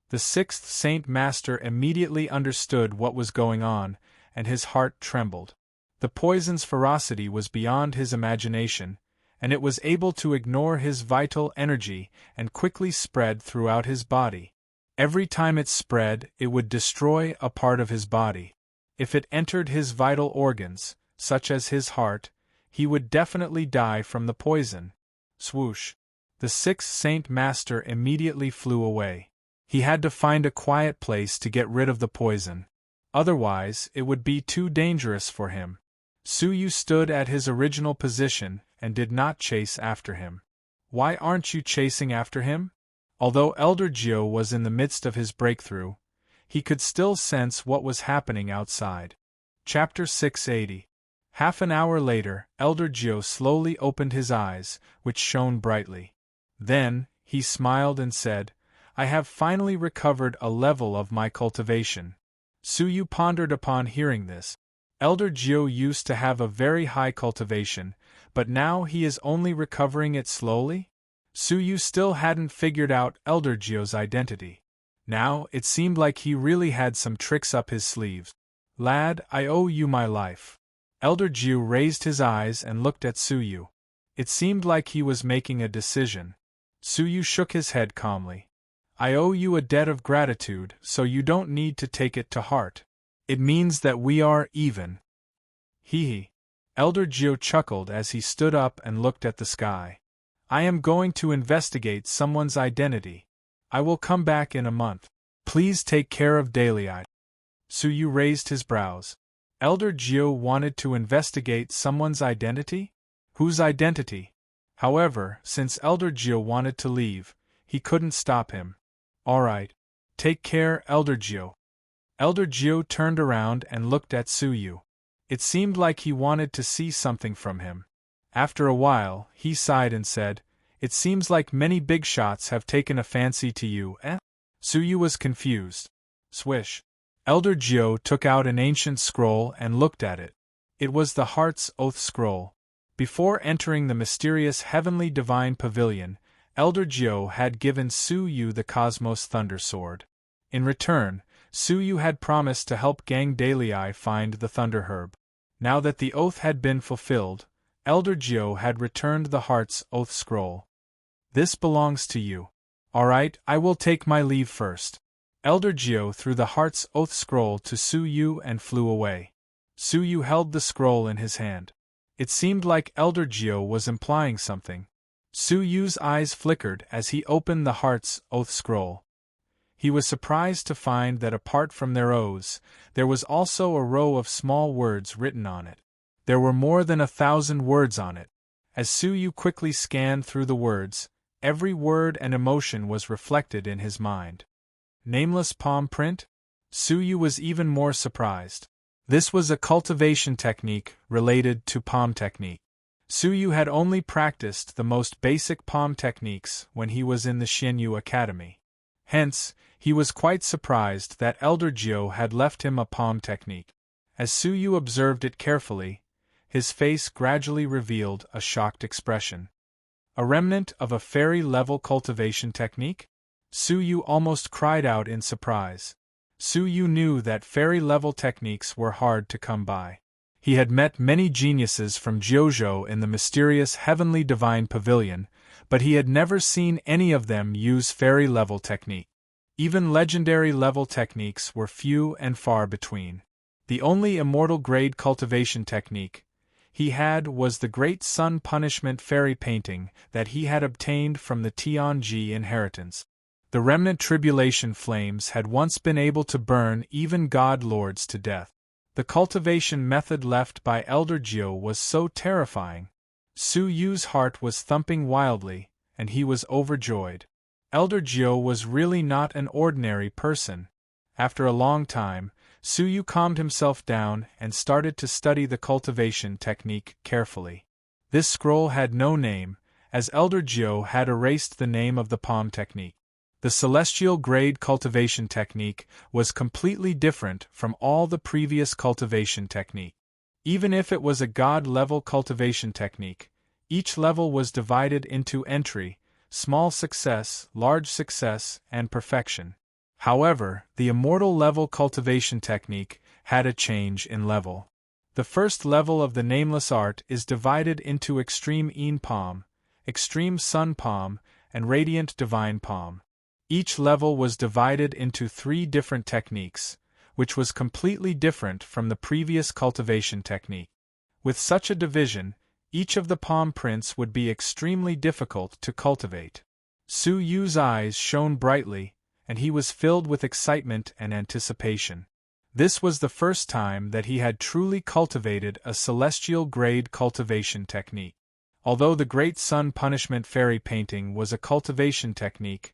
Speaker 1: The sixth Saint Master immediately understood what was going on, and his heart trembled. The poison's ferocity was beyond his imagination, and it was able to ignore his vital energy and quickly spread throughout his body. Every time it spread, it would destroy a part of his body. If it entered his vital organs, such as his heart, he would definitely die from the poison. Swoosh! The sixth Saint Master immediately flew away. He had to find a quiet place to get rid of the poison. Otherwise, it would be too dangerous for him. Suyu stood at his original position and did not chase after him. Why aren't you chasing after him? Although Elder Gyo was in the midst of his breakthrough, he could still sense what was happening outside. Chapter 680. Half an hour later, Elder Gyo slowly opened his eyes, which shone brightly. Then, he smiled and said, I have finally recovered a level of my cultivation. Suyu pondered upon hearing this. Elder Gyo used to have a very high cultivation, but now he is only recovering it slowly? Suyu still hadn't figured out Elder Gyo's identity. Now, it seemed like he really had some tricks up his sleeves. Lad, I owe you my life. Elder Gyo raised his eyes and looked at Suyu. It seemed like he was making a decision. Suyu shook his head calmly. I owe you a debt of gratitude, so you don't need to take it to heart. It means that we are even. Hee. Elder Gyo chuckled as he stood up and looked at the sky. I am going to investigate someone's identity. I will come back in a month. Please take care of Daylight. Suyu raised his brows. Elder Gyo wanted to investigate someone's identity? Whose identity? However, since Elder Gyo wanted to leave, he couldn't stop him. All right. Take care, Elder Gyo. Elder Gyo turned around and looked at Suyu. It seemed like he wanted to see something from him. After a while, he sighed and said, It seems like many big shots have taken a fancy to you, eh? Suyu was confused. Swish. Elder Gyo took out an ancient scroll and looked at it. It was the Heart's Oath scroll. Before entering the mysterious Heavenly Divine Pavilion, Elder Gyo had given Suyu the Cosmos Thunder Sword. In return, Suyu had promised to help Gang Dalei find the Thunder Herb. Now that the oath had been fulfilled, Elder Gyo had returned the Heart's Oath scroll. This belongs to you. Alright, I will take my leave first. Elder Gyo threw the Heart's Oath scroll to Suyu and flew away. Suyu held the scroll in his hand. It seemed like Elder Gyo was implying something. Suyu's eyes flickered as he opened the Heart's Oath scroll. He was surprised to find that apart from their oaths, there was also a row of small words written on it. There were more than 1,000 words on it. As Suyu quickly scanned through the words, every word and emotion was reflected in his mind. Nameless palm print? Suyu was even more surprised. This was a cultivation technique related to palm technique. Suyu had only practiced the most basic palm techniques when he was in the Xianyu Academy. Hence, he was quite surprised that Elder Gyo had left him a palm technique. As Suyu observed it carefully, his face gradually revealed a shocked expression. A remnant of a fairy-level cultivation technique? Suyu almost cried out in surprise. Suyu knew that fairy-level techniques were hard to come by. He had met many geniuses from Jiuzhou in the mysterious Heavenly Divine Pavilion, but he had never seen any of them use fairy-level technique. Even legendary-level techniques were few and far between. The only immortal-grade cultivation technique he had was the Great Sun Punishment Fairy Painting that he had obtained from the Tianji inheritance. The remnant tribulation flames had once been able to burn even god lords to death. The cultivation method left by Elder Gyo was so terrifying. Suyu's heart was thumping wildly, and he was overjoyed. Elder Gyo was really not an ordinary person. After a long time, Suyu calmed himself down and started to study the cultivation technique carefully. This scroll had no name, as Elder Gyo had erased the name of the palm technique. The celestial grade cultivation technique was completely different from all the previous cultivation technique. Even if it was a god-level cultivation technique, each level was divided into entry, small success, large success, and perfection. However, the immortal level cultivation technique had a change in level. The first level of the nameless art is divided into extreme Een palm, extreme sun palm, and radiant divine palm. Each level was divided into 3 different techniques, which was completely different from the previous cultivation technique. With such a division, each of the palm prints would be extremely difficult to cultivate. Suyu's eyes shone brightly, and he was filled with excitement and anticipation. This was the first time that he had truly cultivated a celestial grade cultivation technique. Although the Great Sun Punishment Fairy painting was a cultivation technique,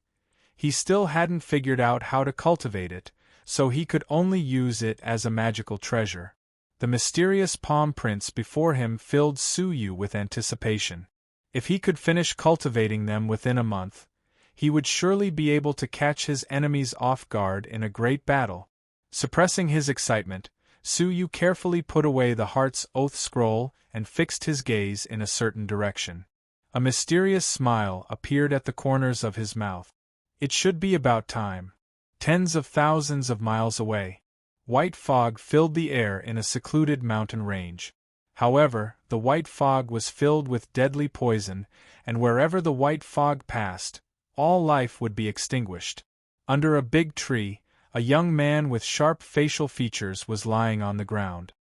Speaker 1: he still hadn't figured out how to cultivate it, so he could only use it as a magical treasure. The mysterious palm prints before him filled Suyu with anticipation. If he could finish cultivating them within a month, he would surely be able to catch his enemies off guard in a great battle. Suppressing his excitement, Suyu carefully put away the Heart's Oath scroll and fixed his gaze in a certain direction. A mysterious smile appeared at the corners of his mouth. It should be about time. Tens of thousands of miles away. White fog filled the air in a secluded mountain range. However, the white fog was filled with deadly poison, and wherever the white fog passed, all life would be extinguished. Under a big tree, a young man with sharp facial features was lying on the ground.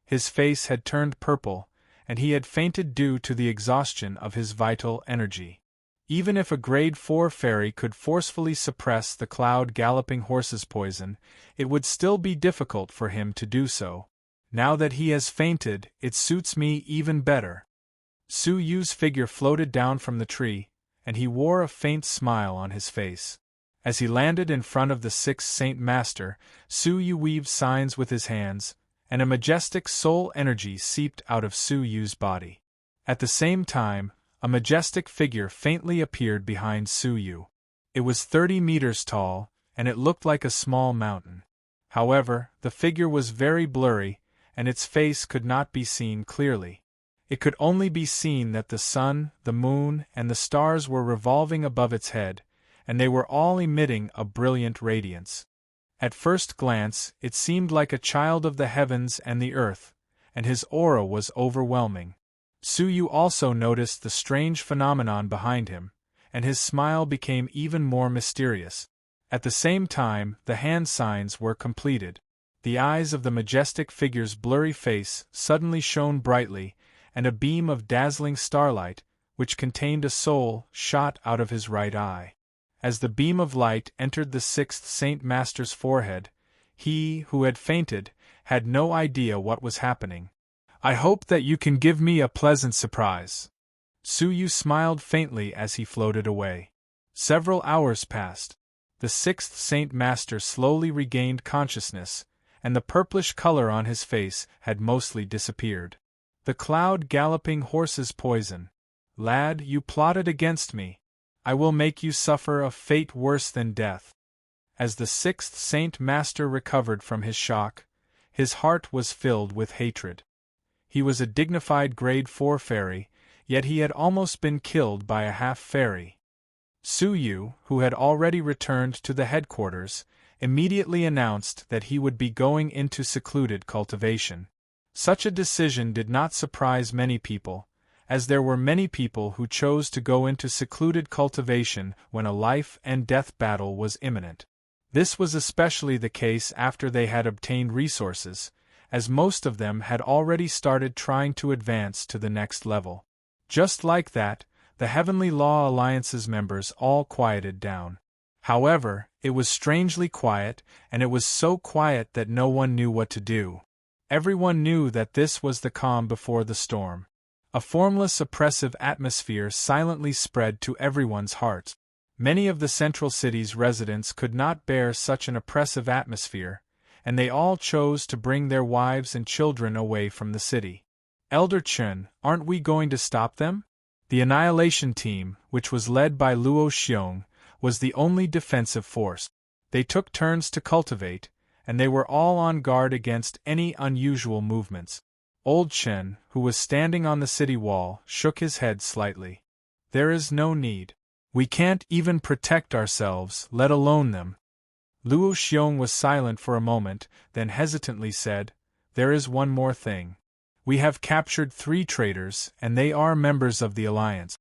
Speaker 1: His face had turned purple, and he had fainted due to the exhaustion of his vital energy. Even if a grade 4 fairy could forcefully suppress the cloud galloping horse's poison, it would still be difficult for him to do so. Now that he has fainted, it suits me even better. Suyu's figure floated down from the tree, and he wore a faint smile on his face. As he landed in front of the 6th Saint Master, Suyu weaved signs with his hands, and a majestic soul energy seeped out of Suyu's body. At the same time, a majestic figure faintly appeared behind Suyu. It was 30 meters tall, and it looked like a small mountain. However, the figure was very blurry, and its face could not be seen clearly. It could only be seen that the sun, the moon, and the stars were revolving above its head, and they were all emitting a brilliant radiance. At first glance, it seemed like a child of the heavens and the earth, and his aura was overwhelming. Suyu also noticed the strange phenomenon behind him, and his smile became even more mysterious. At the same time, the hand signs were completed. The eyes of the majestic figure's blurry face suddenly shone brightly, and a beam of dazzling starlight, which contained a soul, shot out of his right eye. As the beam of light entered the 6th Saint Master's forehead, he, who had fainted, had no idea what was happening. "I hope that you can give me a pleasant surprise." Suyu smiled faintly as he floated away. Several hours passed. The 6th Saint Master slowly regained consciousness, and the purplish color on his face had mostly disappeared. The cloud galloping horse's poison. "Lad, you plotted against me. I will make you suffer a fate worse than death." As the 6th Saint Master recovered from his shock, his heart was filled with hatred. He was a dignified grade 4 fairy, yet he had almost been killed by a half-fairy. Suyu, who had already returned to the headquarters, immediately announced that he would be going into secluded cultivation. Such a decision did not surprise many people, as there were many people who chose to go into secluded cultivation when a life-and-death battle was imminent. This was especially the case after they had obtained resources, as most of them had already started trying to advance to the next level. Just like that, the Heavenly Law Alliance's members all quieted down. However, it was strangely quiet, and it was so quiet that no one knew what to do. Everyone knew that this was the calm before the storm. A formless, oppressive atmosphere silently spread to everyone's heart. Many of the central city's residents could not bear such an oppressive atmosphere, and they all chose to bring their wives and children away from the city. Elder Chen, aren't we going to stop them? The Annihilation Team, which was led by Luo Xiong, was the only defensive force. They took turns to cultivate, and they were all on guard against any unusual movements. Old Chen, who was standing on the city wall, shook his head slightly. There is no need. We can't even protect ourselves, let alone them. Luo Xiong was silent for a moment, then hesitantly said, There is one more thing. We have captured 3 traitors, and they are members of the Alliance.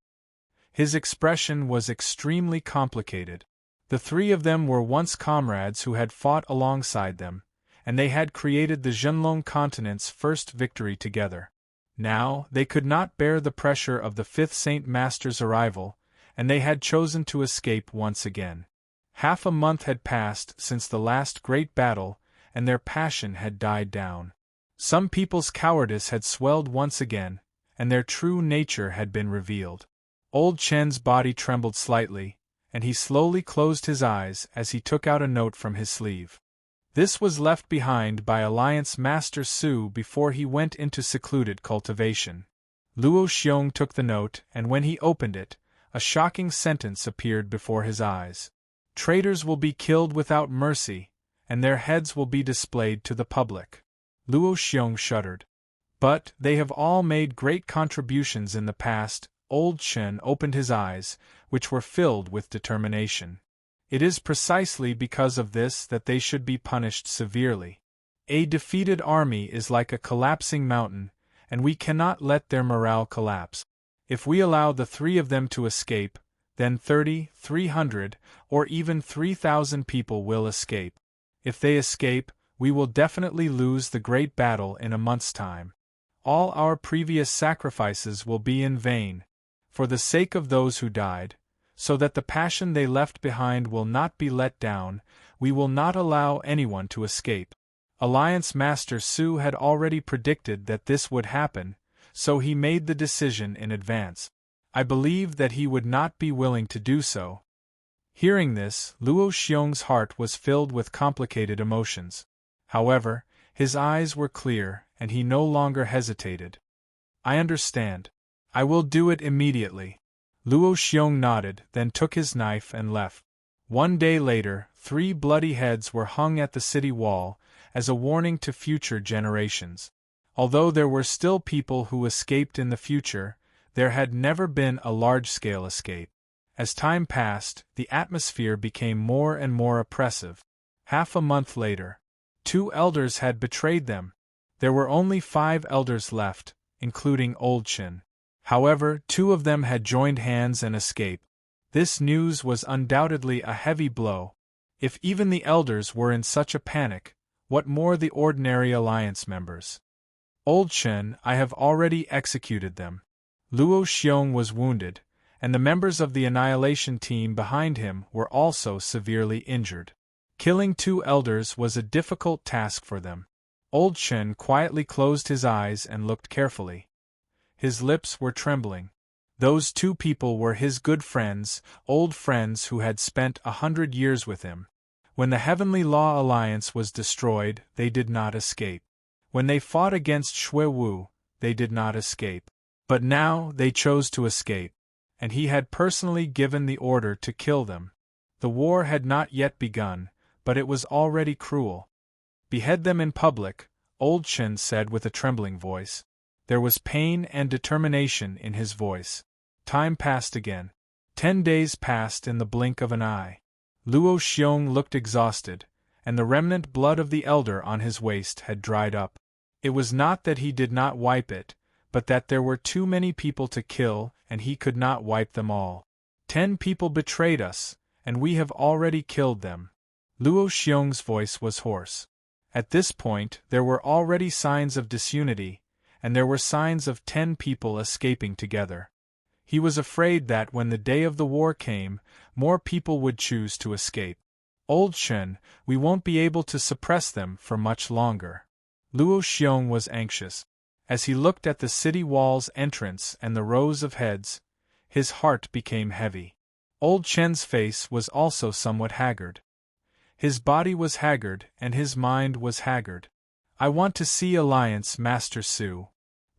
Speaker 1: His expression was extremely complicated. The 3 of them were once comrades who had fought alongside them, and they had created the Zhenlong continent's first victory together. Now, they could not bear the pressure of the 5th Saint Master's arrival, and they had chosen to escape once again. Half a month had passed since the last great battle, and their passion had died down. Some people's cowardice had swelled once again, and their true nature had been revealed. Old Chen's body trembled slightly, and he slowly closed his eyes as he took out a note from his sleeve. This was left behind by Alliance Master Su before he went into secluded cultivation. Luo Xiong took the note, and when he opened it, a shocking sentence appeared before his eyes. Traitors will be killed without mercy, and their heads will be displayed to the public. Luo Xiong shuddered. But they have all made great contributions in the past. Old Chen opened his eyes, which were filled with determination. It is precisely because of this that they should be punished severely. A defeated army is like a collapsing mountain, and we cannot let their morale collapse. If we allow the 3 of them to escape, then 30, 300, or even 3,000 people will escape. If they escape, we will definitely lose the great battle in a month's time. All our previous sacrifices will be in vain, for the sake of those who died, so that the passion they left behind will not be let down. We will not allow anyone to escape. Alliance Master Su had already predicted that this would happen, so he made the decision in advance. I believe that he would not be willing to do so. Hearing this, Luo Xiong's heart was filled with complicated emotions. However, his eyes were clear, and he no longer hesitated. I understand. I will do it immediately. Luo Xiong nodded, then took his knife and left. One day later, 3 bloody heads were hung at the city wall, as a warning to future generations. Although there were still people who escaped in the future, there had never been a large-scale escape. As time passed, the atmosphere became more and more oppressive. Half a month later, 2 elders had betrayed them. There were only 5 elders left, including Old Chen. However, 2 of them had joined hands and escaped. This news was undoubtedly a heavy blow. If even the elders were in such a panic, what more the ordinary alliance members? Old Chen, I have already executed them. Luo Xiong was wounded, and the members of the Annihilation Team behind him were also severely injured. Killing 2 elders was a difficult task for them. Old Chen quietly closed his eyes and looked carefully. His lips were trembling. Those 2 people were his good friends, old friends who had spent 100 years with him. When the Heavenly Law Alliance was destroyed, they did not escape. When they fought against Shui Wu, they did not escape. But now they chose to escape, and he had personally given the order to kill them. The war had not yet begun, but it was already cruel. Behead them in public, Old Chen said with a trembling voice. There was pain and determination in his voice. Time passed again. 10 days passed in the blink of an eye. Luo Xiong looked exhausted, and the remnant blood of the elder on his waist had dried up. It was not that he did not wipe it, but that there were too many people to kill, and he could not wipe them all. 10 people betrayed us, and we have already killed them. Luo Xiong's voice was hoarse. At this point, there were already signs of disunity, and there were signs of 10 people escaping together. He was afraid that when the day of the war came, more people would choose to escape. Old Chen, we won't be able to suppress them for much longer. Luo Xiong was anxious. As he looked at the city wall's entrance and the rows of heads, his heart became heavy. Old Chen's face was also somewhat haggard. His body was haggard, and his mind was haggard. I want to see Alliance, Master Su.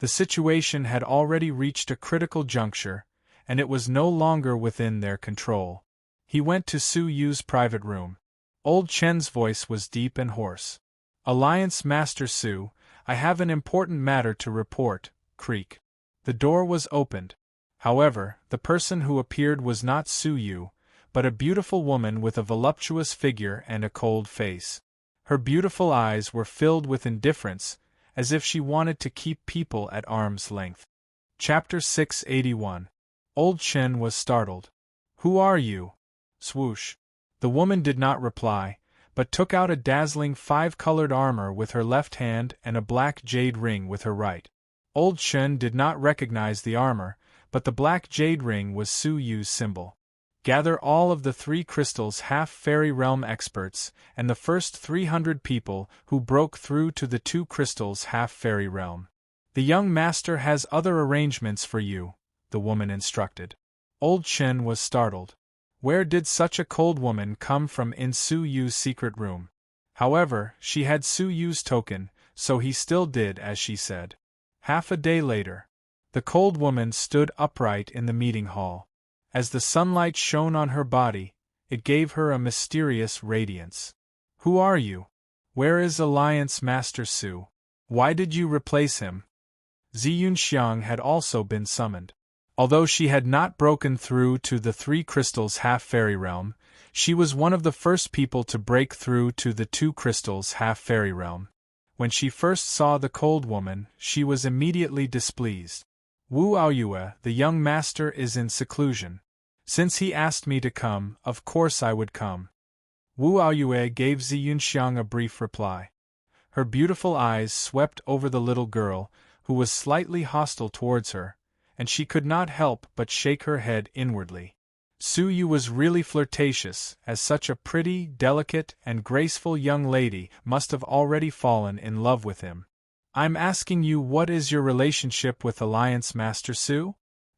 Speaker 1: The situation had already reached a critical juncture, and it was no longer within their control. He went to Su Yu's private room. Old Chen's voice was deep and hoarse. Alliance, Master Su, I have an important matter to report. Creak. The door was opened. However, the person who appeared was not Su Yu, but a beautiful woman with a voluptuous figure and a cold face. Her beautiful eyes were filled with indifference, as if she wanted to keep people at arm's length. Chapter 681. Old Chen was startled. Who are you? Swoosh. The woman did not reply, but took out a dazzling 5-colored armor with her left hand and a black jade ring with her right. Old Chen did not recognize the armor, but the black jade ring was Su Yu's symbol. Gather all of the 3 crystals half-fairy realm experts and the first 300 people who broke through to the 2 crystals half-fairy realm. The young master has other arrangements for you, the woman instructed. Old Chen was startled. Where did such a cold woman come from in Su Yu's secret room? However, she had Su Yu's token, so he still did as she said. Half a day later, the cold woman stood upright in the meeting hall. As the sunlight shone on her body, it gave her a mysterious radiance. Who are you? Where is Alliance, Master Su? Why did you replace him? Ziyunxiang had also been summoned. Although she had not broken through to the 3 crystals half-fairy realm, she was one of the first people to break through to the 2 crystals half-fairy realm. When she first saw the cold woman, she was immediately displeased. Wu Aoyue, the young master, is in seclusion. Since he asked me to come, of course I would come. Wu Aoyue gave Ziyunxiang a brief reply. Her beautiful eyes swept over the little girl, who was slightly hostile towards her, and she could not help but shake her head inwardly. Su Yu was really flirtatious, as such a pretty, delicate, and graceful young lady must have already fallen in love with him. I'm asking you, what is your relationship with Alliance, Master Su?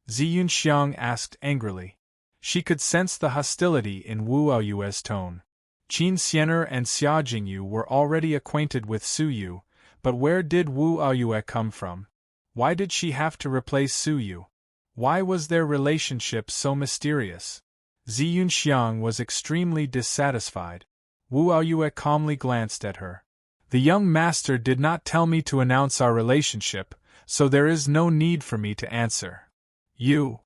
Speaker 1: Ziyunxiang asked angrily. She could sense the hostility in Wu Aoyue's tone. Qin Xian'er and Xia Jingyu were already acquainted with Su Yu, but where did Wu Aoyue come from? Why did she have to replace Su Yu? Why was their relationship so mysterious? Ziyunxiang was extremely dissatisfied. Wu Aoyue calmly glanced at her. The young master did not tell me to announce our relationship, so there is no need for me to answer. You.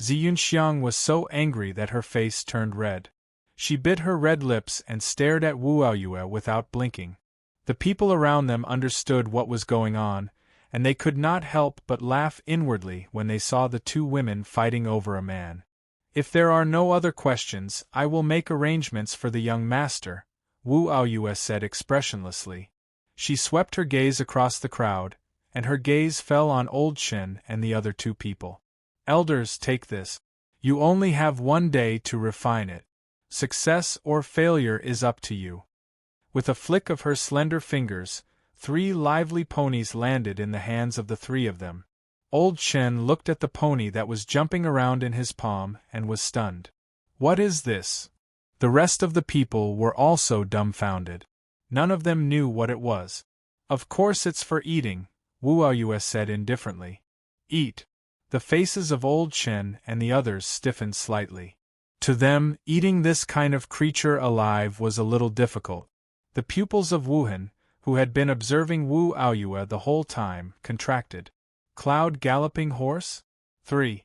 Speaker 1: Ziyunxiang was so angry that her face turned red. She bit her red lips and stared at Wu Aoyue without blinking. The people around them understood what was going on, and they could not help but laugh inwardly when they saw the 2 women fighting over a man. If there are no other questions, I will make arrangements for the young master, Wu Aoyue said expressionlessly. She swept her gaze across the crowd, and her gaze fell on Old Chen and the other 2 people. Elders, take this. You only have 1 day to refine it. Success or failure is up to you. With a flick of her slender fingers, 3 lively ponies landed in the hands of the 3 of them. Old Chen looked at the pony that was jumping around in his palm and was stunned. What is this? The rest of the people were also dumbfounded. None of them knew what it was. Of course it's for eating, Wu Aoyue said indifferently. Eat. The faces of Old Chen and the others stiffened slightly. To them, eating this kind of creature alive was a little difficult. The pupils of Wuhan, who had been observing Wu Aoyue the whole time, contracted. Cloud galloping horse? 3.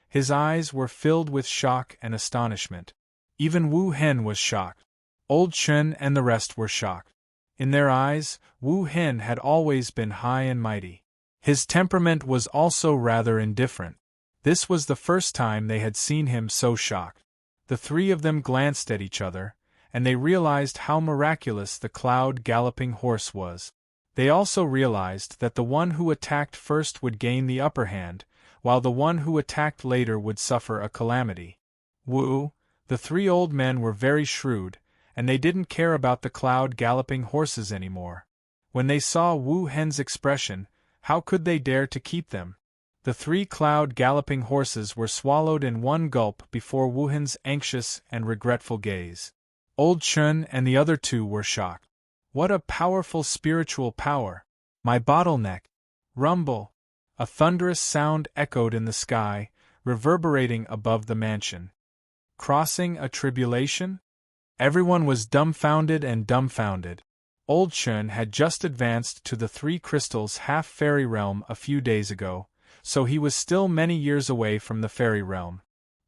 Speaker 1: His eyes were filled with shock and astonishment. Even Wu Hen was shocked. Old Chen and the rest were shocked. In their eyes, Wu Hen had always been high and mighty. His temperament was also rather indifferent. This was the first time they had seen him so shocked. The 3 of them glanced at each other, and they realized how miraculous the cloud galloping horse was. They also realized that the one who attacked first would gain the upper hand, while the one who attacked later would suffer a calamity. Wu, the 3 old men were very shrewd, and they didn't care about the cloud galloping horses anymore. When they saw Wu Hen's expression, how could they dare to keep them? The 3 cloud galloping horses were swallowed in one gulp before Wu Hen's anxious and regretful gaze. Old Chun and the other two were shocked. What a powerful spiritual power! My bottleneck! Rumble! A thunderous sound echoed in the sky, reverberating above the mansion. Crossing a tribulation? Everyone was dumbfounded and dumbfounded. Old Chun had just advanced to the Three Crystals half-fairy realm a few days ago, so he was still many years away from the fairy realm.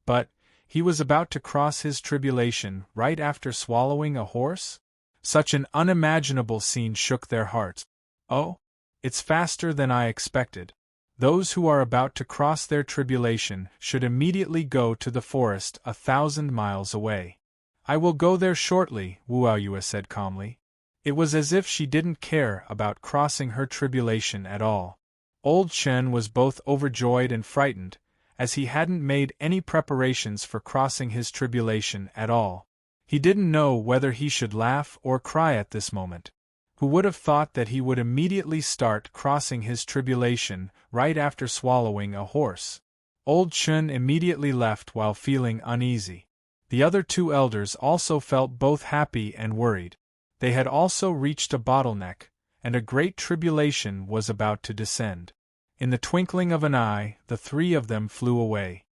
Speaker 1: But he was about to cross his tribulation right after swallowing a horse? Such an unimaginable scene shook their hearts. Oh, it's faster than I expected. Those who are about to cross their tribulation should immediately go to the forest 1,000 miles away. I will go there shortly, Wu Aoyue said calmly. It was as if she didn't care about crossing her tribulation at all. Old Chen was both overjoyed and frightened, as he hadn't made any preparations for crossing his tribulation at all. He didn't know whether he should laugh or cry at this moment. Who would have thought that he would immediately start crossing his tribulation right after swallowing a horse? Old Chun immediately left while feeling uneasy. The other two elders also felt both happy and worried. They had also reached a bottleneck, and a great tribulation was about to descend. In the twinkling of an eye, the three of them flew away.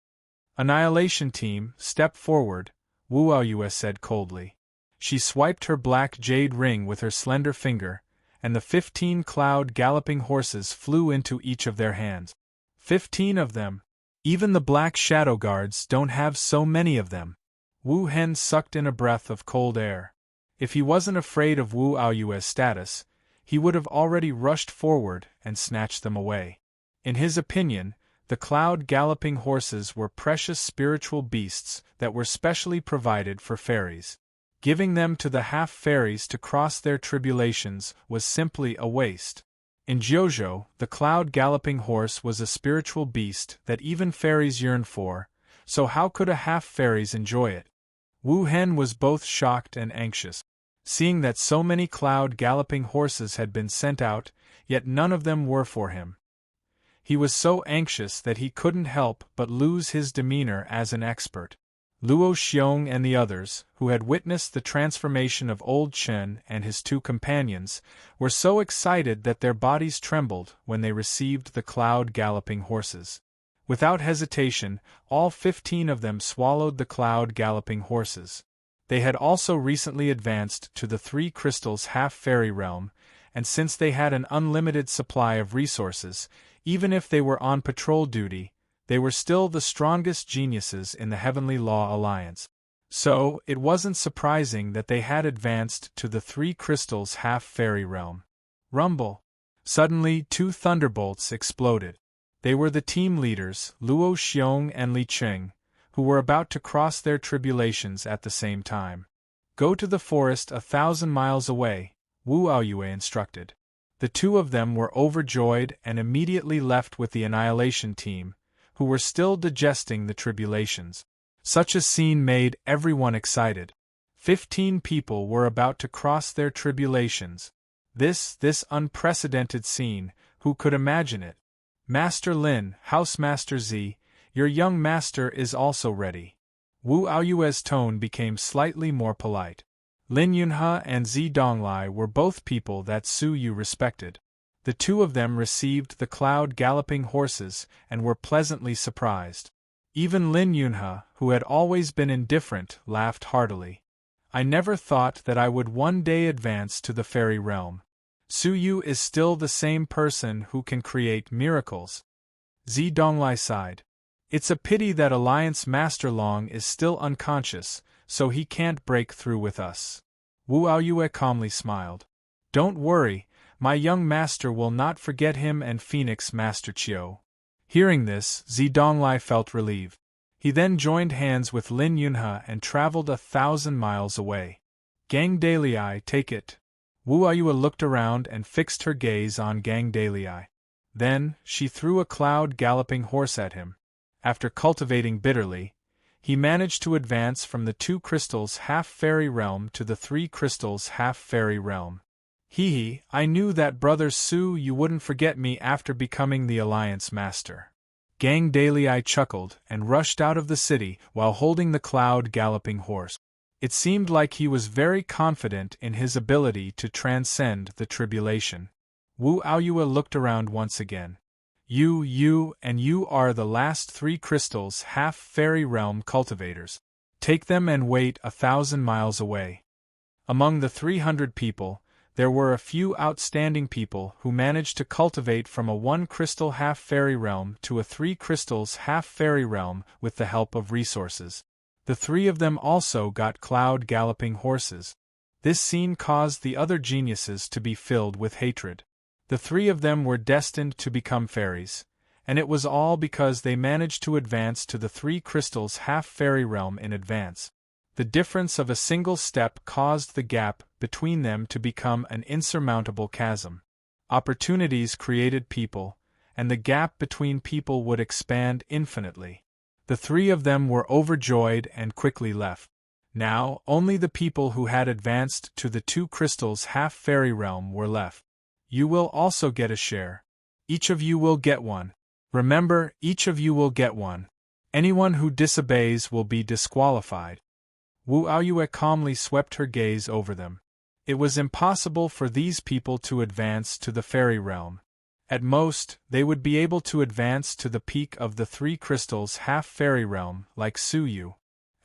Speaker 1: Annihilation Team, step forward, Wu Aoyue said coldly. She swiped her black jade ring with her slender finger, and the 15 cloud galloping horses flew into each of their hands. 15 of them! Even the black shadow guards don't have so many of them. Wu Hen sucked in a breath of cold air. If he wasn't afraid of Wu Aoyue's status, he would have already rushed forward and snatched them away. In his opinion, the cloud galloping horses were precious spiritual beasts that were specially provided for fairies. Giving them to the half-fairies to cross their tribulations was simply a waste. In Jiuzhou, the cloud galloping horse was a spiritual beast that even fairies yearned for, so how could a half-fairies enjoy it? Wu Hen was both shocked and anxious. Seeing that so many cloud galloping horses had been sent out, yet none of them were for him. He was so anxious that he couldn't help but lose his demeanor as an expert. Luo Xiong and the others, who had witnessed the transformation of Old Chen and his two companions, were so excited that their bodies trembled when they received the cloud galloping horses. Without hesitation, all 15 of them swallowed the cloud galloping horses. They had also recently advanced to the Three Crystals half-fairy realm, and since they had an unlimited supply of resources, even if they were on patrol duty, they were still the strongest geniuses in the Heavenly Law Alliance. So, it wasn't surprising that they had advanced to the Three Crystals half-fairy realm. Rumble! Suddenly 2 thunderbolts exploded. They were the team leaders, Luo Xiong and Li Qing, who were about to cross their tribulations at the same time. Go to the forest 1,000 miles away, Wu Aoyue instructed. The two of them were overjoyed and immediately left with the Annihilation Team, who were still digesting the tribulations. Such a scene made everyone excited. 15 people were about to cross their tribulations. This unprecedented scene, who could imagine it? Master Lin, Housemaster Z, your young master is also ready. Wu Aoyue's tone became slightly more polite. Lin Yunhe and Zi Donglai were both people that Su Yu respected. The two of them received the cloud galloping horses and were pleasantly surprised. Even Lin Yunhe, who had always been indifferent, laughed heartily. I never thought that I would one day advance to the fairy realm. Su Yu is still the same person who can create miracles. Zi Donglai sighed. It's a pity that Alliance Master Long is still unconscious, so he can't break through with us. Wu Aoyue calmly smiled. Don't worry, my young master will not forget him and Phoenix Master Chiu. Hearing this, Zi Donglai felt relieved. He then joined hands with Lin Yunhe and traveled 1,000 miles away. Gang Dalei, take it. Wu Aoyue looked around and fixed her gaze on Gang Dalei. Then, she threw a cloud galloping horse at him. After cultivating bitterly, he managed to advance from the 2 crystals half-fairy realm to the 3 crystals half-fairy realm. Hee, I knew that Brother Su you wouldn't forget me after becoming the Alliance Master. Gang Dalei chuckled and rushed out of the city while holding the cloud galloping horse. It seemed like he was very confident in his ability to transcend the tribulation. Wu Aoyue looked around once again. You are the last 3 crystals half-fairy realm cultivators. Take them and wait 1,000 miles away. Among the 300 people, there were a few outstanding people who managed to cultivate from a 1-crystal half-fairy realm to a 3 crystals half-fairy realm with the help of resources. The 3 of them also got cloud-galloping horses. This scene caused the other geniuses to be filled with hatred. The 3 of them were destined to become fairies, and it was all because they managed to advance to the 3 crystals half-fairy realm in advance. The difference of a single step caused the gap between them to become an insurmountable chasm. Opportunities created people, and the gap between people would expand infinitely. The 3 of them were overjoyed and quickly left. Now, only the people who had advanced to the 2 crystals half-fairy realm were left. You will also get a share. Each of you will get one. Remember, each of you will get one. Anyone who disobeys will be disqualified. Wu Aoyue calmly swept her gaze over them. It was impossible for these people to advance to the fairy realm. At most, they would be able to advance to the peak of the 3 crystals half-fairy realm, like Suyu.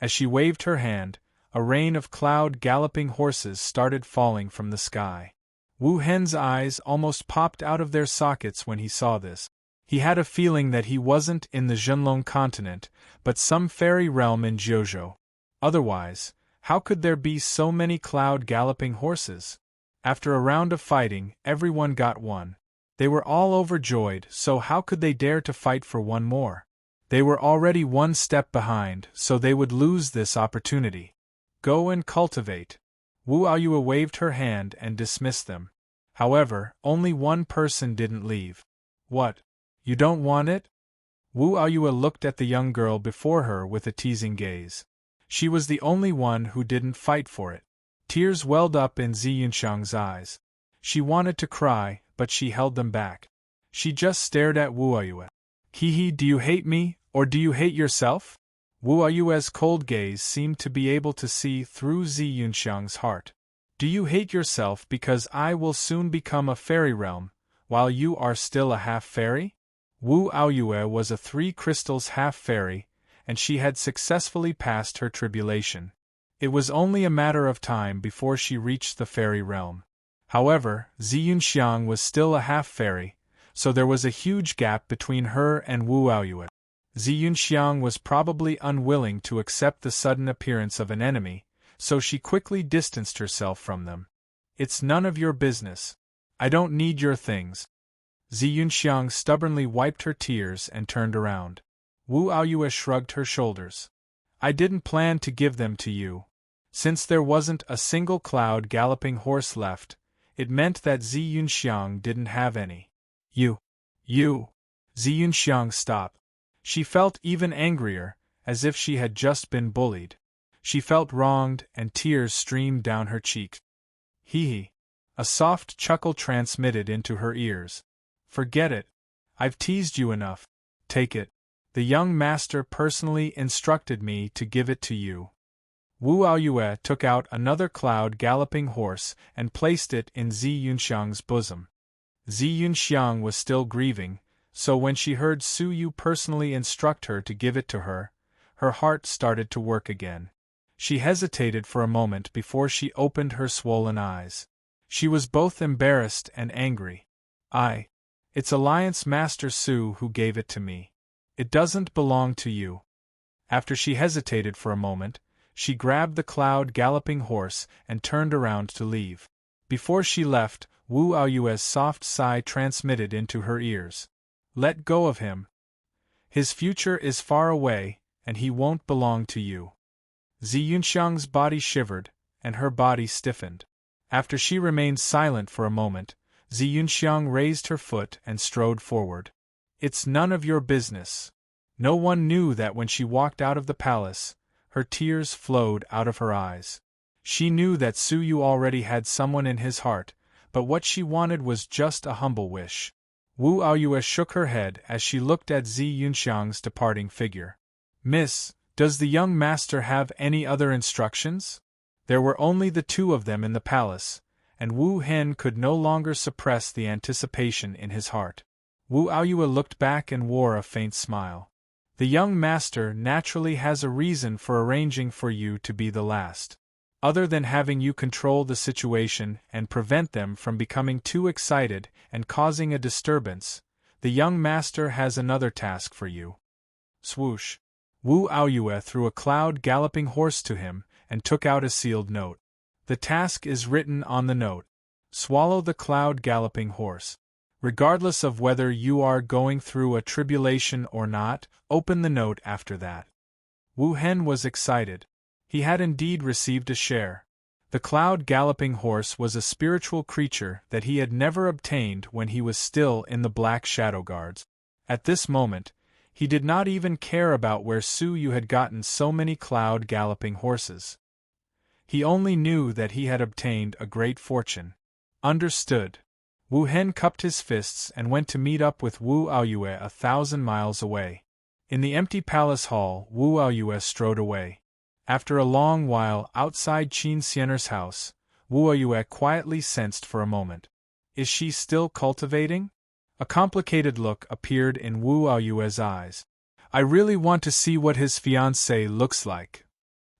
Speaker 1: As she waved her hand, a rain of cloud-galloping horses started falling from the sky. Wu Hen's eyes almost popped out of their sockets when he saw this. He had a feeling that he wasn't in the Zhenlong continent, but some fairy realm in Jiuzhou. Otherwise, how could there be so many cloud-galloping horses? After a round of fighting, everyone got one. They were all overjoyed, so how could they dare to fight for one more? They were already 1 step behind, so they would lose this opportunity. Go and cultivate. Wu Aoyue waved her hand and dismissed them. However, only one person didn't leave. What? You don't want it? Wu Aoyue looked at the young girl before her with a teasing gaze. She was the only one who didn't fight for it. Tears welled up in Zi Yunxiang's eyes. She wanted to cry, but she held them back. She just stared at Wu Aoyue. Hehe, do you hate me, or do you hate yourself? Wu Aoyue's cold gaze seemed to be able to see through Zi Yunxiang's heart. Do you hate yourself because I will soon become a fairy realm, while you are still a half-fairy? Wu Aoyue was a 3 crystals half-fairy, and she had successfully passed her tribulation. It was only a matter of time before she reached the fairy realm. However, Zi Yunxiang was still a half-fairy, so there was a huge gap between her and Wu Aoyue. Zi Yunxiang was probably unwilling to accept the sudden appearance of an enemy, so she quickly distanced herself from them. It's none of your business. I don't need your things. Zi Yunxiang stubbornly wiped her tears and turned around. Wu Aoyue shrugged her shoulders. I didn't plan to give them to you. Since there wasn't a single cloud-galloping horse left, it meant that Zi Yunxiang didn't have any. You. Zi Yunxiang stopped. She felt even angrier, as if she had just been bullied. She felt wronged, and tears streamed down her cheeks. Hee. A soft chuckle transmitted into her ears. Forget it. I've teased you enough. Take it. The young master personally instructed me to give it to you. Wu Aoyue took out another cloud-galloping horse and placed it in Zi Yunxiang's bosom. Zi Yunxiang was still grieving, so when she heard Su Yu personally instruct her to give it to her, her heart started to work again. She hesitated for a moment before she opened her swollen eyes. She was both embarrassed and angry. It's Alliance Master Su who gave it to me. It doesn't belong to you. After she hesitated for a moment, she grabbed the cloud-galloping horse and turned around to leave. Before she left, Wu Aoyue's soft sigh transmitted into her ears. Let go of him. His future is far away, and he won't belong to you. Zi Yunxiang's body shivered, and her body stiffened. After she remained silent for a moment, Zi Yunxiang raised her foot and strode forward. It's none of your business. No one knew that when she walked out of the palace, her tears flowed out of her eyes. She knew that Su Yu already had someone in his heart, but what she wanted was just a humble wish. Wu Aoyue shook her head as she looked at Zi Yunxiang's departing figure. Miss, does the young master have any other instructions? There were only the two of them in the palace, and Wu Hen could no longer suppress the anticipation in his heart. Wu Aoyue looked back and wore a faint smile. The young master naturally has a reason for arranging for you to be the last. Other than having you control the situation and prevent them from becoming too excited and causing a disturbance, the young master has another task for you. Swoosh! Wu Aoyue threw a cloud galloping horse to him and took out a sealed note. The task is written on the note. Swallow the cloud galloping horse. Regardless of whether you are going through a tribulation or not, open the note after that. Wu Hen was excited. He had indeed received a share. The cloud galloping horse was a spiritual creature that he had never obtained when he was still in the Black Shadow Guards. At this moment, he did not even care about where Su Yu had gotten so many cloud galloping horses. He only knew that he had obtained a great fortune. Understood. Wu Hen cupped his fists and went to meet up with Wu Aoyue 1,000 miles away. In the empty palace hall, Wu Aoyue strode away. After a long while outside Qin Xianer's house, Wu Aoyue quietly sensed for a moment. Is she still cultivating? A complicated look appeared in Wu Aoyue's eyes. I really want to see what his fiancée looks like.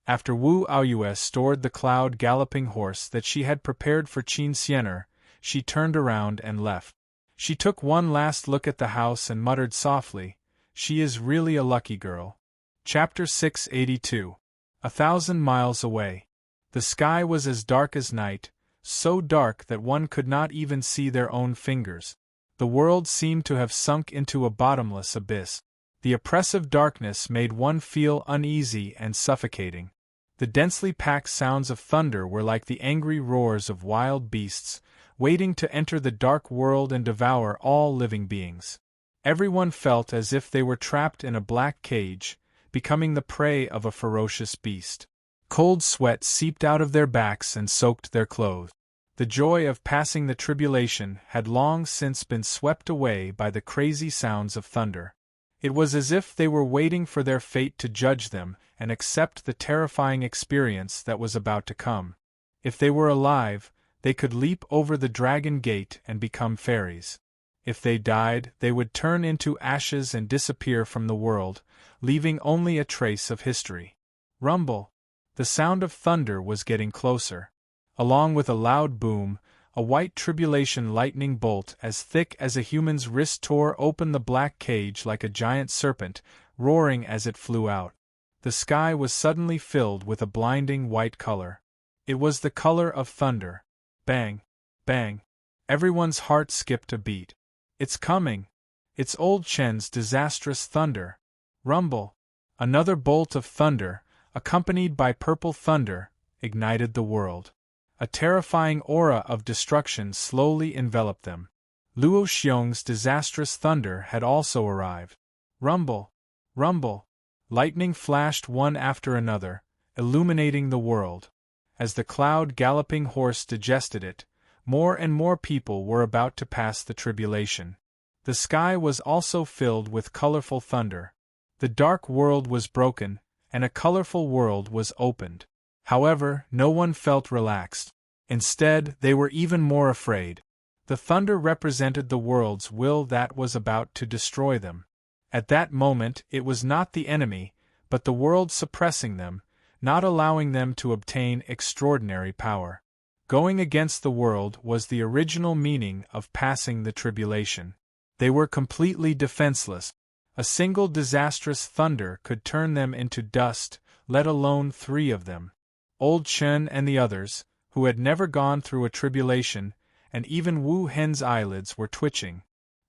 Speaker 1: After Wu Aoyue stored the cloud galloping horse that she had prepared for Qin Xianer, she turned around and left. She took one last look at the house and muttered softly, "She is really a lucky girl." Chapter 682. 1,000 miles away. The sky was as dark as night, so dark that one could not even see their own fingers. The world seemed to have sunk into a bottomless abyss. The oppressive darkness made one feel uneasy and suffocating. The densely packed sounds of thunder were like the angry roars of wild beasts, waiting to enter the dark world and devour all living beings. Everyone felt as if they were trapped in a black cage, becoming the prey of a ferocious beast. Cold sweat seeped out of their backs and soaked their clothes. The joy of passing the tribulation had long since been swept away by the crazy sounds of thunder. It was as if they were waiting for their fate to judge them and accept the terrifying experience that was about to come. If they were alive, they could leap over the dragon gate and become fairies. If they died, they would turn into ashes and disappear from the world, leaving only a trace of history. Rumble! The sound of thunder was getting closer. Along with a loud boom, a white tribulation lightning bolt as thick as a human's wrist tore open the black cage like a giant serpent, roaring as it flew out. The sky was suddenly filled with a blinding white color. It was the color of thunder. Bang! Bang! Everyone's heart skipped a beat. It's coming! It's old Chen's disastrous thunder! Rumble! Another bolt of thunder, accompanied by purple thunder, ignited the world. A terrifying aura of destruction slowly enveloped them. Luo Xiong's disastrous thunder had also arrived. Rumble! Rumble! Lightning flashed one after another, illuminating the world. As the cloud galloping horse digested it, more and more people were about to pass the tribulation. The sky was also filled with colorful thunder. The dark world was broken, and a colorful world was opened. However, no one felt relaxed. Instead, they were even more afraid. The thunder represented the world's will that was about to destroy them. At that moment, it was not the enemy, but the world suppressing them, not allowing them to obtain extraordinary power. Going against the world was the original meaning of passing the tribulation. They were completely defenseless. A single disastrous thunder could turn them into dust, let alone 3 of them. Old Chen and the others, who had never gone through a tribulation, and even Wu Hen's eyelids were twitching.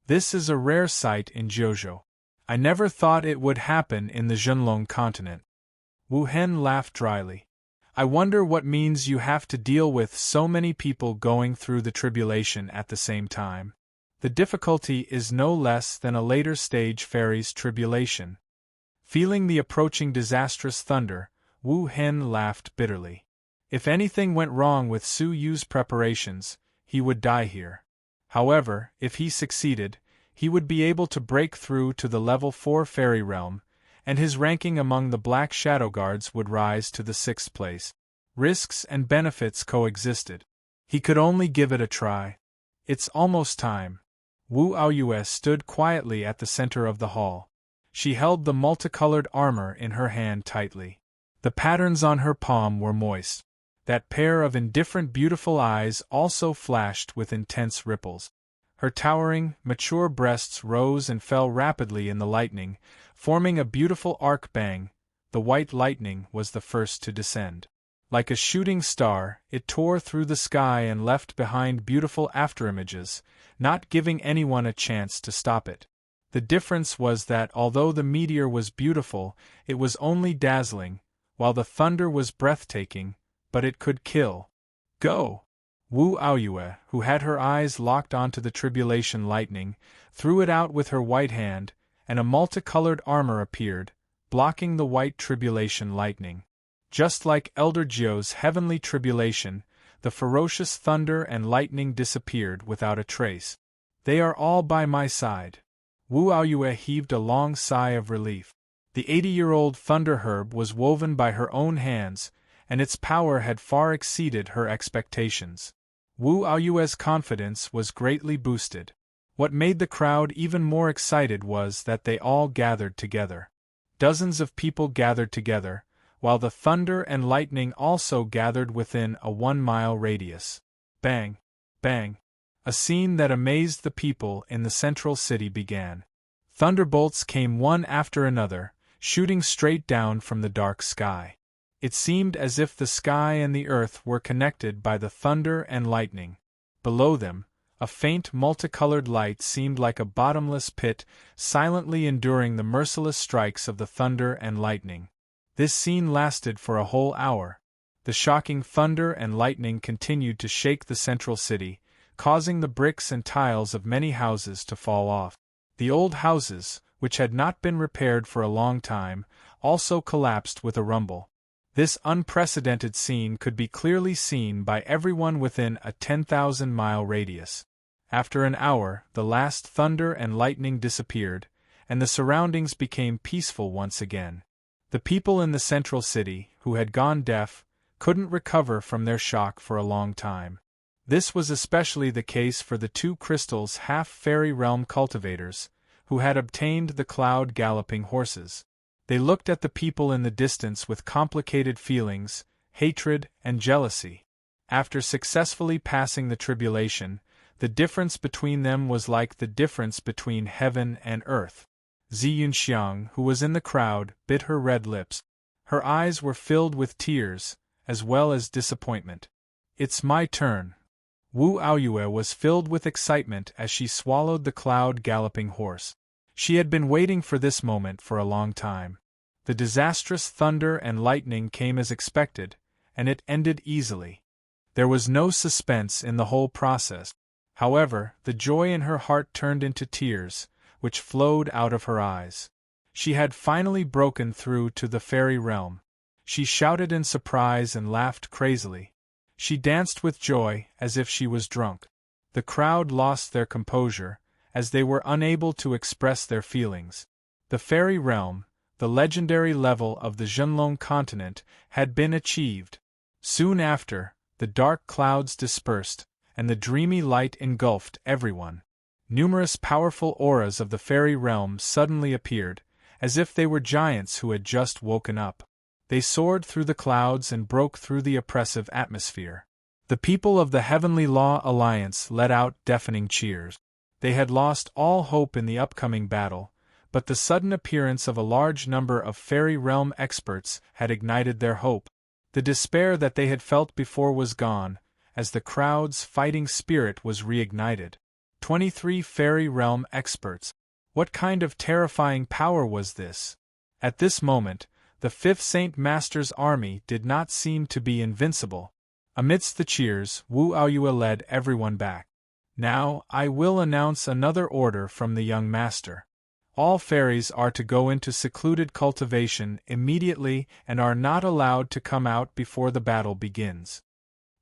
Speaker 1: This is a rare sight in Jiuzhou. I never thought it would happen in the Zhenlong continent. Wu Hen laughed dryly. I wonder what means you have to deal with so many people going through the tribulation at the same time. The difficulty is no less than a later stage fairy's tribulation. Feeling the approaching disastrous thunder, Wu Hen laughed bitterly. If anything went wrong with Su Yu's preparations, he would die here. However, if he succeeded, he would be able to break through to the level 4 fairy realm, and his ranking among the Black Shadow Guards would rise to the 6th place. Risks and benefits coexisted. He could only give it a try. It's almost time. Wu Aoyue stood quietly at the center of the hall. She held the multicolored armor in her hand tightly. The patterns on her palm were moist. That pair of indifferent beautiful eyes also flashed with intense ripples. Her towering, mature breasts rose and fell rapidly in the lightning, forming a beautiful arc bang. The white lightning was the first to descend. Like a shooting star, it tore through the sky and left behind beautiful afterimages, not giving anyone a chance to stop it. The difference was that although the meteor was beautiful, it was only dazzling, while the thunder was breathtaking, but it could kill. Go! Wu Aoyue, who had her eyes locked onto the tribulation lightning, threw it out with her white hand, and a multicolored armor appeared, blocking the white tribulation lightning. Just like Elder Jio's heavenly tribulation, the ferocious thunder and lightning disappeared without a trace. They are all by my side. Wu Aoyue heaved a long sigh of relief. The 80-year-old thunder herb was woven by her own hands, and its power had far exceeded her expectations. Wu Aoyue's confidence was greatly boosted. What made the crowd even more excited was that they all gathered together. Dozens of people gathered together, while the thunder and lightning also gathered within a 1-mile radius. Bang! Bang! A scene that amazed the people in the central city began. Thunderbolts came one after another, shooting straight down from the dark sky. It seemed as if the sky and the earth were connected by the thunder and lightning. Below them, a faint multicolored light seemed like a bottomless pit, silently enduring the merciless strikes of the thunder and lightning. This scene lasted for a whole hour. The shocking thunder and lightning continued to shake the central city, causing the bricks and tiles of many houses to fall off. The old houses, which had not been repaired for a long time, also collapsed with a rumble. This unprecedented scene could be clearly seen by everyone within a 10,000-mile radius. After an hour, the last thunder and lightning disappeared, and the surroundings became peaceful once again. The people in the central city, who had gone deaf, couldn't recover from their shock for a long time. This was especially the case for the 2 crystals half-fairy realm cultivators, who had obtained the cloud-galloping horses. They looked at the people in the distance with complicated feelings, hatred, and jealousy. After successfully passing the tribulation, the difference between them was like the difference between heaven and earth. Zi Yunxiang, who was in the crowd, bit her red lips. Her eyes were filled with tears, as well as disappointment. It's my turn. Wu Aoyue was filled with excitement as she swallowed the cloud-galloping horse. She had been waiting for this moment for a long time. The disastrous thunder and lightning came as expected, and it ended easily. There was no suspense in the whole process. However, the joy in her heart turned into tears, which flowed out of her eyes. She had finally broken through to the fairy realm. She shouted in surprise and laughed crazily. She danced with joy, as if she was drunk. The crowd lost their composure, as they were unable to express their feelings. The fairy realm, the legendary level of the Zhenlong continent, had been achieved. Soon after, the dark clouds dispersed, and the dreamy light engulfed everyone. Numerous powerful auras of the fairy realm suddenly appeared, as if they were giants who had just woken up. They soared through the clouds and broke through the oppressive atmosphere. The people of the Heavenly Law Alliance let out deafening cheers. They had lost all hope in the upcoming battle, but the sudden appearance of a large number of fairy realm experts had ignited their hope. The despair that they had felt before was gone, as the crowd's fighting spirit was reignited. 23 fairy realm experts. What kind of terrifying power was this? At this moment, the 5th Saint Master's army did not seem to be invincible. Amidst the cheers, Wu Aoyue led everyone back. Now, I will announce another order from the young master. All fairies are to go into secluded cultivation immediately and are not allowed to come out before the battle begins.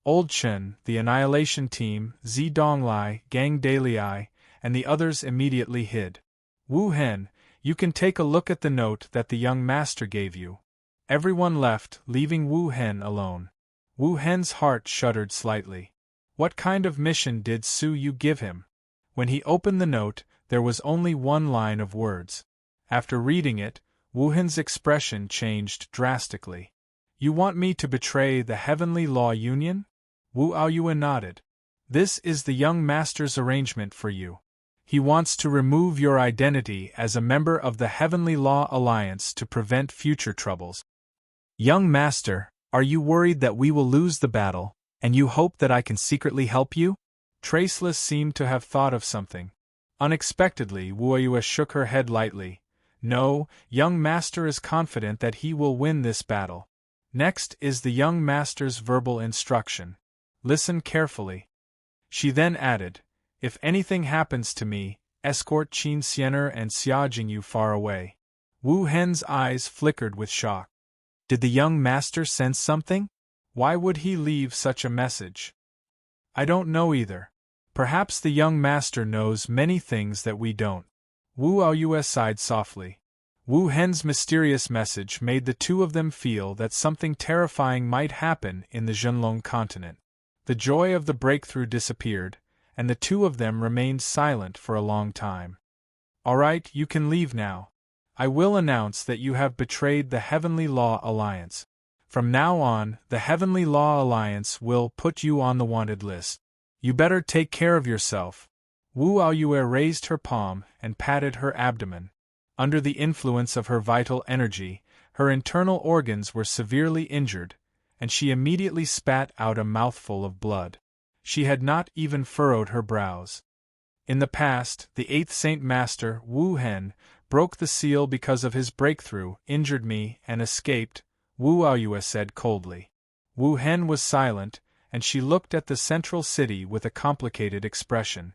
Speaker 1: Old Chen, the Annihilation Team, Zi Donglai, Gang Dalai, and the others immediately hid. Wu Hen, you can take a look at the note that the young master gave you. Everyone left, leaving Wu Hen alone. Wu Hen's heart shuddered slightly. What kind of mission did Su Yu give him? When he opened the note, there was only one line of words. After reading it, Wu Hen's expression changed drastically. You want me to betray the Heavenly Law Union? Wu Aoyue nodded. This is the young master's arrangement for you. He wants to remove your identity as a member of the Heavenly Law Alliance to prevent future troubles. Young master, are you worried that we will lose the battle, and you hope that I can secretly help you? Traceless seemed to have thought of something. Unexpectedly, Wu Aoyue shook her head lightly. No, young master is confident that he will win this battle. Next is the young master's verbal instruction. Listen carefully. She then added, if anything happens to me, escort Qin Xianer and Xia Jingyu far away. Wu Hen's eyes flickered with shock. Did the young master sense something? Why would he leave such a message? I don't know either. Perhaps the young master knows many things that we don't. Wu Aoyue sighed softly. Wu Hen's mysterious message made the two of them feel that something terrifying might happen in the Zhenlong continent. The joy of the breakthrough disappeared, and the two of them remained silent for a long time. All right, you can leave now. I will announce that you have betrayed the Heavenly Law Alliance. From now on, the Heavenly Law Alliance will put you on the wanted list. You better take care of yourself. Wu Aoyue raised her palm and patted her abdomen. Under the influence of her vital energy, her internal organs were severely injured, and she immediately spat out a mouthful of blood. She had not even furrowed her brows. In the past, the 8th Saint Master, Wu Hen, broke the seal because of his breakthrough, injured me, and escaped, Wu Aoyue said coldly. Wu Hen was silent, and she looked at the central city with a complicated expression.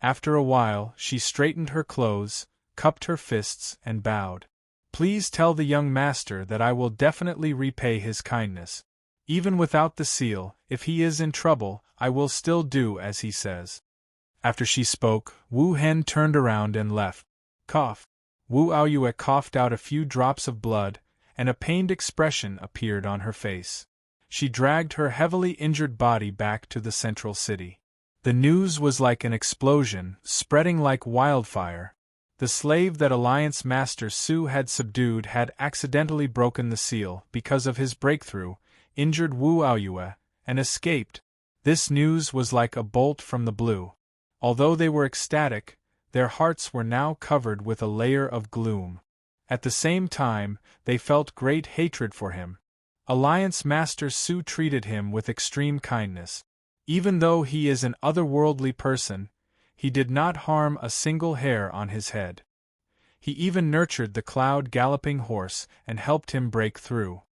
Speaker 1: After a while, she straightened her clothes, cupped her fists, and bowed. Please tell the young master that I will definitely repay his kindness. Even without the seal, if he is in trouble, I will still do as he says. After she spoke, Wu Hen turned around and left. Cough. Wu Aoyue coughed out a few drops of blood, and a pained expression appeared on her face. She dragged her heavily injured body back to the central city. The news was like an explosion, spreading like wildfire. The slave that Alliance Master Su had subdued had accidentally broken the seal because of his breakthrough, injured Wu Aoyue, and escaped. This news was like a bolt from the blue. Although they were ecstatic, their hearts were now covered with a layer of gloom. At the same time, they felt great hatred for him. Alliance Master Su treated him with extreme kindness. Even though he is an otherworldly person, he did not harm a single hair on his head. He even nurtured the cloud-galloping horse and helped him break through.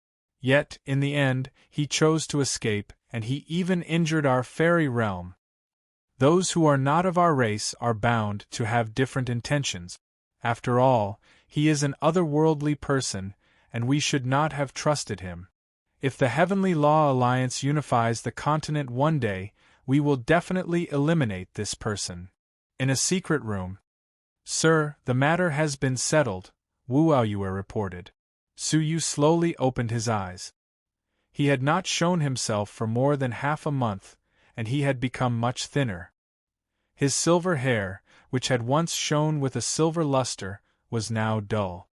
Speaker 1: Yet, in the end, he chose to escape, and he even injured our fairy realm. Those who are not of our race are bound to have different intentions. After all, he is an otherworldly person, and we should not have trusted him. If the Heavenly Law Alliance unifies the continent one day, we will definitely eliminate this person. In a secret room. Sir, the matter has been settled, Wu Aoyue reported. Su Yu slowly opened his eyes. He had not shown himself for more than half a month, and he had become much thinner. His silver hair, which had once shone with a silver luster, was now dull.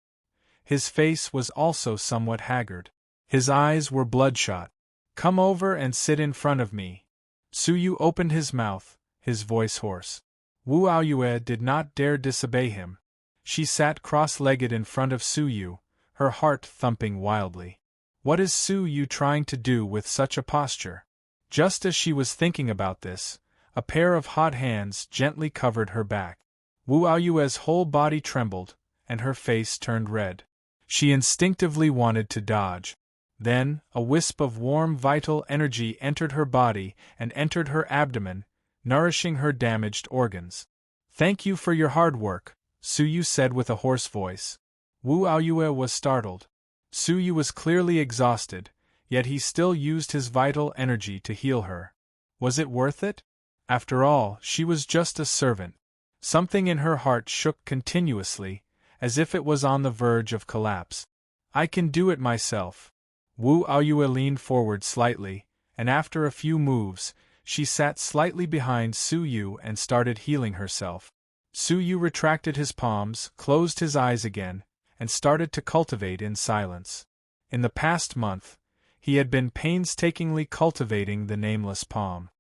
Speaker 1: His face was also somewhat haggard. His eyes were bloodshot. Come over and sit in front of me. Su Yu opened his mouth, his voice hoarse. Wu Aoyue did not dare disobey him. She sat cross-legged in front of Su Yu, her heart thumping wildly. What is Su Yu trying to do with such a posture? Just as she was thinking about this, a pair of hot hands gently covered her back. Wu Aoyue's whole body trembled, and her face turned red. She instinctively wanted to dodge. Then, a wisp of warm vital energy entered her body and entered her abdomen, nourishing her damaged organs. Thank you for your hard work, Su Yu said with a hoarse voice. Wu Aoyue was startled. Su Yu was clearly exhausted, yet he still used his vital energy to heal her. Was it worth it? After all, she was just a servant. Something in her heart shook continuously, as if it was on the verge of collapse. I can do it myself. Wu Aoyue leaned forward slightly, and after a few moves, she sat slightly behind Su Yu and started healing herself. Su Yu retracted his palms, closed his eyes again, and started to cultivate in silence. In the past month, he had been painstakingly cultivating the nameless palm.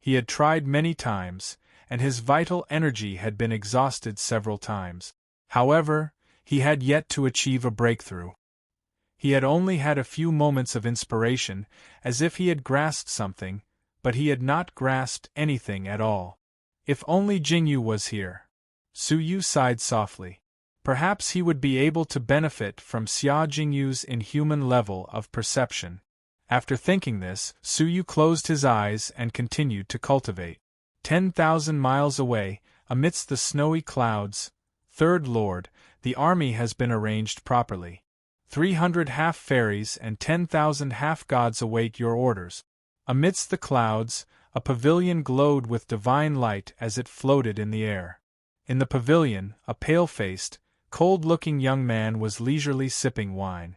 Speaker 1: He had tried many times, and his vital energy had been exhausted several times. However, he had yet to achieve a breakthrough. He had only had a few moments of inspiration, as if he had grasped something, but he had not grasped anything at all. If only Jingyu was here. Su Yu sighed softly. Perhaps he would be able to benefit from Xia Jingyu's inhuman level of perception. After thinking this, Su Yu closed his eyes and continued to cultivate. 10,000 miles away, amidst the snowy clouds, Third Lord, the army has been arranged properly. 300 half-fairies and 10,000 half-gods await your orders. Amidst the clouds, a pavilion glowed with divine light as it floated in the air. In the pavilion, a pale-faced, cold-looking young man was leisurely sipping wine.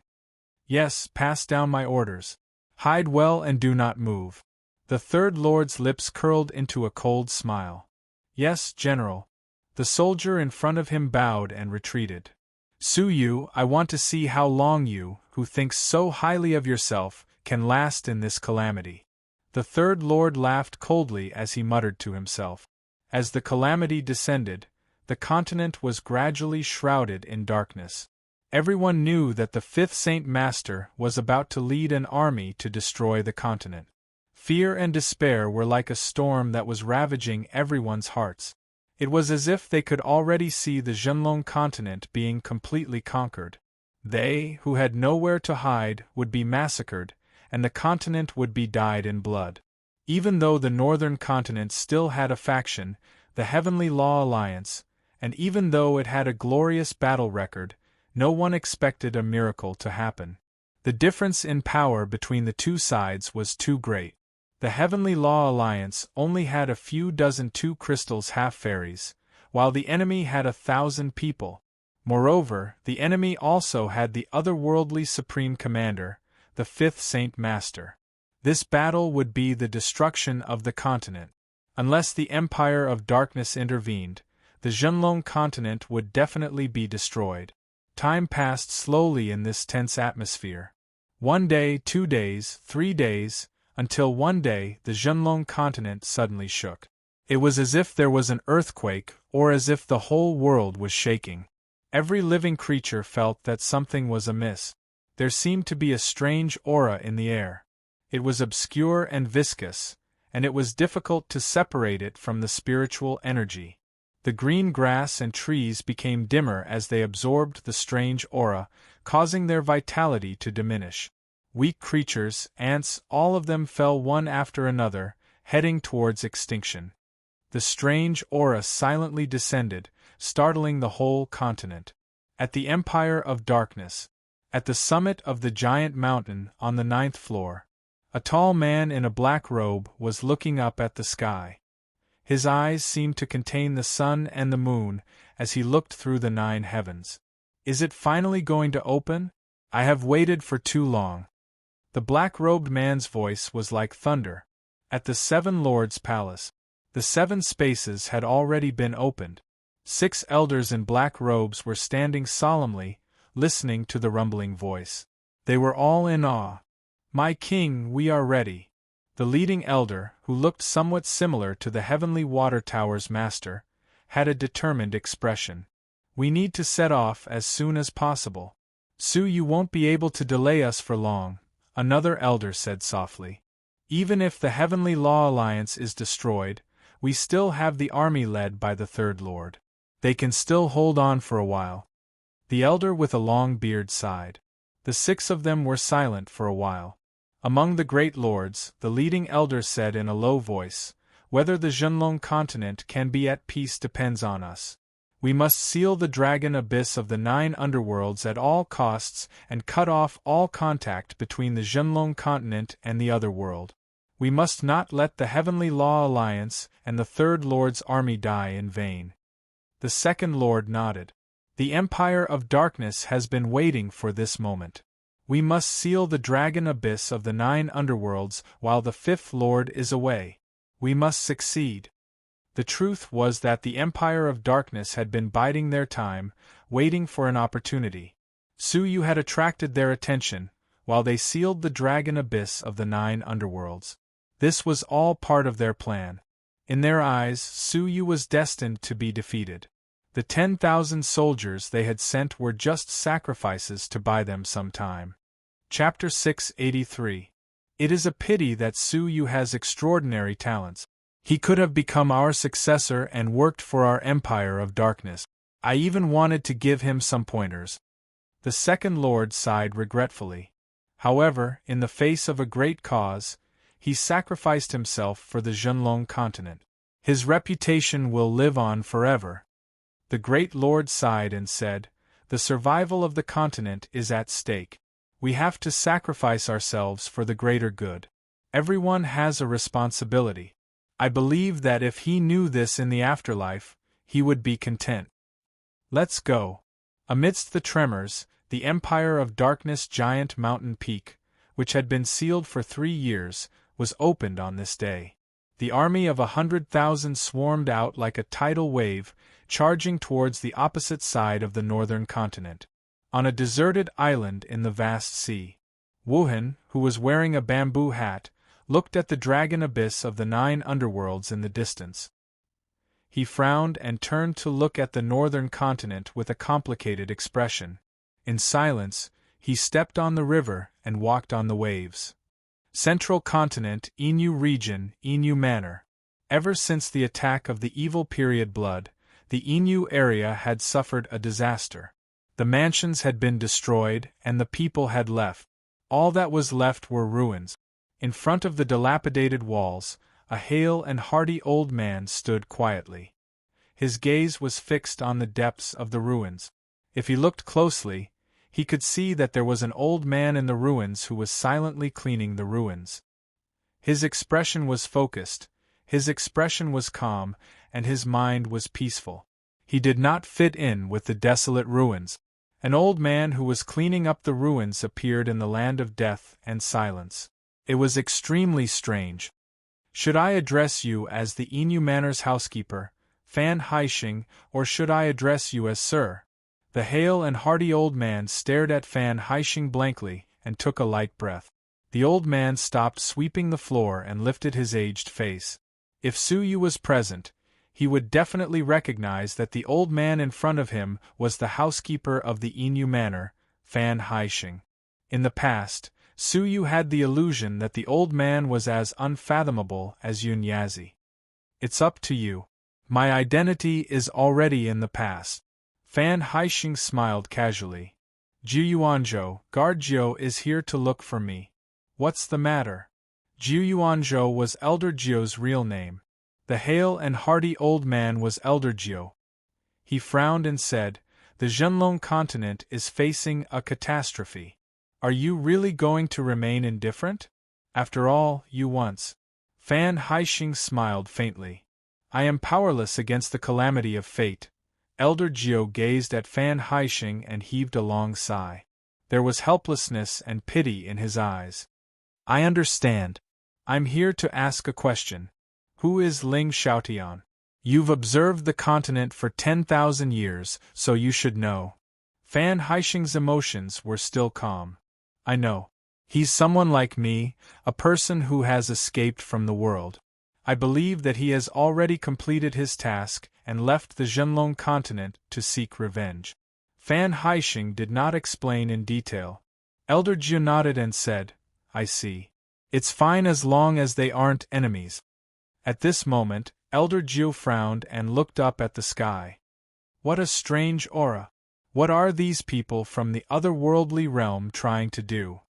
Speaker 1: Yes, pass down my orders. Hide well and do not move. The Third Lord's lips curled into a cold smile. Yes, General. The soldier in front of him bowed and retreated. Su Yu, I want to see how long you, who thinks so highly of yourself, can last in this calamity. The Third Lord laughed coldly as he muttered to himself. As the calamity descended, the continent was gradually shrouded in darkness. Everyone knew that the Fifth Saint Master was about to lead an army to destroy the continent. Fear and despair were like a storm that was ravaging everyone's hearts. It was as if they could already see the Zhenlong continent being completely conquered. They, who had nowhere to hide, would be massacred, and the continent would be dyed in blood. Even though the northern continent still had a faction, the Heavenly Law Alliance, and even though it had a glorious battle record, no one expected a miracle to happen. The difference in power between the two sides was too great. The Heavenly Law Alliance only had a few dozen Two Crystals half-fairies, while the enemy had 1,000 people. Moreover, the enemy also had the otherworldly Supreme Commander, the Fifth Saint Master. This battle would be the destruction of the continent. Unless the Empire of Darkness intervened, the Zhenlong continent would definitely be destroyed. Time passed slowly in this tense atmosphere. 1 day, 2 days, 3 days, until one day the Zhenlong continent suddenly shook. It was as if there was an earthquake, or as if the whole world was shaking. Every living creature felt that something was amiss. There seemed to be a strange aura in the air. It was obscure and viscous, and it was difficult to separate it from the spiritual energy. The green grass and trees became dimmer as they absorbed the strange aura, causing their vitality to diminish. Weak creatures, ants, all of them fell one after another, heading towards extinction. The strange aura silently descended, startling the whole continent. At the Empire of Darkness, at the summit of the giant mountain on the 9th floor, a tall man in a black robe was looking up at the sky. His eyes seemed to contain the sun and the moon as he looked through the 9 heavens. Is it finally going to open? I have waited for too long. The black-robed man's voice was like thunder. At the 7 Lords' palace, the 7 spaces had already been opened. 6 elders in black robes were standing solemnly, listening to the rumbling voice. They were all in awe. My king, we are ready. The leading elder, who looked somewhat similar to the Heavenly Water Tower's master, had a determined expression. We need to set off as soon as possible. Su, you won't be able to delay us for long, another elder said softly. Even if the Heavenly Law Alliance is destroyed, we still have the army led by the Third Lord. They can still hold on for a while. The elder with a long beard sighed. The 6 of them were silent for a while. Among the great lords, the leading elder said in a low voice, whether the Zhenlong continent can be at peace depends on us. We must seal the dragon abyss of the 9 underworlds at all costs and cut off all contact between the Zhenlong continent and the other world. We must not let the Heavenly Law Alliance and the Third Lord's army die in vain. The 2nd Lord nodded. The Empire of Darkness has been waiting for this moment. We must seal the dragon abyss of the 9 underworlds while the 5th Lord is away. We must succeed. The truth was that the Empire of Darkness had been biding their time, waiting for an opportunity. Suyu had attracted their attention, while they sealed the dragon abyss of the 9 underworlds. This was all part of their plan. In their eyes, Suyu was destined to be defeated. The 10,000 soldiers they had sent were just sacrifices to buy them some time. Chapter 683. It is a pity that Suyu has extraordinary talents. He could have become our successor and worked for our Empire of Darkness. I even wanted to give him some pointers. The second Lord sighed regretfully. However, in the face of a great cause, he sacrificed himself for the Zhenlong continent. His reputation will live on forever. The great Lord sighed and said, "The survival of the continent is at stake. We have to sacrifice ourselves for the greater good. Everyone has a responsibility. I believe that if he knew this in the afterlife, he would be content. Let's go." Amidst the tremors, the Empire of Darkness giant mountain peak, which had been sealed for 3 years, was opened on this day. The army of 100,000 swarmed out like a tidal wave, charging towards the opposite side of the northern continent. On a deserted island in the vast sea, Wuhan, who was wearing a bamboo hat, looked at the dragon abyss of the 9 underworlds in the distance. He frowned and turned to look at the northern continent with a complicated expression. In silence, he stepped on the river and walked on the waves. Central Continent, Inu Region, Inu Manor. Ever since the attack of the evil period Blood, the Inu area had suffered a disaster. The mansions had been destroyed and the people had left. All that was left were ruins. In front of the dilapidated walls, a hale and hearty old man stood quietly. His gaze was fixed on the depths of the ruins. If he looked closely, he could see that there was an old man in the ruins who was silently cleaning the ruins. His expression was focused, his expression was calm, and his mind was peaceful. He did not fit in with the desolate ruins. An old man who was cleaning up the ruins appeared in the land of death and silence. It was extremely strange. "Should I address you as the Inu Manor's housekeeper, Fan Haixing, or should I address you as Sir?" The hale and hearty old man stared at Fan Haixing blankly and took a light breath. The old man stopped sweeping the floor and lifted his aged face. If Suyu was present, he would definitely recognize that the old man in front of him was the housekeeper of the Inu Manor, Fan Haixing. In the past, Suyu had the illusion that the old man was as unfathomable as Yun Yazi. "It's up to you. My identity is already in the past." Fan Haixing smiled casually. "Jiuyuanzhou, Guard Jiu is here to look for me. What's the matter?" Jiuyuanzhou was Elder Jiu's real name. The hale and hearty old man was Elder Jiu. He frowned and said, "The Zhenlong continent is facing a catastrophe. Are you really going to remain indifferent? After all, you once—" Fan Haixing smiled faintly. "I am powerless against the calamity of fate." Elder Jiu gazed at Fan Haixing and heaved a long sigh. There was helplessness and pity in his eyes. "I understand. I'm here to ask a question. Who is Ling Xiaotian? You've observed the continent for 10,000 years, so you should know." Fan Haixing's emotions were still calm. "I know. He's someone like me, a person who has escaped from the world. I believe that he has already completed his task and left the Zhenlong continent to seek revenge." Fan Haixing did not explain in detail. Elder Jiu nodded and said, "I see. It's fine as long as they aren't enemies." At this moment, Elder Jiu frowned and looked up at the sky. What a strange aura! What are these people from the otherworldly realm trying to do?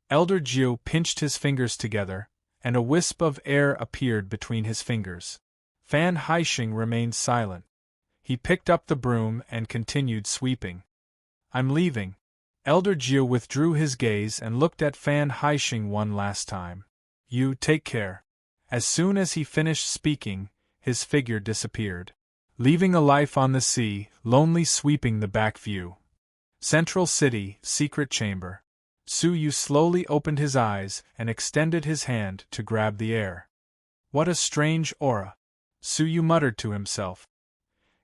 Speaker 1: Elder Jiu pinched his fingers together, and a wisp of air appeared between his fingers. Fan Haixing remained silent. He picked up the broom and continued sweeping. "I'm leaving." Elder Jiu withdrew his gaze and looked at Fan Haixing one last time. "You take care." As soon as he finished speaking, his figure disappeared, leaving a life on the sea, lonely sweeping the back view. Central City, Secret Chamber. Su Yu slowly opened his eyes and extended his hand to grab the air. What a strange aura! Su Yu muttered to himself.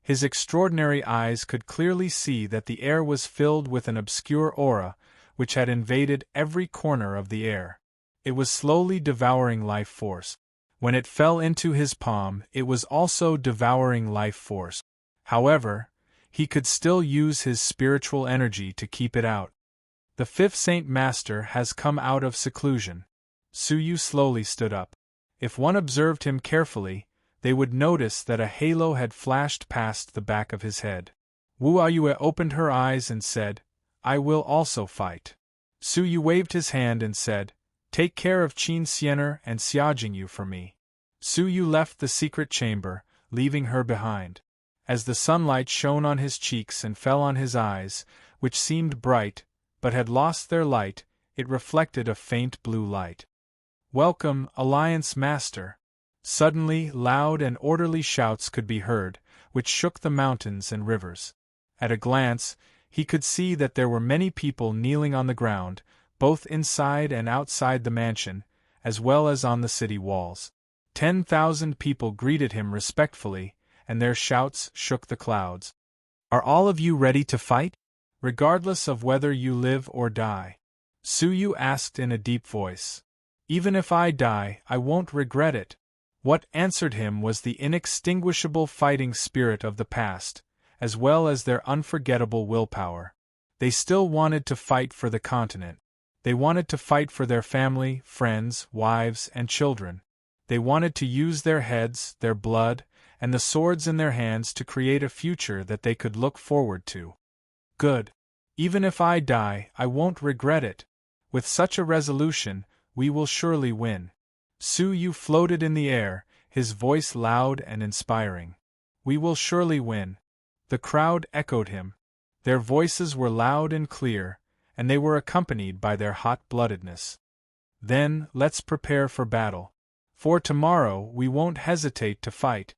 Speaker 1: His extraordinary eyes could clearly see that the air was filled with an obscure aura, which had invaded every corner of the air. It was slowly devouring life force. When it fell into his palm, it was also devouring life force. However, he could still use his spiritual energy to keep it out. The fifth Saint Master has come out of seclusion. Su Yu slowly stood up. If one observed him carefully, they would notice that a halo had flashed past the back of his head. Wu Ayue opened her eyes and said, "I will also fight." Su Yu waved his hand and said, "Take care of Qin Xiener and Xiaojingyu for me." Su Yu left the secret chamber, leaving her behind. As the sunlight shone on his cheeks and fell on his eyes, which seemed bright, but had lost their light, it reflected a faint blue light. "Welcome, Alliance Master!" Suddenly, loud and orderly shouts could be heard, which shook the mountains and rivers. At a glance, he could see that there were many people kneeling on the ground, both inside and outside the mansion, as well as on the city walls. 10,000 people greeted him respectfully, and their shouts shook the clouds. "Are all of you ready to fight? Regardless of whether you live or die?" Su Yu asked in a deep voice. "Even if I die, I won't regret it." What answered him was the inextinguishable fighting spirit of the past, as well as their unforgettable willpower. They still wanted to fight for the continent. They wanted to fight for their family, friends, wives, and children. They wanted to use their heads, their blood, and the swords in their hands to create a future that they could look forward to. Good. Even if I die, I won't regret it. With such a resolution, we will surely win. Su Yu floated in the air, his voice loud and inspiring. "We will surely win." The crowd echoed him. Their voices were loud and clear, and they were accompanied by their hot-bloodedness. "Then, let's prepare for battle. For tomorrow we won't hesitate to fight."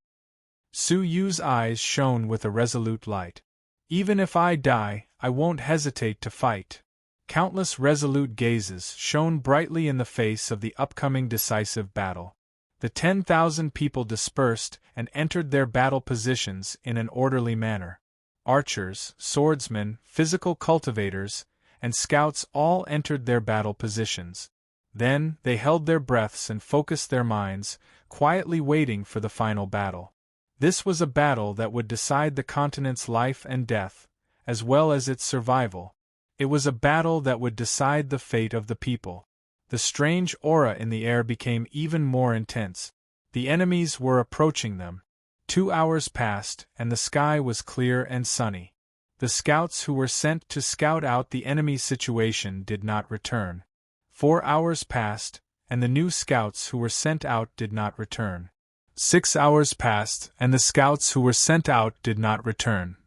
Speaker 1: Su Yu's eyes shone with a resolute light. "Even if I die, I won't hesitate to fight." Countless resolute gazes shone brightly in the face of the upcoming decisive battle. The 10,000 people dispersed and entered their battle positions in an orderly manner. Archers, swordsmen, physical cultivators, and scouts all entered their battle positions. Then, they held their breaths and focused their minds, quietly waiting for the final battle. This was a battle that would decide the continent's life and death, as well as its survival. It was a battle that would decide the fate of the people. The strange aura in the air became even more intense. The enemies were approaching them. 2 hours passed, and the sky was clear and sunny. The scouts who were sent to scout out the enemy's situation did not return. 4 hours passed, and the new scouts who were sent out did not return. 6 hours passed, and the scouts who were sent out did not return.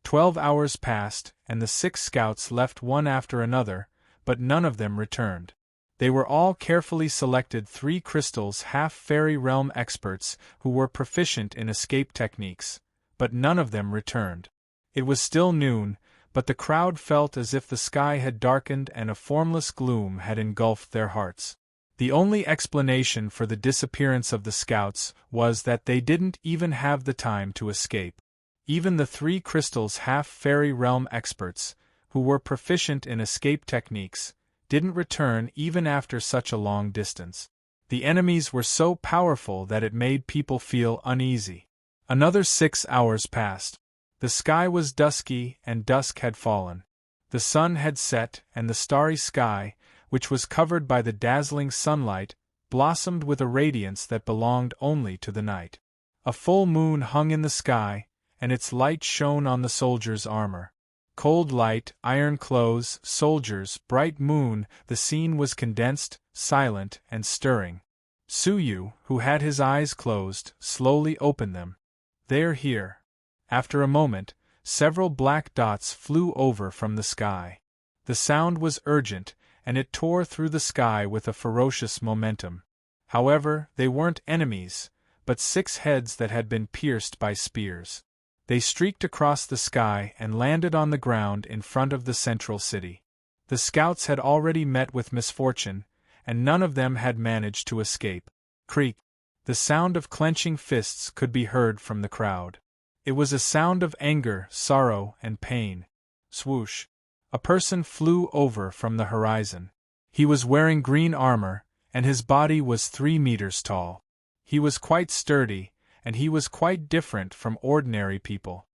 Speaker 1: 12 hours passed, and the 6 scouts left one after another, but none of them returned. They were all carefully selected 3 crystals half-fairy realm experts who were proficient in escape techniques, but none of them returned. It was still noon, but the crowd felt as if the sky had darkened and a formless gloom had engulfed their hearts. The only explanation for the disappearance of the scouts was that they didn't even have the time to escape. Even the 3 crystals half-fairy realm experts, who were proficient in escape techniques, didn't return even after such a long distance. The enemies were so powerful that it made people feel uneasy. Another 6 hours passed. The sky was dusky and dusk had fallen. The sun had set and the starry sky, which was covered by the dazzling sunlight, blossomed with a radiance that belonged only to the night. A full moon hung in the sky, and its light shone on the soldiers' armor. Cold light, iron clothes, soldiers, bright moon, the scene was condensed, silent, and stirring. Su Yu, who had his eyes closed, slowly opened them. "They're here." After a moment, several black dots flew over from the sky. The sound was urgent, and it tore through the sky with a ferocious momentum. However, they weren't enemies, but 6 heads that had been pierced by spears. They streaked across the sky and landed on the ground in front of the central city. The scouts had already met with misfortune, and none of them had managed to escape. Creak. The sound of clenching fists could be heard from the crowd. It was a sound of anger, sorrow, and pain. Swoosh. A person flew over from the horizon. He was wearing green armor, and his body was 3 meters tall. He was quite sturdy, and he was quite different from ordinary people.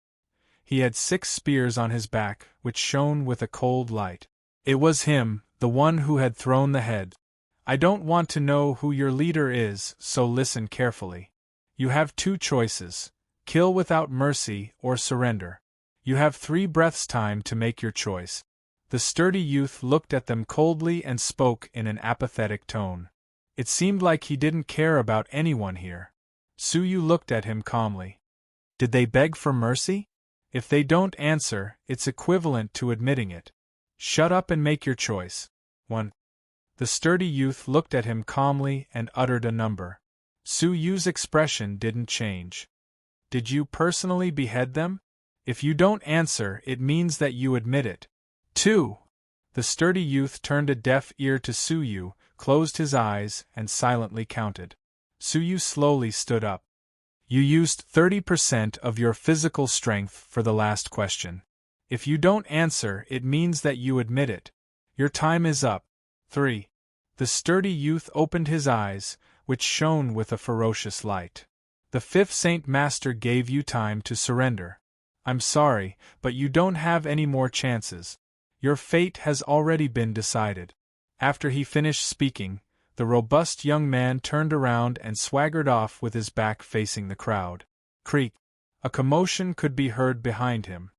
Speaker 1: He had 6 spears on his back, which shone with a cold light. It was him, the one who had thrown the head. I don't want to know who your leader is, so listen carefully. You have 2 choices: kill without mercy or surrender. You have 3 breaths' time to make your choice. The sturdy youth looked at them coldly and spoke in an apathetic tone. It seemed like he didn't care about anyone here. Suyu looked at him calmly. Did they beg for mercy? If they don't answer, it's equivalent to admitting it. Shut up and make your choice. 1. The sturdy youth looked at him calmly and uttered a number. Suyu's expression didn't change. Did you personally behead them? If you don't answer, it means that you admit it. 2. The sturdy youth turned a deaf ear to Suyu, closed his eyes, and silently counted. Suyu slowly stood up. You used 30% of your physical strength for the last question. If you don't answer, it means that you admit it. Your time is up. 3. The sturdy youth opened his eyes, which shone with a ferocious light. The 5th Saint Master gave you time to surrender. I'm sorry, but you don't have any more chances. Your fate has already been decided. After he finished speaking, the robust young man turned around and swaggered off with his back facing the crowd. Creak. A commotion could be heard behind him.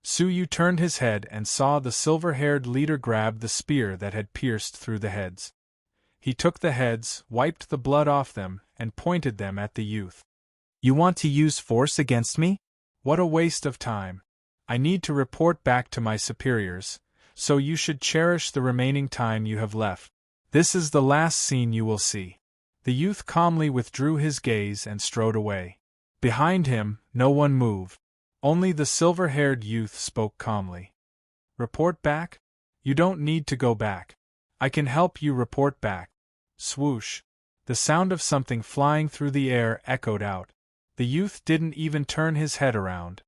Speaker 1: Suyu turned his head and saw the silver-haired leader grab the spear that had pierced through the heads. He took the heads, wiped the blood off them, and pointed them at the youth. You want to use force against me? What a waste of time. I need to report back to my superiors, so you should cherish the remaining time you have left. This is the last scene you will see. The youth calmly withdrew his gaze and strode away. Behind him, no one moved. Only the silver-haired youth spoke calmly. Report back? You don't need to go back. I can help you report back. Swoosh. The sound of something flying through the air echoed out. The youth didn't even turn his head around.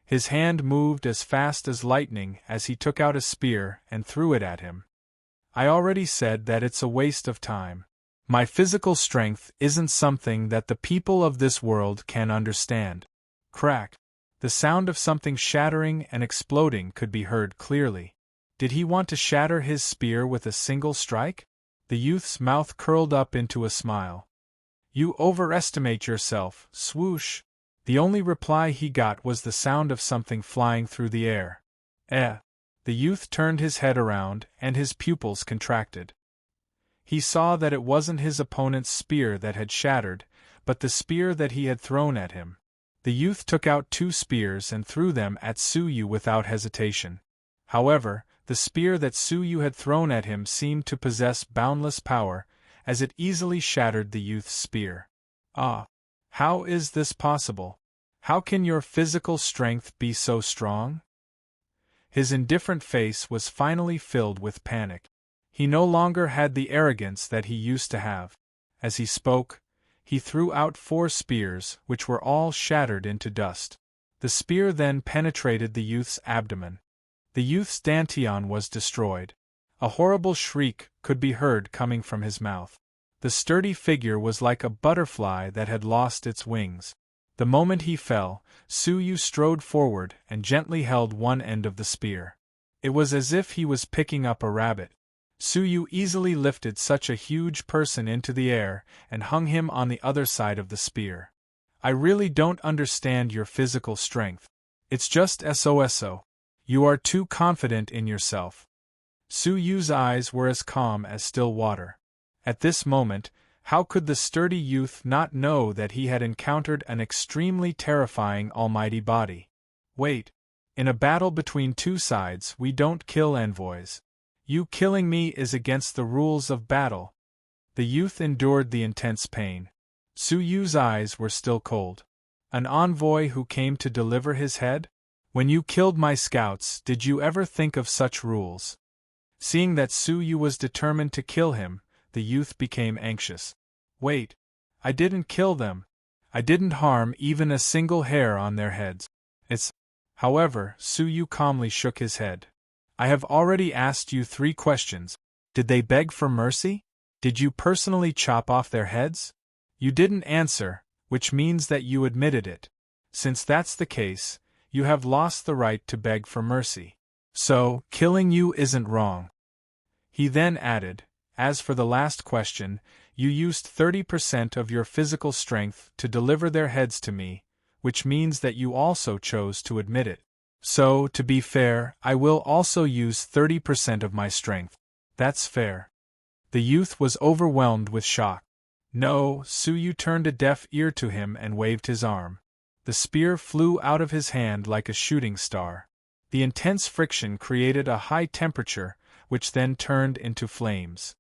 Speaker 1: His hand moved as fast as lightning as he took out a spear and threw it at him. I already said that it's a waste of time. My physical strength isn't something that the people of this world can understand. Crack. The sound of something shattering and exploding could be heard clearly. Did he want to shatter his spear with a single strike? The youth's mouth curled up into a smile. You overestimate yourself, swoosh. The only reply he got was the sound of something flying through the air. Eh. The youth turned his head around, and his pupils contracted. He saw that it wasn't his opponent's spear that had shattered, but the spear that he had thrown at him. The youth took out 2 spears and threw them at Suyu without hesitation. However, the spear that Suyu had thrown at him seemed to possess boundless power, as it easily shattered the youth's spear. Ah! How is this possible? How can your physical strength be so strong? His indifferent face was finally filled with panic. He no longer had the arrogance that he used to have. As he spoke, he threw out 4 spears, which were all shattered into dust. The spear then penetrated the youth's abdomen. The youth's dantian was destroyed. A horrible shriek could be heard coming from his mouth. The sturdy figure was like a butterfly that had lost its wings. The moment he fell, Suyu strode forward and gently held one end of the spear. It was as if he was picking up a rabbit. Suyu easily lifted such a huge person into the air and hung him on the other side of the spear. I really don't understand your physical strength. It's just so. You are too confident in yourself. Suyu's eyes were as calm as still water. At this moment, how could the sturdy youth not know that he had encountered an extremely terrifying almighty body? Wait. In a battle between 2 sides, we don't kill envoys. You killing me is against the rules of battle. The youth endured the intense pain. Suyu's eyes were still cold. An envoy who came to deliver his head? When you killed my scouts, did you ever think of such rules? Seeing that Su Yu was determined to kill him, the youth became anxious. Wait. I didn't kill them. I didn't harm even a single hair on their heads. However, Su Yu calmly shook his head. I have already asked you 3 questions. Did they beg for mercy? Did you personally chop off their heads? You didn't answer, which means that you admitted it. Since that's the case, you have lost the right to beg for mercy. So, killing you isn't wrong. He then added, as for the last question, you used 30% of your physical strength to deliver their heads to me, which means that you also chose to admit it. So, to be fair, I will also use 30% of my strength. That's fair. The youth was overwhelmed with shock. No, Su Yu turned a deaf ear to him and waved his arm. The spear flew out of his hand like a shooting star. The intense friction created a high temperature, which then turned into flames.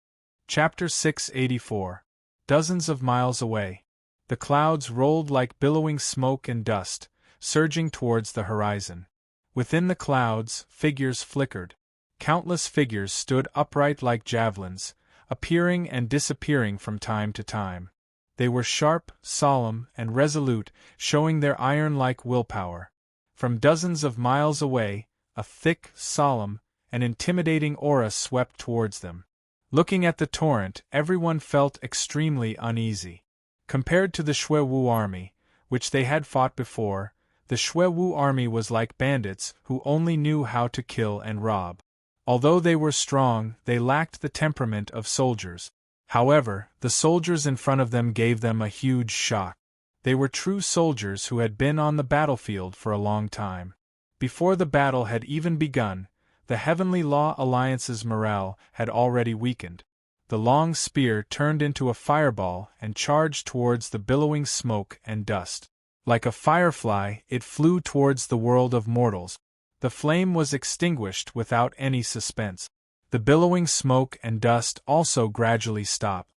Speaker 1: Chapter 684. Dozens of miles away. The clouds rolled like billowing smoke and dust, surging towards the horizon. Within the clouds, figures flickered. Countless figures stood upright like javelins, appearing and disappearing from time to time. They were sharp, solemn, and resolute, showing their iron-like willpower. From dozens of miles away, a thick, solemn, and intimidating aura swept towards them. Looking at the torrent, everyone felt extremely uneasy. Compared to the Xuewu army, which they had fought before, the Xuewu army was like bandits who only knew how to kill and rob. Although they were strong, they lacked the temperament of soldiers. However, the soldiers in front of them gave them a huge shock. They were true soldiers who had been on the battlefield for a long time. Before the battle had even begun, the Heavenly Law Alliance's morale had already weakened. The long spear turned into a fireball and charged towards the billowing smoke and dust. Like a firefly, it flew towards the world of mortals. The flame was extinguished without any suspense. The billowing smoke and dust also gradually stopped.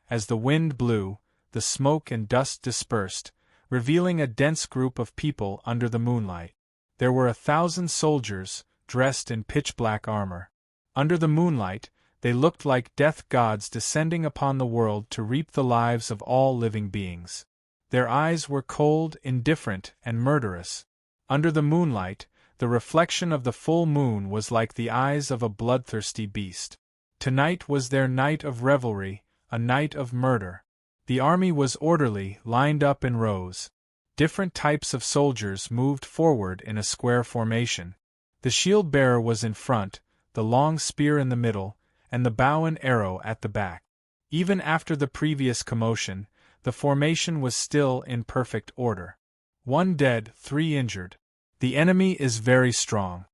Speaker 1: As the wind blew, the smoke and dust dispersed, revealing a dense group of people under the moonlight. There were 1,000 soldiers, dressed in pitch-black armor. Under the moonlight, they looked like death gods descending upon the world to reap the lives of all living beings. Their eyes were cold, indifferent, and murderous. Under the moonlight, the reflection of the full moon was like the eyes of a bloodthirsty beast. Tonight was their night of revelry, a night of murder. The army was orderly, lined up in rows. Different types of soldiers moved forward in a square formation. The shield-bearer was in front, the long spear in the middle, and the bow and arrow at the back. Even after the previous commotion, the formation was still in perfect order. 1 dead, 3 injured. The enemy is very strong.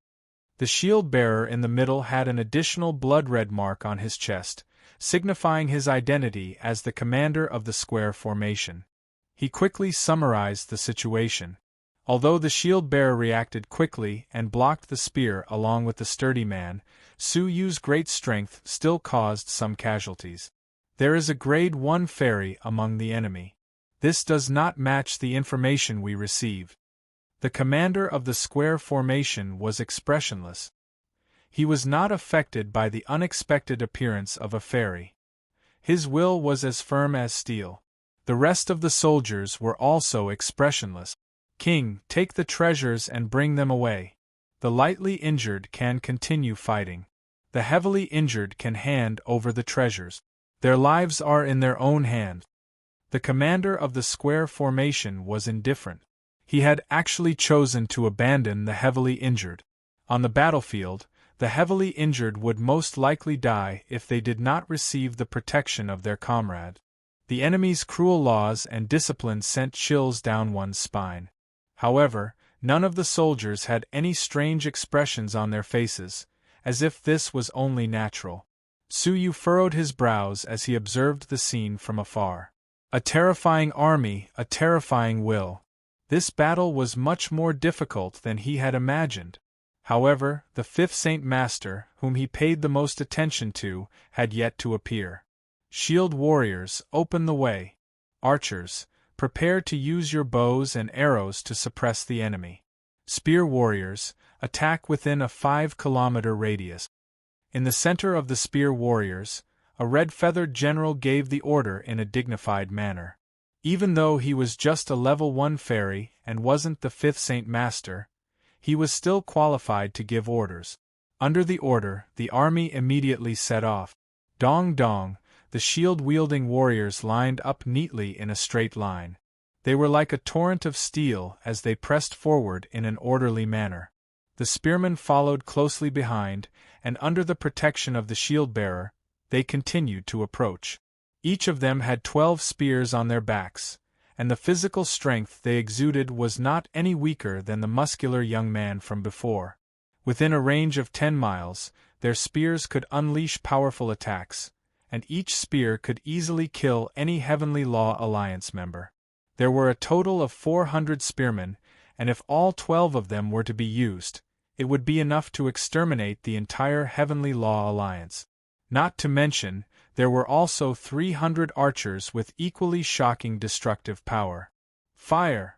Speaker 1: The shield-bearer in the middle had an additional blood-red mark on his chest, signifying his identity as the commander of the square formation. He quickly summarized the situation. Although the shield-bearer reacted quickly and blocked the spear along with the sturdy man, Su Yu's great strength still caused some casualties. There is a grade 1 fairy among the enemy. This does not match the information we received. The commander of the square formation was expressionless. He was not affected by the unexpected appearance of a fairy. His will was as firm as steel. The rest of the soldiers were also expressionless. King, take the treasures and bring them away. The lightly injured can continue fighting. The heavily injured can hand over the treasures. Their lives are in their own hands. The commander of the square formation was indifferent. He had actually chosen to abandon the heavily injured. On the battlefield, the heavily injured would most likely die if they did not receive the protection of their comrade. The enemy's cruel laws and discipline sent chills down one's spine. However, none of the soldiers had any strange expressions on their faces, as if this was only natural. Su Yu furrowed his brows as he observed the scene from afar. A terrifying army, a terrifying will. This battle was much more difficult than he had imagined. However, the 5th Saint Master, whom he paid the most attention to, had yet to appear. Shield warriors, open the way. Archers, prepare to use your bows and arrows to suppress the enemy. Spear warriors, attack within a 5-kilometer radius. In the center of the spear warriors, a red-feathered general gave the order in a dignified manner. Even though he was just a level 1 fairy and wasn't the 5th Saint Master, he was still qualified to give orders. Under the order, the army immediately set off. Dong dong, the shield-wielding warriors lined up neatly in a straight line. They were like a torrent of steel as they pressed forward in an orderly manner. The spearmen followed closely behind, and under the protection of the shield-bearer, they continued to approach. Each of them had 12 spears on their backs, and the physical strength they exuded was not any weaker than the muscular young man from before. Within a range of 10 miles, their spears could unleash powerful attacks, and each spear could easily kill any Heavenly Law Alliance member. There were a total of 400 spearmen, and if all 12 of them were to be used, it would be enough to exterminate the entire Heavenly Law Alliance. Not to mention, there were also 300 archers with equally shocking destructive power. Fire!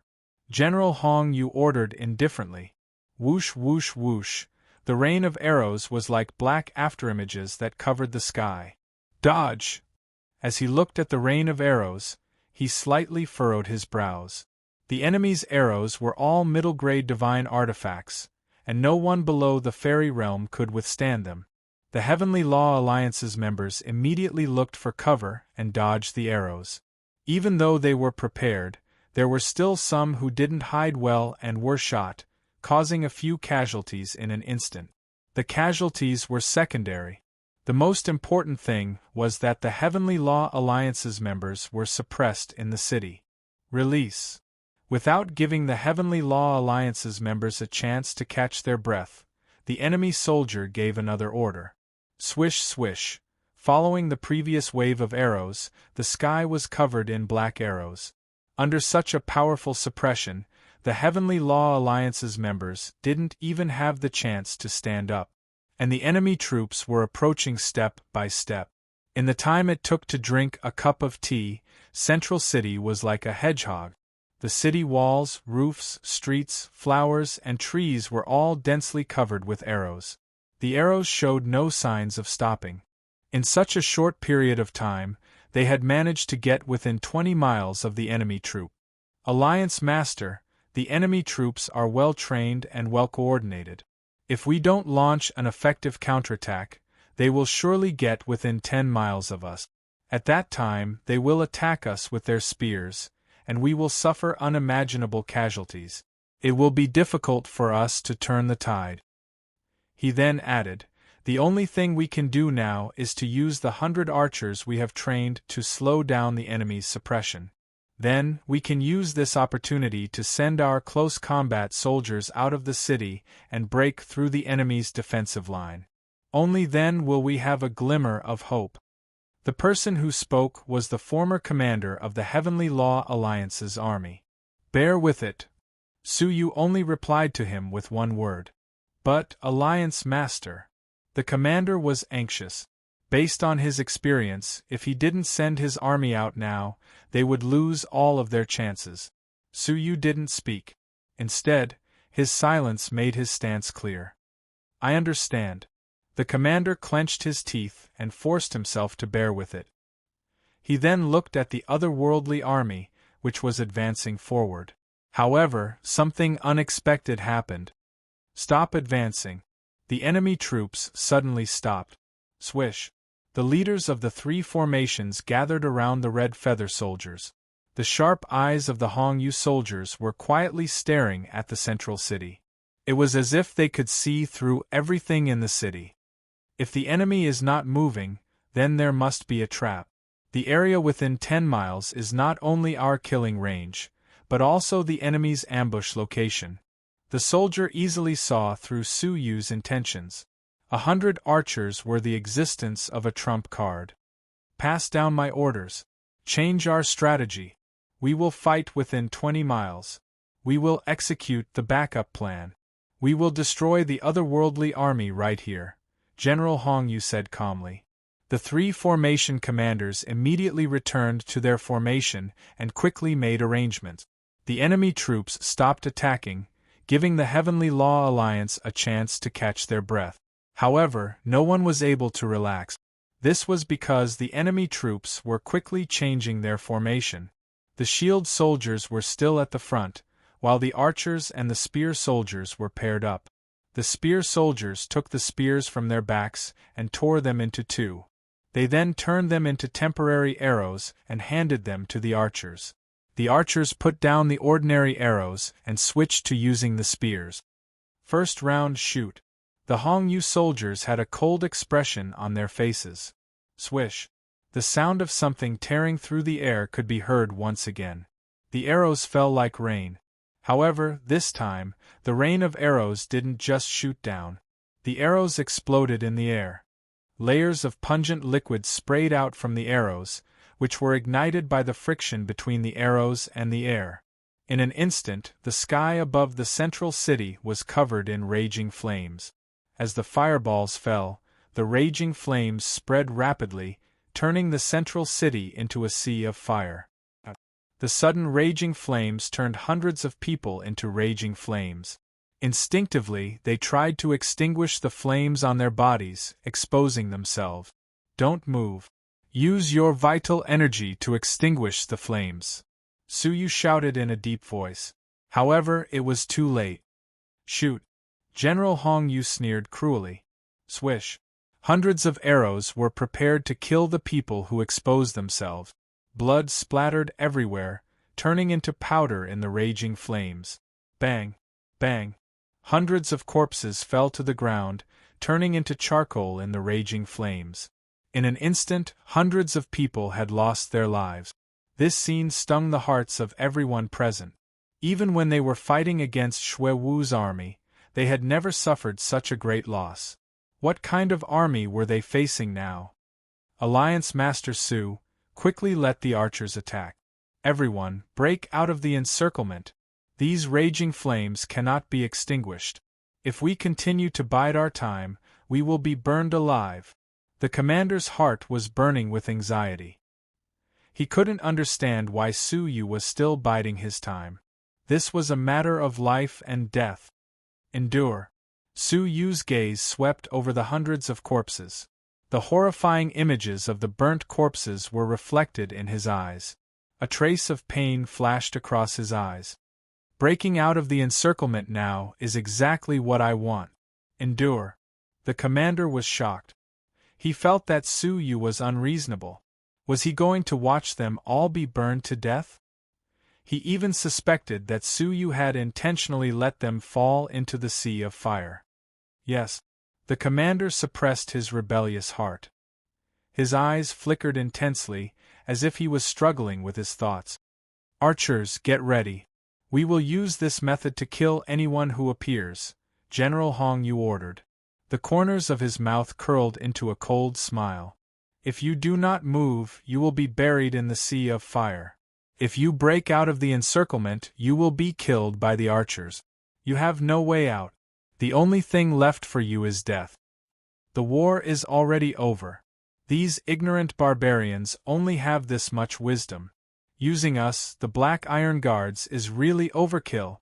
Speaker 1: General Hong Yu ordered indifferently. Whoosh whoosh whoosh, the rain of arrows was like black afterimages that covered the sky. Dodge! As he looked at the rain of arrows, he slightly furrowed his brows. The enemy's arrows were all middle-grade divine artifacts, and no one below the fairy realm could withstand them. The Heavenly Law Alliance's members immediately looked for cover and dodged the arrows. Even though they were prepared, there were still some who didn't hide well and were shot, causing a few casualties in an instant. The casualties were secondary. The most important thing was that the Heavenly Law Alliance's members were suppressed in the city. Release. Without giving the Heavenly Law Alliance's members a chance to catch their breath, the enemy soldier gave another order. Swish swish. Following the previous wave of arrows, the sky was covered in black arrows. Under such a powerful suppression, the Heavenly Law Alliance's members didn't even have the chance to stand up. And the enemy troops were approaching step by step. In the time it took to drink a cup of tea, Central City was like a hedgehog. The city walls, roofs, streets, flowers, and trees were all densely covered with arrows. The arrows showed no signs of stopping. In such a short period of time, they had managed to get within 20 miles of the enemy troop. Alliance Master, the enemy troops are well trained and well coordinated. If we don't launch an effective counterattack, they will surely get within 10 miles of us. At that time, they will attack us with their spears, and we will suffer unimaginable casualties. It will be difficult for us to turn the tide. He then added, "The only thing we can do now is to use the 100 archers we have trained to slow down the enemy's suppression. Then, we can use this opportunity to send our close combat soldiers out of the city and break through the enemy's defensive line. Only then will we have a glimmer of hope." The person who spoke was the former commander of the Heavenly Law Alliance's army. "Bear with it." Su Yu only replied to him with one word. "But, Alliance Master." The commander was anxious. Based on his experience, if he didn't send his army out now, they would lose all of their chances. Su Yu didn't speak. Instead, his silence made his stance clear. "I understand." The commander clenched his teeth and forced himself to bear with it. He then looked at the otherworldly army, which was advancing forward. However, something unexpected happened. "Stop advancing." The enemy troops suddenly stopped. Swish. The leaders of the 3 formations gathered around the red feather soldiers. The sharp eyes of the Hong Yu soldiers were quietly staring at the central city. It was as if they could see through everything in the city. If the enemy is not moving, then there must be a trap. The area within 10 miles is not only our killing range, but also the enemy's ambush location. The soldier easily saw through Su Yu's intentions. 100 archers were the existence of a trump card. "Pass down my orders. Change our strategy. We will fight within 20 miles. We will execute the backup plan. We will destroy the otherworldly army right here," General Hong Yu said calmly. The 3 formation commanders immediately returned to their formation and quickly made arrangements. The enemy troops stopped attacking, giving the Heavenly Law Alliance a chance to catch their breath. However, no one was able to relax. This was because the enemy troops were quickly changing their formation. The shield soldiers were still at the front, while the archers and the spear soldiers were paired up. The spear soldiers took the spears from their backs and tore them into two. They then turned them into temporary arrows and handed them to the archers. The archers put down the ordinary arrows and switched to using the spears. First round, shoot. The Hongyu soldiers had a cold expression on their faces. Swish. The sound of something tearing through the air could be heard once again. The arrows fell like rain. However, this time, the rain of arrows didn't just shoot down. The arrows exploded in the air. Layers of pungent liquid sprayed out from the arrows, which were ignited by the friction between the arrows and the air. In an instant, the sky above the central city was covered in raging flames. As the fireballs fell, the raging flames spread rapidly, turning the central city into a sea of fire. The sudden raging flames turned hundreds of people into raging flames. Instinctively, they tried to extinguish the flames on their bodies, exposing themselves. Don't move. Use your vital energy to extinguish the flames, Suyu shouted in a deep voice. However, it was too late. Shoot. General Hongyu sneered cruelly. Swish. Hundreds of arrows were prepared to kill the people who exposed themselves. Blood splattered everywhere, turning into powder in the raging flames. Bang! Bang! Hundreds of corpses fell to the ground, turning into charcoal in the raging flames. In an instant, hundreds of people had lost their lives. This scene stung the hearts of everyone present. Even when they were fighting against Shui Wu's army, they had never suffered such a great loss. What kind of army were they facing now? Alliance Master Su quickly let the archers attack. Everyone, break out of the encirclement. These raging flames cannot be extinguished. If we continue to bide our time, we will be burned alive. The commander's heart was burning with anxiety. He couldn't understand why Su Yu was still biding his time. This was a matter of life and death. Endure. Su Yu's gaze swept over the hundreds of corpses. The horrifying images of the burnt corpses were reflected in his eyes. A trace of pain flashed across his eyes. Breaking out of the encirclement now is exactly what I want. Endure. The commander was shocked. He felt that Su Yu was unreasonable. Was he going to watch them all be burned to death? He even suspected that Su Yu had intentionally let them fall into the sea of fire. Yes. The commander suppressed his rebellious heart. His eyes flickered intensely, as if he was struggling with his thoughts. Archers, get ready. We will use this method to kill anyone who appears, General Hongyu ordered. The corners of his mouth curled into a cold smile. If you do not move, you will be buried in the sea of fire. If you break out of the encirclement, you will be killed by the archers. You have no way out. The only thing left for you is death. The war is already over. These ignorant barbarians only have this much wisdom. Using us, the Black Iron Guards, is really overkill.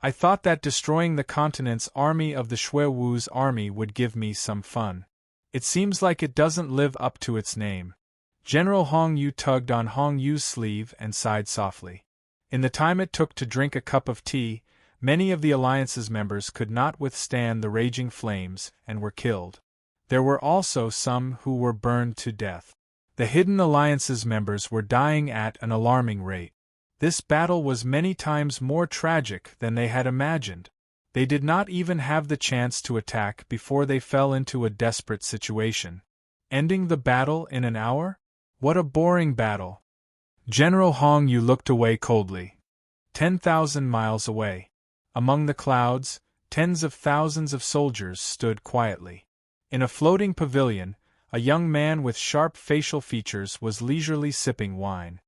Speaker 1: I thought that destroying the continent's army of the Shui Wu's army would give me some fun. It seems like it doesn't live up to its name. General Hongyu tugged on Hongyu's sleeve and sighed softly. In the time it took to drink a cup of tea, many of the Alliance's members could not withstand the raging flames and were killed. There were also some who were burned to death. The Hidden Alliance's members were dying at an alarming rate. This battle was many times more tragic than they had imagined. They did not even have the chance to attack before they fell into a desperate situation. Ending the battle in an hour? What a boring battle! General Hongyu looked away coldly. 10,000 miles away. Among the clouds, tens of thousands of soldiers stood quietly. In a floating pavilion, a young man with sharp facial features was leisurely sipping wine.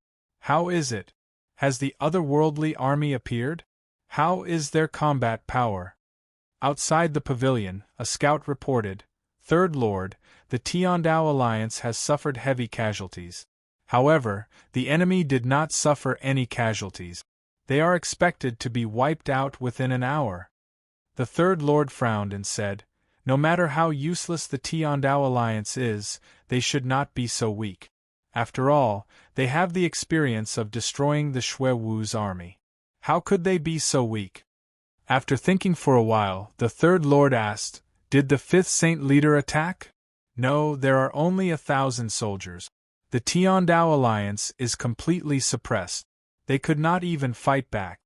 Speaker 1: How is it? Has the otherworldly army appeared? How is their combat power? Outside the pavilion, a scout reported, Third Lord, the Tiandao Alliance has suffered heavy casualties. However, the enemy did not suffer any casualties. They are expected to be wiped out within an hour. The Third Lord frowned and said, No matter how useless the Tiandao alliance is, they should not be so weak. After all, they have the experience of destroying the Shui Wu's army. How could they be so weak? After thinking for a while, the third lord asked, "Did the fifth saint leader attack?" "No, there are only 1,000 soldiers. The Tiandao alliance is completely suppressed. They could not even fight back."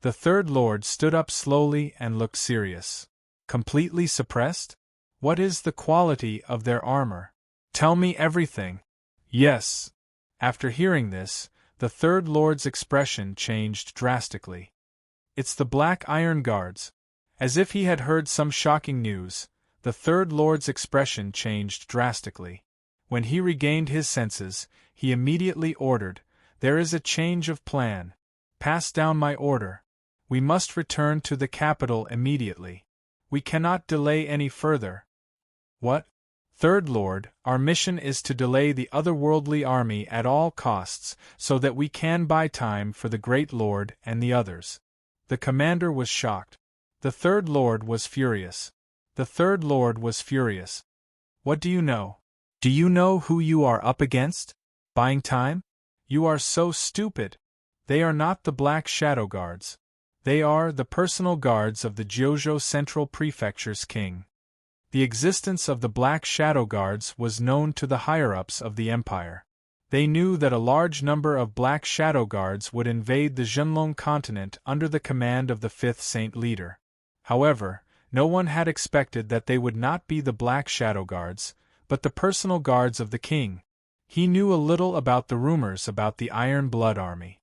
Speaker 1: The third lord stood up slowly and looked serious. "Completely suppressed? What is the quality of their armor? Tell me everything." "Yes." After hearing this, the third lord's expression changed drastically. "It's the Black Iron Guards." As if he had heard some shocking news, the third lord's expression changed drastically. When he regained his senses, he immediately ordered, "There is a change of plan. Pass down my order. We must return to the capital immediately. We cannot delay any further." "What?" "Third Lord, our mission is to delay the otherworldly army at all costs, so that we can buy time for the Great Lord and the others." The commander was shocked. The third lord was furious. The third lord was furious. "What do you know? Do you know who you are up against? Buying time? You are so stupid. They are not the Black Shadow Guards. They are the personal guards of the Jiuzhou Central Prefecture's king." The existence of the Black Shadow Guards was known to the higher-ups of the empire. They knew that a large number of Black Shadow Guards would invade the Zhenlong continent under the command of the fifth saint leader. However, no one had expected that they would not be the Black Shadow Guards, but the personal guards of the king. He knew a little about the rumors about the Iron Blood Army.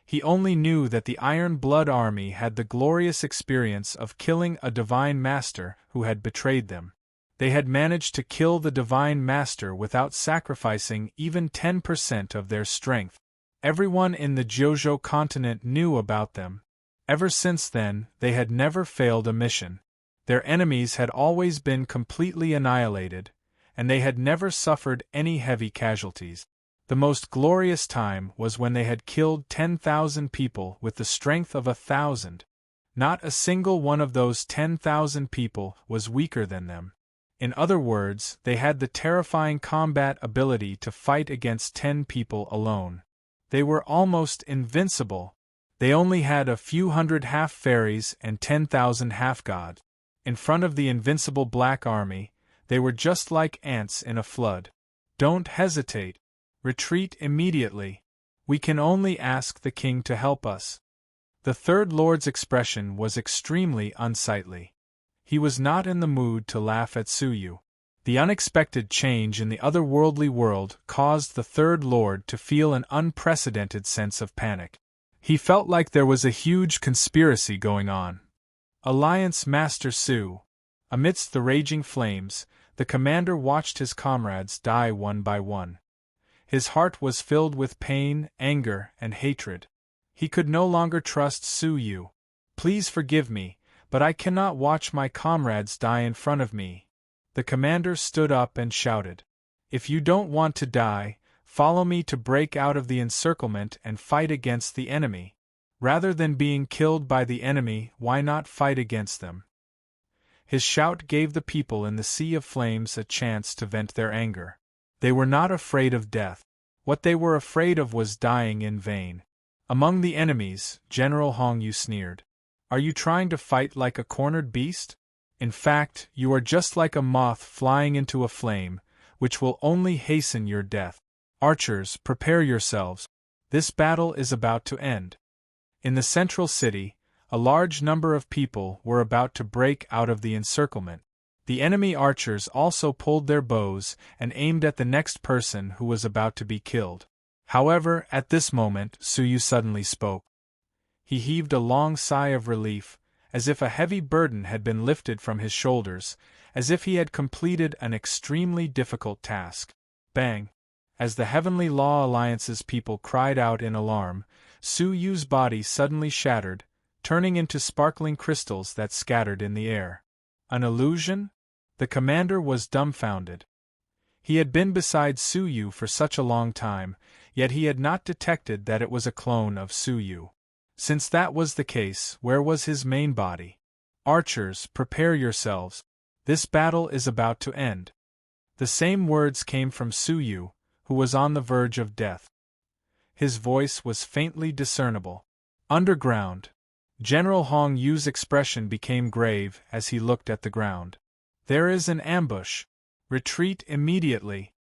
Speaker 1: He only knew that the Iron Blood Army had the glorious experience of killing a Divine Master who had betrayed them. They had managed to kill the Divine Master without sacrificing even 10% of their strength. Everyone in the Jiuzhou continent knew about them. Ever since then, they had never failed a mission. Their enemies had always been completely annihilated, and they had never suffered any heavy casualties. The most glorious time was when they had killed 10,000 people with the strength of 1,000. Not a single one of those 10,000 people was weaker than them. In other words, they had the terrifying combat ability to fight against 10 people alone. They were almost invincible. They only had a few hundred half-fairies and 10,000 half-gods. In front of the invincible Black Army, they were just like ants in a flood. "Don't hesitate. Retreat immediately. We can only ask the king to help us." The third lord's expression was extremely unsightly. He was not in the mood to laugh at Suyu. The unexpected change in the otherworldly world caused the third lord to feel an unprecedented sense of panic. He felt like there was a huge conspiracy going on. Alliance Master Su. Amidst the raging flames, the commander watched his comrades die one by one. His heart was filled with pain, anger, and hatred. He could no longer trust Su Yu. "Please forgive me, but I cannot watch my comrades die in front of me." The commander stood up and shouted, "If you don't want to die, follow me to break out of the encirclement and fight against the enemy. Rather than being killed by the enemy, why not fight against them?" His shout gave the people in the Sea of Flames a chance to vent their anger. They were not afraid of death. What they were afraid of was dying in vain. Among the enemies, General Hong Yu sneered. "Are you trying to fight like a cornered beast? In fact, you are just like a moth flying into a flame, which will only hasten your death. Archers, prepare yourselves. This battle is about to end." In the central city, a large number of people were about to break out of the encirclement. The enemy archers also pulled their bows and aimed at the next person who was about to be killed. However, at this moment, Suyu suddenly spoke. He heaved a long sigh of relief, as if a heavy burden had been lifted from his shoulders, as if he had completed an extremely difficult task. Bang! As the Heavenly Law Alliance's people cried out in alarm, Su Yu's body suddenly shattered, turning into sparkling crystals that scattered in the air. An illusion? The commander was dumbfounded. He had been beside Su Yu for such a long time, yet he had not detected that it was a clone of Su Yu. Since that was the case, where was his main body? "Archers, prepare yourselves. This battle is about to end. The same words came from Su Yu, who was on the verge of death. His voice was faintly discernible. Underground. General Hong Yu's expression became grave as he looked at the ground. There is an ambush. Retreat immediately.